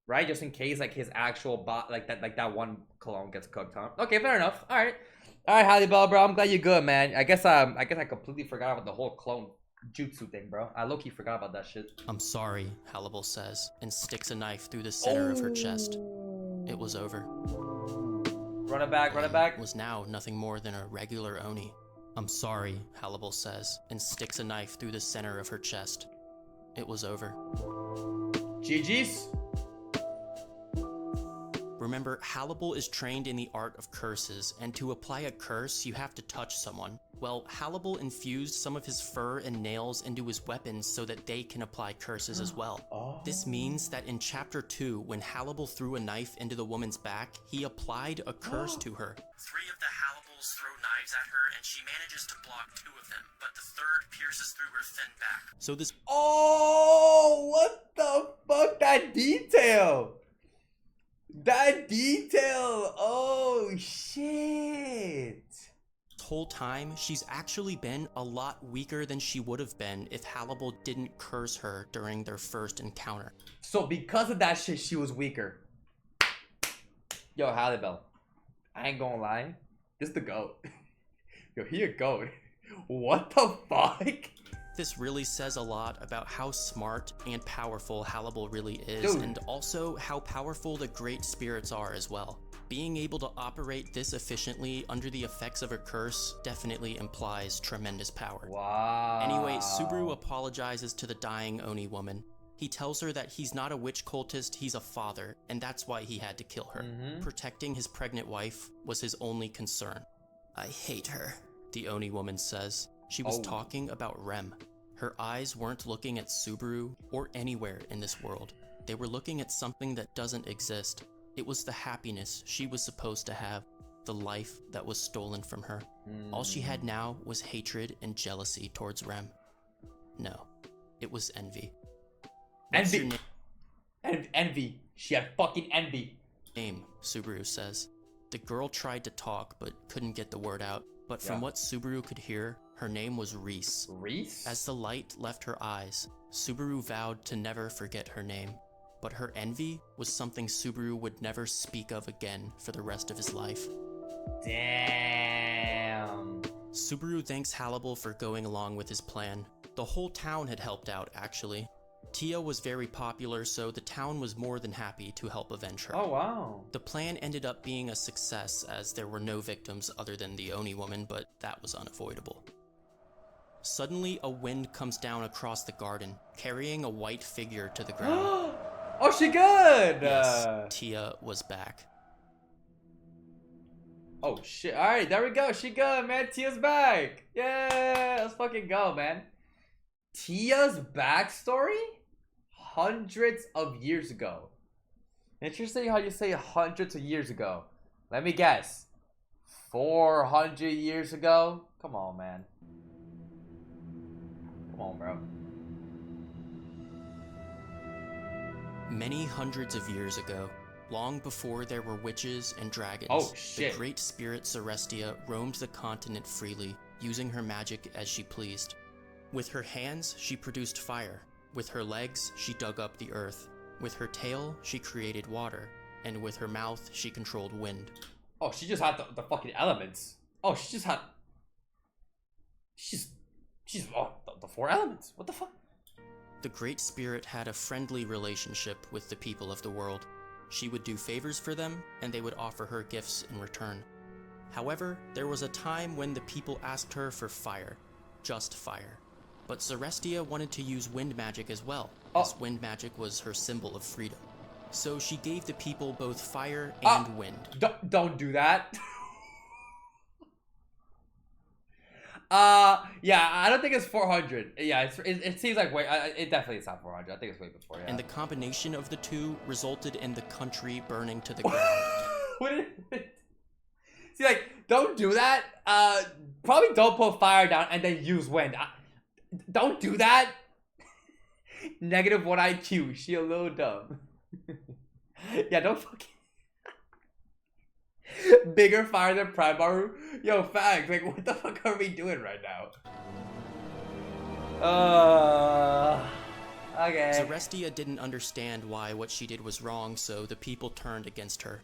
A: right? Just in case like his actual bot, like that one clone gets cooked, huh? Okay, fair enough. All right, Halle Bell, bro. I'm glad you're good, man. I guess I completely forgot about the whole clone jutsu thing, bro. I low-key forgot about that shit.
B: "I'm sorry," Hannibal says, and sticks a knife through the center of her chest. It was over.
A: Run it back.
B: It was now nothing more than a regular Oni. "I'm sorry," Hannibal says, and sticks a knife through the center of her chest. It was over.
A: GG's.
B: Remember, Hannibal is trained in the art of curses, and to apply a curse, you have to touch someone. Well, Hannibal infused some of his fur and nails into his weapons so that they can apply curses as well. This means that in Chapter 2, when Hannibal threw a knife into the woman's back, he applied a curse to her. 3 of the Hannibals throw knives at her, and she manages to block 2 of them, but the 3rd pierces through her thin back. So this...
A: Oh, what the fuck? That detail! Oh shit!
B: This whole time, she's actually been a lot weaker than she would have been if Hannibal didn't curse her during their first encounter.
A: So because of that shit, she was weaker. Yo, Halle Bell. I ain't gonna lie. This the GOAT. Yo, he a GOAT. What the fuck?
B: This really says a lot about how smart and powerful Hannibal really is,
A: Dude.
B: and also how powerful the Great Spirits are as well. Being able to operate this efficiently under the effects of a curse definitely implies tremendous power.
A: Wow.
B: Anyway, Subaru apologizes to the dying Oni woman. He tells her that he's not a witch cultist, he's a father, and that's why he had to kill her. Protecting his pregnant wife was his only concern. I hate her, the Oni woman says. She was talking about Rem. Her eyes weren't looking at Subaru or anywhere in this world. They were looking at something that doesn't exist. It was the happiness she was supposed to have, the life that was stolen from her. All she had now was hatred and jealousy towards Rem. No, it was envy. What's your
A: Envy. She had fucking envy.
B: name? Subaru says. The girl tried to talk but couldn't get the word out. But from what Subaru could hear, her name was Reese.
A: Reese?
B: As the light left her eyes, Subaru vowed to never forget her name. But her envy was something Subaru would never speak of again for the rest of his life.
A: Damn.
B: Subaru thanks Hannibal for going along with his plan. The whole town had helped out, actually. Tia was very popular, so the town was more than happy to help avenge her.
A: Oh, wow.
B: The plan ended up being a success as there were no victims other than the Oni woman, but that was unavoidable. Suddenly, a wind comes down across the garden, carrying a white figure to the ground.
A: Oh, she good!
B: Yes, Tia was back.
A: Oh, shit. Alright, there we go. She good, man. Tia's back. Yeah, let's fucking go, man. Tia's backstory? Hundreds of years ago. Interesting how you say hundreds of years ago. Let me guess. 400 years ago? Come on, man. Come on, bro.
B: Many hundreds of years ago, long before there were witches and dragons,
A: Oh, shit.
B: the great spirit Celestia roamed the continent freely, using her magic as she pleased. With her hands, she produced fire. With her legs, she dug up the earth. With her tail, she created water. And with her mouth, she controlled wind.
A: Oh, she just had the fucking elements. Oh, she just had... She's the four elements. What the fuck?
B: The Great Spirit had a friendly relationship with the people of the world. She would do favors for them, and they would offer her gifts in return. However, there was a time when the people asked her for fire. Just fire. But Celestia wanted to use wind magic as well, as wind magic was her symbol of freedom. So she gave the people both fire and wind.
A: Don't do that. Yeah, I don't think it's 400. Yeah, it seems like it definitely is not 400. I think it's way before. Yeah.
B: And the combination of the two resulted in the country burning to the ground.
A: See, like, don't do that. Probably don't put fire down and then use wind. Don't do that. Negative 1 IQ. She a little dumb. Yeah, don't fucking. Bigger fire than Primaru? Yo, facts. Like, what the fuck are we doing right now? Okay.
B: Celestia didn't understand why what she did was wrong, so the people turned against her.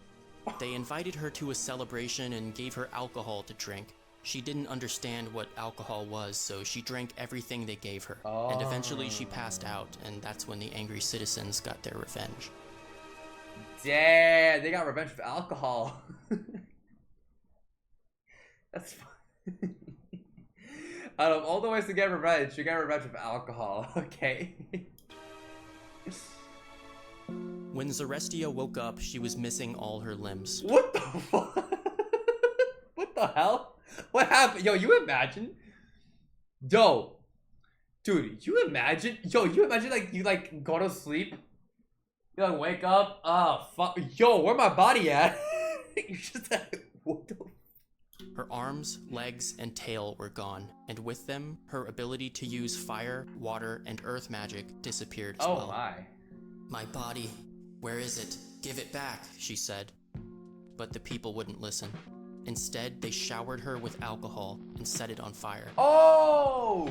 B: They invited her to a celebration and gave her alcohol to drink. She didn't understand what alcohol was, so she drank everything they gave her. And eventually she passed out, and that's when the angry citizens got their revenge.
A: Damn, they got revenge with alcohol. That's fun. Out of all the ways to get revenge, you get revenge with alcohol. Okay.
B: When Celestia woke up, she was missing all her limbs.
A: What the fuck? What the hell? What happened? Yo, you imagine? Yo. Dude, you imagine like you like go to sleep. You like wake up. Oh fuck. Yo, where my body at? You just what the
B: Her arms, legs, and tail were gone, and with them, her ability to use fire, water, and earth magic disappeared as well.
A: Oh my.
B: My body, where is it? Give it back, she said. But the people wouldn't listen. Instead, they showered her with alcohol and set it on fire.
A: Oh!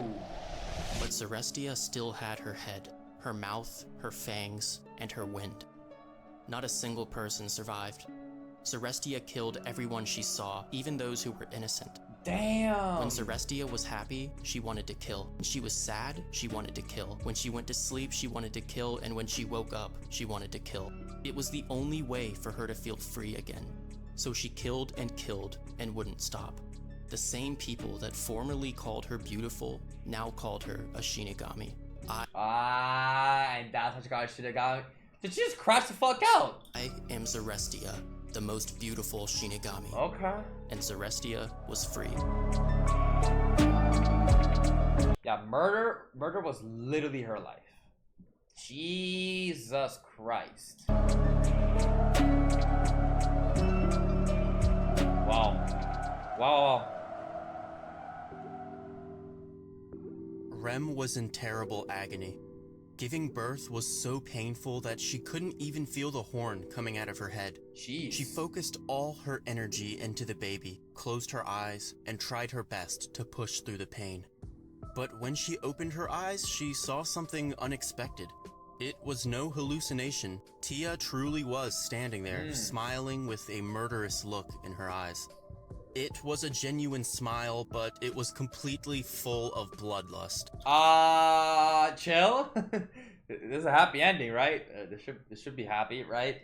B: But Celestia still had her head, her mouth, her fangs, and her wind. Not a single person survived. Zarestia killed everyone she saw, even those who were innocent.
A: Damn.
B: When Zarestia was happy, she wanted to kill. When she was sad, she wanted to kill. When she went to sleep, she wanted to kill, and when she woke up, she wanted to kill. It was the only way for her to feel free again. So she killed and wouldn't stop. The same people that formerly called her beautiful now called her a Shinigami.
A: And that's how she got a Shinigami. Did she just crash the fuck out?
B: I am Zarestia, the most beautiful Shinigami.
A: Okay.
B: And Zarestia was free.
A: Yeah, murder was literally her life. Jesus Christ. Wow.
B: Rem was in terrible agony. Giving birth was so painful that she couldn't even feel the horn coming out of her head.
A: Jeez.
B: She focused all her energy into the baby, closed her eyes, and tried her best to push through the pain. But when she opened her eyes, she saw something unexpected. It was no hallucination. Tia truly was standing there, smiling with a murderous look in her eyes. It was a genuine smile, but it was completely full of bloodlust.
A: Chill. This is a happy ending, right? This should be happy, right?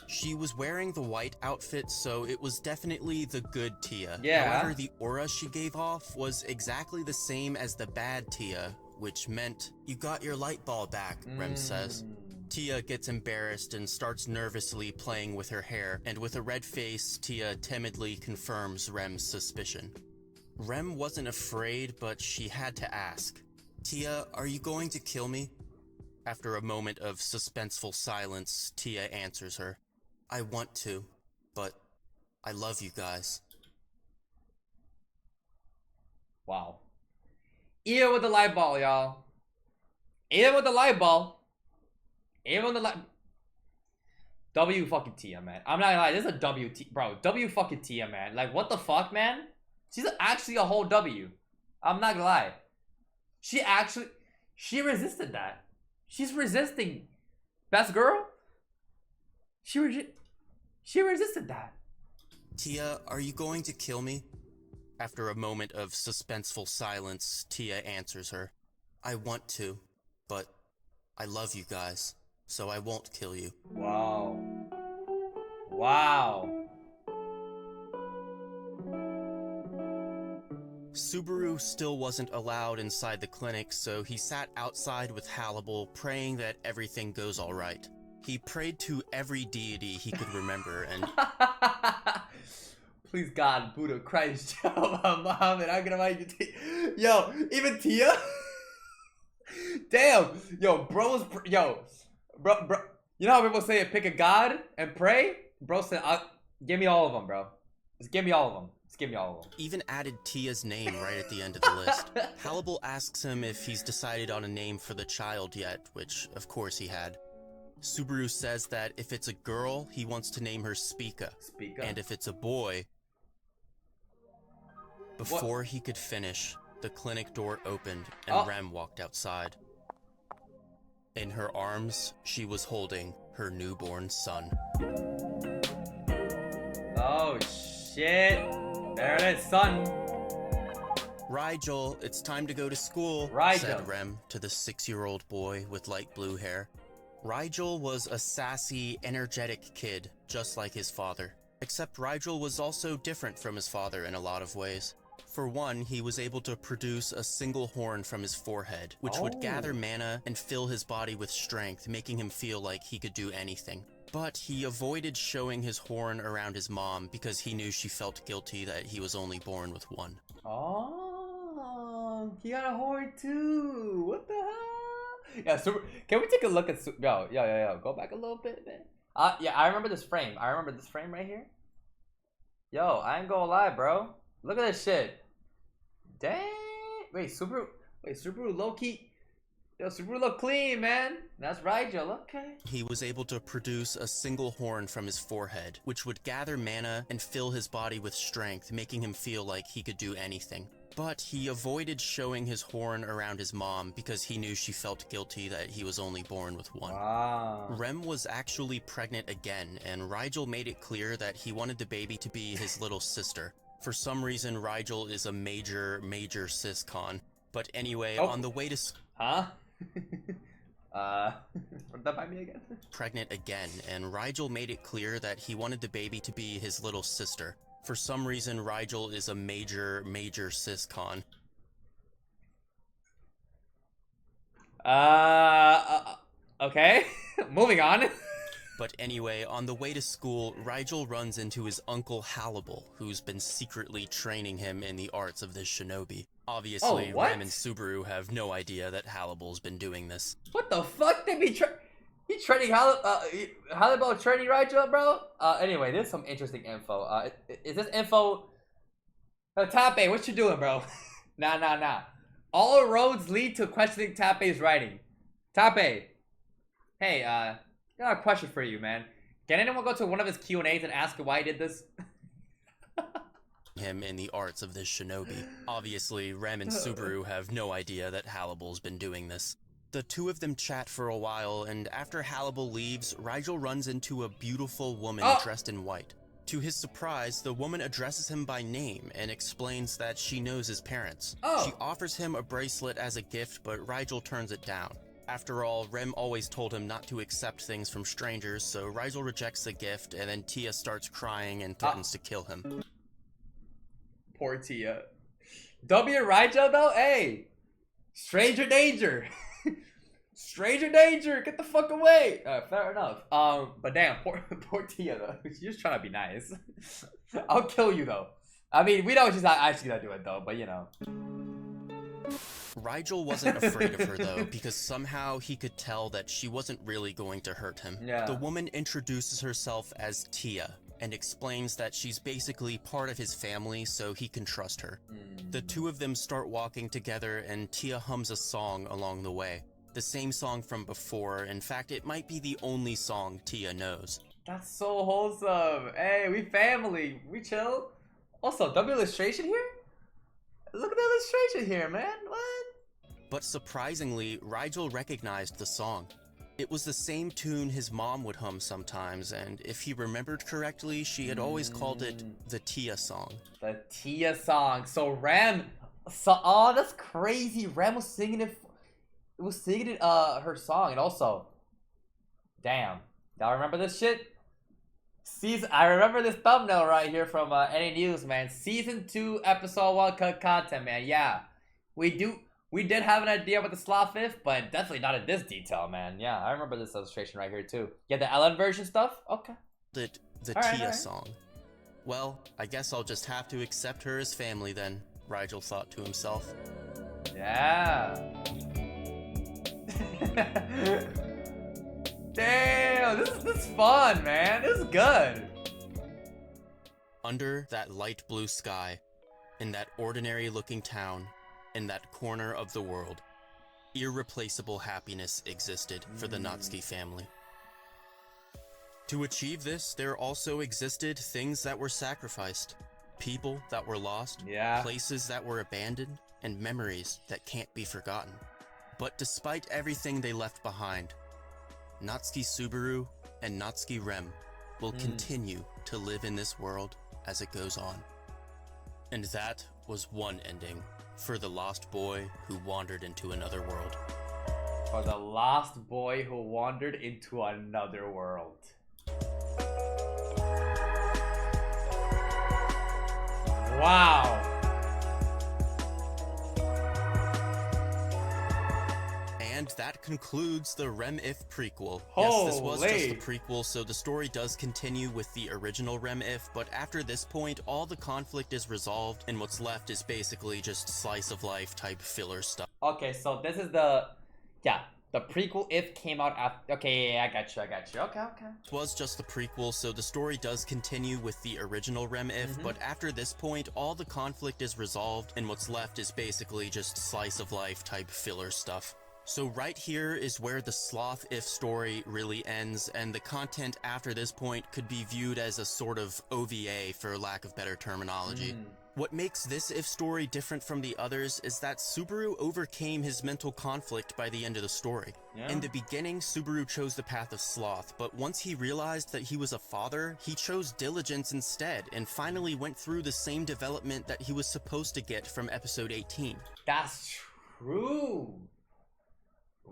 B: She was wearing the white outfit, so it was definitely the good Tia.
A: Yeah.
B: However, the aura she gave off was exactly the same as the bad Tia, which meant, "You got your light ball back," Rem says. Tia gets embarrassed and starts nervously playing with her hair, and with a red face, Tia timidly confirms Rem's suspicion. Rem wasn't afraid, but she had to ask, "Tia, are you going to kill me?" After a moment of suspenseful silence, Tia answers her, "I want to, but I love you guys."
A: Wow. Eat it with the light ball, y'all. Eat it with the light ball. Even the like W fucking Tia, man. I'm not gonna lie, this is a W T, bro. W fucking Tia, man. Like, what the fuck, man? She's actually a whole W. I'm not gonna lie. She resisted that. She's resisting best girl. She resisted that.
B: "Tia, are you going to kill me?" After a moment of suspenseful silence, Tia answers her, "I want to, but I love you guys. So I won't kill you."
A: Wow.
B: Subaru still wasn't allowed inside the clinic, so he sat outside with Hannibal, praying that everything goes alright. He prayed to every deity he could remember, and
A: please God, Buddha, Christ, Muhammad, I'm gonna make you yo, even Tia? Damn, bro, you know how people say pick a god and pray? Bro said, give me all of them, bro. Just give me all of them.
B: Even added Tia's name right at the end of the list. Hannibal asks him if he's decided on a name for the child yet, which of course he had. Subaru says that if it's a girl, he wants to name her Spica. And if it's a boy... Before he could finish, the clinic door opened and Rem walked outside. In her arms, she was holding her newborn son.
A: Oh shit. There it is, son.
B: "Rigel, it's time to go to school," said Rem to the 6-year-old boy with light blue hair. Rigel was a sassy, energetic kid, just like his father. Except Rigel was also different from his father in a lot of ways. For one, he was able to produce a single horn from his forehead, which would gather mana and fill his body with strength, making him feel like he could do anything. But he avoided showing his horn around his mom because he knew she felt guilty that he was only born with one.
A: Oh, he got a horn too. What the hell? Yeah, so can we take a look at yo, go back a little bit, man. Yeah, I remember this frame. Right here. Yo, I ain't gonna lie, bro. Look at this shit. Dang. Wait, Subaru low-key. Yo, Subaru look clean, man. That's right, Joe. Okay.
B: He was able to produce a single horn from his forehead, which would gather mana and fill his body with strength, making him feel like he could do anything. But he avoided showing his horn around his mom because he knew she felt guilty that he was only born with one.
A: Wow.
B: Rem was actually pregnant again, and Rigel made it clear that he wanted the baby to be his little sister. For some reason, Rigel is a major cis-con. But anyway, on the way to...
A: Huh? Run that by me again?
B: Pregnant again, and Rigel made it clear that he wanted the baby to be his little sister. For some reason, Rigel is a major cis-con.
A: Okay. Moving on.
B: But anyway, on the way to school, Rigel runs into his uncle Hannibal, who's been secretly training him in the arts of this shinobi. Obviously, Rem and Subaru have no idea that Hannibal's been doing this.
A: What the fuck? They be he training Hannibal training Rigel, bro? Anyway, there's some interesting info. Is this info... Tape, what you doing, bro? Nah. All roads lead to questioning Tape's writing. Tape. Hey, I got a question for you, man. Can anyone go to one of his Q&As and ask him why he did this?
B: Him in the arts of this shinobi. Obviously, Rem and Subaru have no idea that Hannibal's been doing this. The two of them chat for a while, and after Hannibal leaves, Rigel runs into a beautiful woman dressed in white. To his surprise, the woman addresses him by name and explains that she knows his parents. She offers him a bracelet as a gift, but Rigel turns it down. After all, Rem always told him not to accept things from strangers, so Rigel rejects the gift, and then Tia starts crying and threatens to kill him.
A: Poor Tia. W Rigel though? Hey! Stranger danger! Stranger danger! Get the fuck away! Fair enough. But damn, poor Tia though. She's just trying to be nice. I'll kill you though. I mean, we know she's not actually gonna do it though, but you know.
B: Rigel wasn't afraid of her though, because somehow he could tell that she wasn't really going to hurt him.
A: Yeah.
B: The woman introduces herself as Tia, and explains that she's basically part of his family, so he can trust her. The two of them start walking together, and Tia hums a song along the way. The same song from before. In fact, it might be the only song Tia knows.
A: That's so wholesome. Hey, we family. We chill. Also, double illustration here? Look at the illustration here, man. What?
B: But surprisingly, Rigel recognized the song. It was the same tune his mom would hum sometimes, and if he remembered correctly, she had always called it the Tia song.
A: The Tia song. So Rem, oh, that's crazy. Rem was singing it. It was singing her song, and also, damn, y'all remember this shit? I remember this thumbnail right here from Any News, man. Season 2, episode 1 cut content, man. Yeah, we did have an idea about the Sloth IF, but definitely not in this detail, man. Yeah, I remember this illustration right here too. Yeah, the Ellen version stuff. Okay.
B: The Tia song. Well, I guess I'll just have to accept her as family then, Rigel thought to himself.
A: Yeah. Damn, this is fun, man. This is good.
B: Under that light blue sky, in that ordinary looking town, in that corner of the world, irreplaceable happiness existed for the Natsuki family. To achieve this, there also existed things that were sacrificed, people that were lost, places that were abandoned, and memories that can't be forgotten. But despite everything they left behind, Natsuki Subaru and Natsuki Rem will continue to live in this world as it goes on. And that was one ending for the lost boy who wandered into another world.
A: For the lost boy who wandered into another world. Wow.
B: And that concludes the Rem If prequel.
A: Holy.
B: Yes, this was just the prequel, so the story does continue with the original Rem If, but after this point, all the conflict is resolved, and what's left is basically just slice of life type filler stuff.
A: Okay, so this is the prequel If came out after. Okay, I got you. Okay.
B: It was just the prequel, so the story does continue with the original Rem If, but after this point, all the conflict is resolved, and what's left is basically just slice of life type filler stuff. So right here is where the Sloth If story really ends, and the content after this point could be viewed as a sort of OVA for lack of better terminology. What makes this If story different from the others is that Subaru overcame his mental conflict by the end of the story.
A: Yeah.
B: In the beginning, Subaru chose the path of sloth, but once he realized that he was a father, he chose diligence instead, and finally went through the same development that he was supposed to get from episode 18.
A: That's true.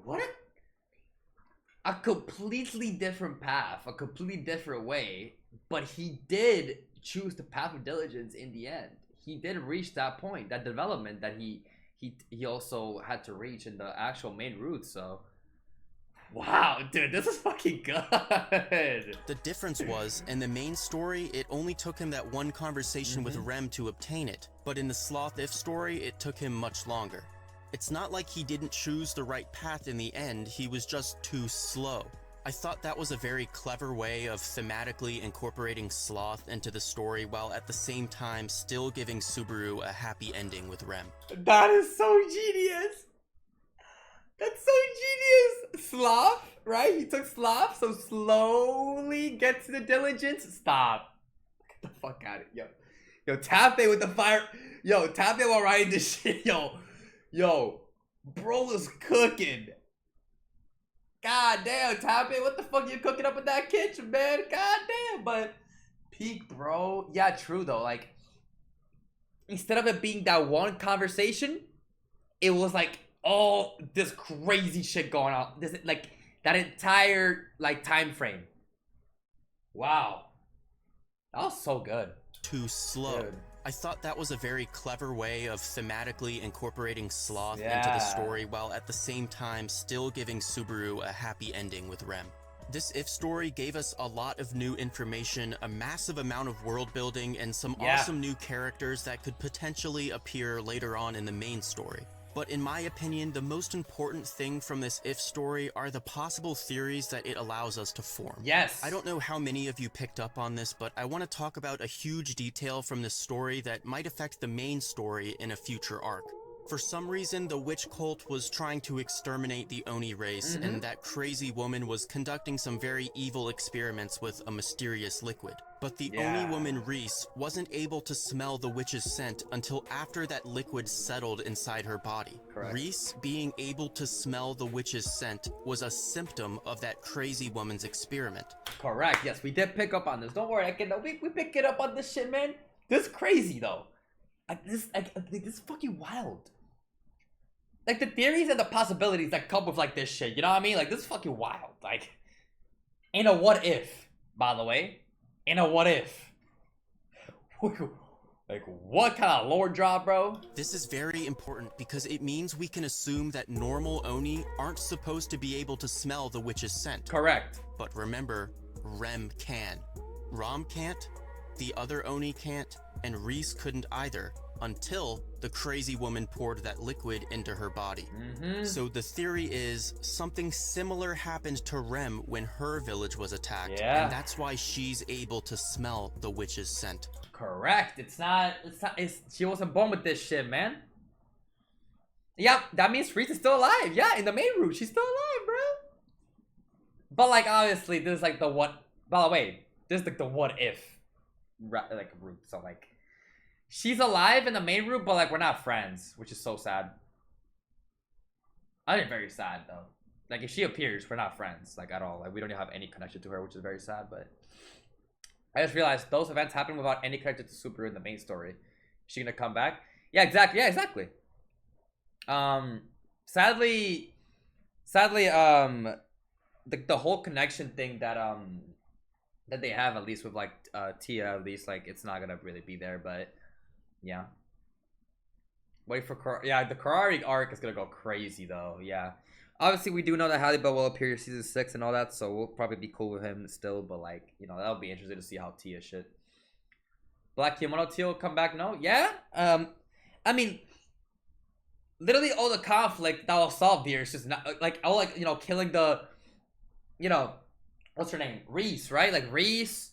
A: What a completely different path, a completely different way, but he did choose the path of diligence in the end. He did reach that point, that development that he also had to reach in the actual main route. So wow, dude, this is fucking good.
B: The difference was, in the main story, it only took him that one conversation with Rem to obtain it, but in the Sloth If story, it took him much longer. It's not like he didn't choose the right path in the end, he was just too slow. I thought that was a very clever way of thematically incorporating sloth into the story while at the same time still giving Subaru a happy ending with Rem.
A: That is so genius. That's so genius. Sloth, right? He took sloth, so slowly get to the diligence. Stop. Get the fuck out of it. Yo, Tape with the fire. Yo, Tape while riding this shit. Yo, bro was cooking. God damn, Tape, what the fuck you cooking up in that kitchen, man? God damn, but peak, bro. Yeah, true though. Like, instead of it being that one conversation, it was like all this crazy shit going on. This like that entire like time frame. Wow, that was so good.
B: Too slow.
A: Dude.
B: I thought that was a very clever way of thematically incorporating sloth into the story while at the same time still giving Subaru a happy ending with Rem. This If story gave us a lot of new information, a massive amount of world building, and some awesome new characters that could potentially appear later on in the main story. But in my opinion, the most important thing from this If story are the possible theories that it allows us to form.
A: Yes.
B: I don't know how many of you picked up on this, but I want to talk about a huge detail from this story that might affect the main story in a future arc. For some reason, the witch cult was trying to exterminate the Oni race, and that crazy woman was conducting some very evil experiments with a mysterious liquid. But the Oni woman Reese wasn't able to smell the witch's scent until after that liquid settled inside her body.
A: Correct.
B: Reese being able to smell the witch's scent was a symptom of that crazy woman's experiment.
A: Correct. Yes, we did pick up on this. Don't worry, we pick it up on this shit, man. This is crazy though. This is fucking wild. Like the theories and the possibilities that come with like this shit, you know what I mean? Like this is fucking wild. Like, in a what if, by the way, in a what if. Like what kind of lore drop, bro?
B: This is very important because it means we can assume that normal Oni aren't supposed to be able to smell the witch's scent.
A: Correct.
B: But remember, Rem can. Rom can't, the other Oni can't, and Reese couldn't either, until the crazy woman poured that liquid into her body. So the theory is something similar happened to Rem when her village was attacked, and that's why she's able to smell the witch's scent.
A: Correct. She wasn't born with this shit, man. Yeah, that means Reese is still alive. Yeah, in the main route, she's still alive, bro. But like, obviously, there's like the what. By the way, there's like the what if, like route. So like, she's alive in the main route, but like we're not friends, which is so sad. I think very sad though. Like if she appears, we're not friends like at all. Like we don't have any connection to her, which is very sad. But I just realized those events happen without any connection to Subaru in the main story. Is she gonna come back? Yeah, exactly. Yeah, exactly. Sadly, the whole connection thing that they have, at least with like Tia, at least like it's not gonna really be there. But yeah, wait for the Kararagi arc is gonna go crazy though. Yeah, obviously we do know that Halliburton will appear in season 6 and all that, so we'll probably be cool with him still. But like, you know, that'll be interesting to see how Tia shit. Black Kimono Tia will come back. No, yeah. I mean, literally all the conflict that was solved here is just not like all like, you know, killing the, you know, what's her name, Reese, right? Like Reese,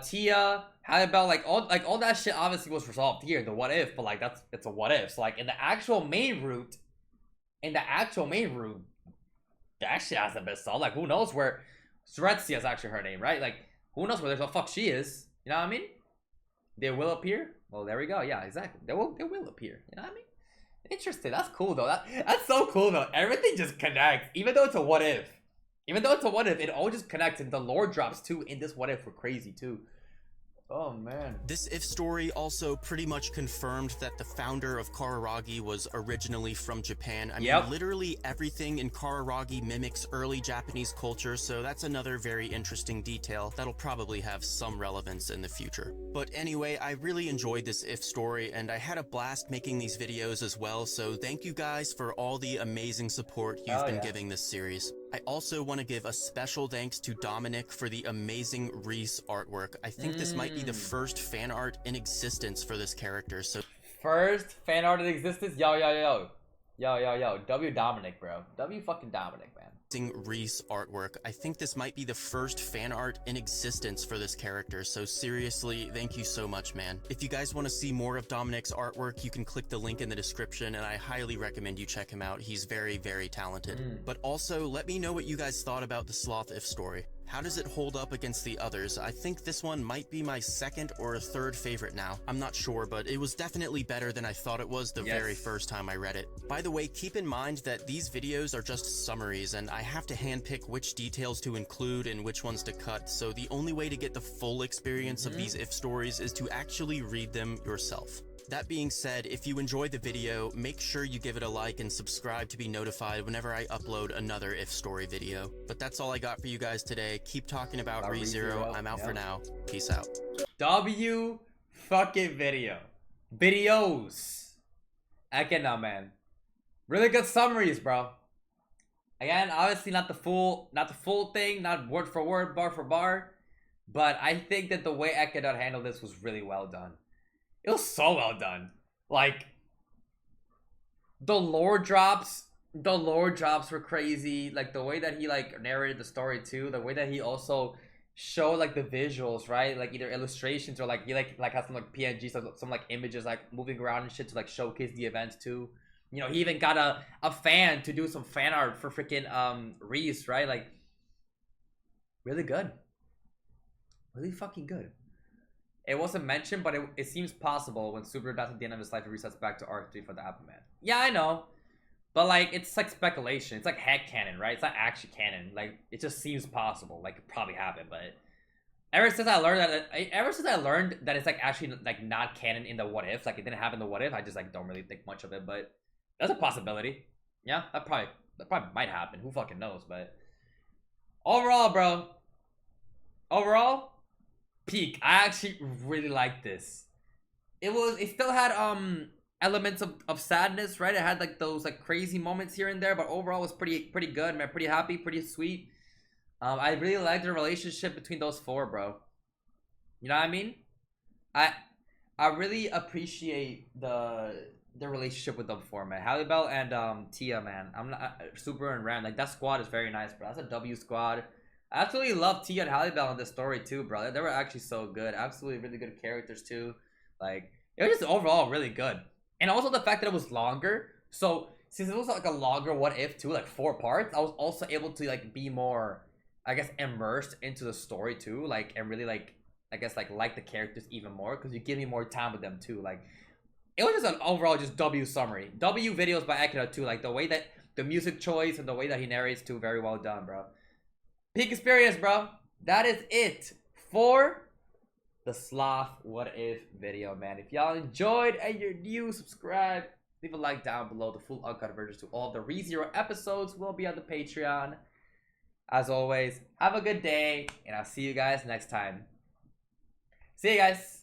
A: Tia, Halliburton, like all that shit obviously was resolved here. The what if, but like it's a what if. So like in the actual main route, in the actual main room, that shit hasn't been solved. Like, who knows where Suretsya is actually her name, right? Like, who knows where the fuck she is? You know what I mean? They will appear. Well, there we go. Yeah, exactly. They will appear. You know what I mean? Interesting. That's cool though. That's so cool though. Everything just connects, even though it's a what if. Even though it's a what if, it all just connects, and the lore drops too in this what if were crazy too. Oh man.
B: This if story also pretty much confirmed that the founder of Kararagi was originally from Japan. I mean, literally everything in Kararagi mimics early Japanese culture, so that's another very interesting detail that'll probably have some relevance in the future. But anyway, I really enjoyed this if story, and I had a blast making these videos as well, so thank you guys for all the amazing support you've been giving this series. I also want to give a special thanks to Dominic for the amazing Reese artwork. I think this might be the first fan art in existence for this character, so...
A: First fan art in existence? Yo. W Dominic, bro. W fucking Dominic, man.
B: Reese artwork. I think this might be the first fan art in existence for this character, so seriously, thank you so much, man. If you guys want to see more of Dominic's artwork, you can click the link in the description, and I highly recommend you check him out. He's very, very talented. But also, let me know what you guys thought about the Sloth If story. How does it hold up against the others? I think this one might be my second or third favorite now. I'm not sure, but it was definitely better than I thought it was the very first time I read it. By the way, keep in mind that these videos are just summaries, and I have to handpick which details to include and which ones to cut, so the only way to get the full experience of these if stories is to actually read them yourself. That being said, if you enjoyed the video, make sure you give it a like and subscribe to be notified whenever I upload another if story video. But that's all I got for you guys today. Keep talking about ReZero. I'm out for now. Peace out.
A: W fucking video. Videos. Echidnut, man. Really good summaries, bro. Again, obviously not the full thing, not word for word, bar for bar. But I think that the way Echidnut handled this was really well done. It was so well done. Like, the lore drops were crazy. Like, the way that he, like, narrated the story, too. The way that he also showed, like, the visuals, right? Like, either illustrations or, like, he, like has some, like, PNG, some like, images, like, moving around and shit to, like, showcase the events, too. You know, he even got a fan to do some fan art for freaking, Reese, right? Like, really good. Really fucking good. It wasn't mentioned, but it seems possible when Subaru dies at the end of his life, it resets back to Arc 3 for the Apple Man. Yeah, I know. But, like, it's like speculation. It's like head canon, right? It's not actually canon. Like, it just seems possible. Like, it probably happened, but... Ever since I learned that it's, like, actually, like, not canon in the what if, like, it didn't happen in the what if, I just, like, don't really think much of it, but... That's a possibility. Yeah, that probably might happen. Who fucking knows, but... Overall, bro. Overall... peak. I actually really liked this. It still had elements of sadness, right? It had like those like crazy moments here and there, but overall it was pretty good, man. Pretty happy, pretty sweet. I really liked the relationship between those four, bro. You know what I mean? I really appreciate the relationship with them four, man. Hallibell and Tia, man. I'm not Super and Ram. Like, that squad is very nice, bro. That's a W squad. I absolutely love Tia and Hallibell in this story too, bro. They were actually so good. Absolutely really good characters too. Like, it was just overall really good. And also the fact that it was longer. So since it was like a longer what if too, like 4 parts, I was also able to like be more, I guess, immersed into the story too. Like, and really like, I guess like the characters even more, because you give me more time with them too. Like, it was just an overall just W summary. W videos by Echidnut too. Like, the way that the music choice and the way that he narrates too, very well done, bro. Peak experience, bro. That is it for the Sloth What If video, man. If y'all enjoyed and you're new, subscribe. Leave a like down below. The full uncut versions to all the ReZero episodes will be on the Patreon. As always, have a good day, and I'll see you guys next time. See you guys.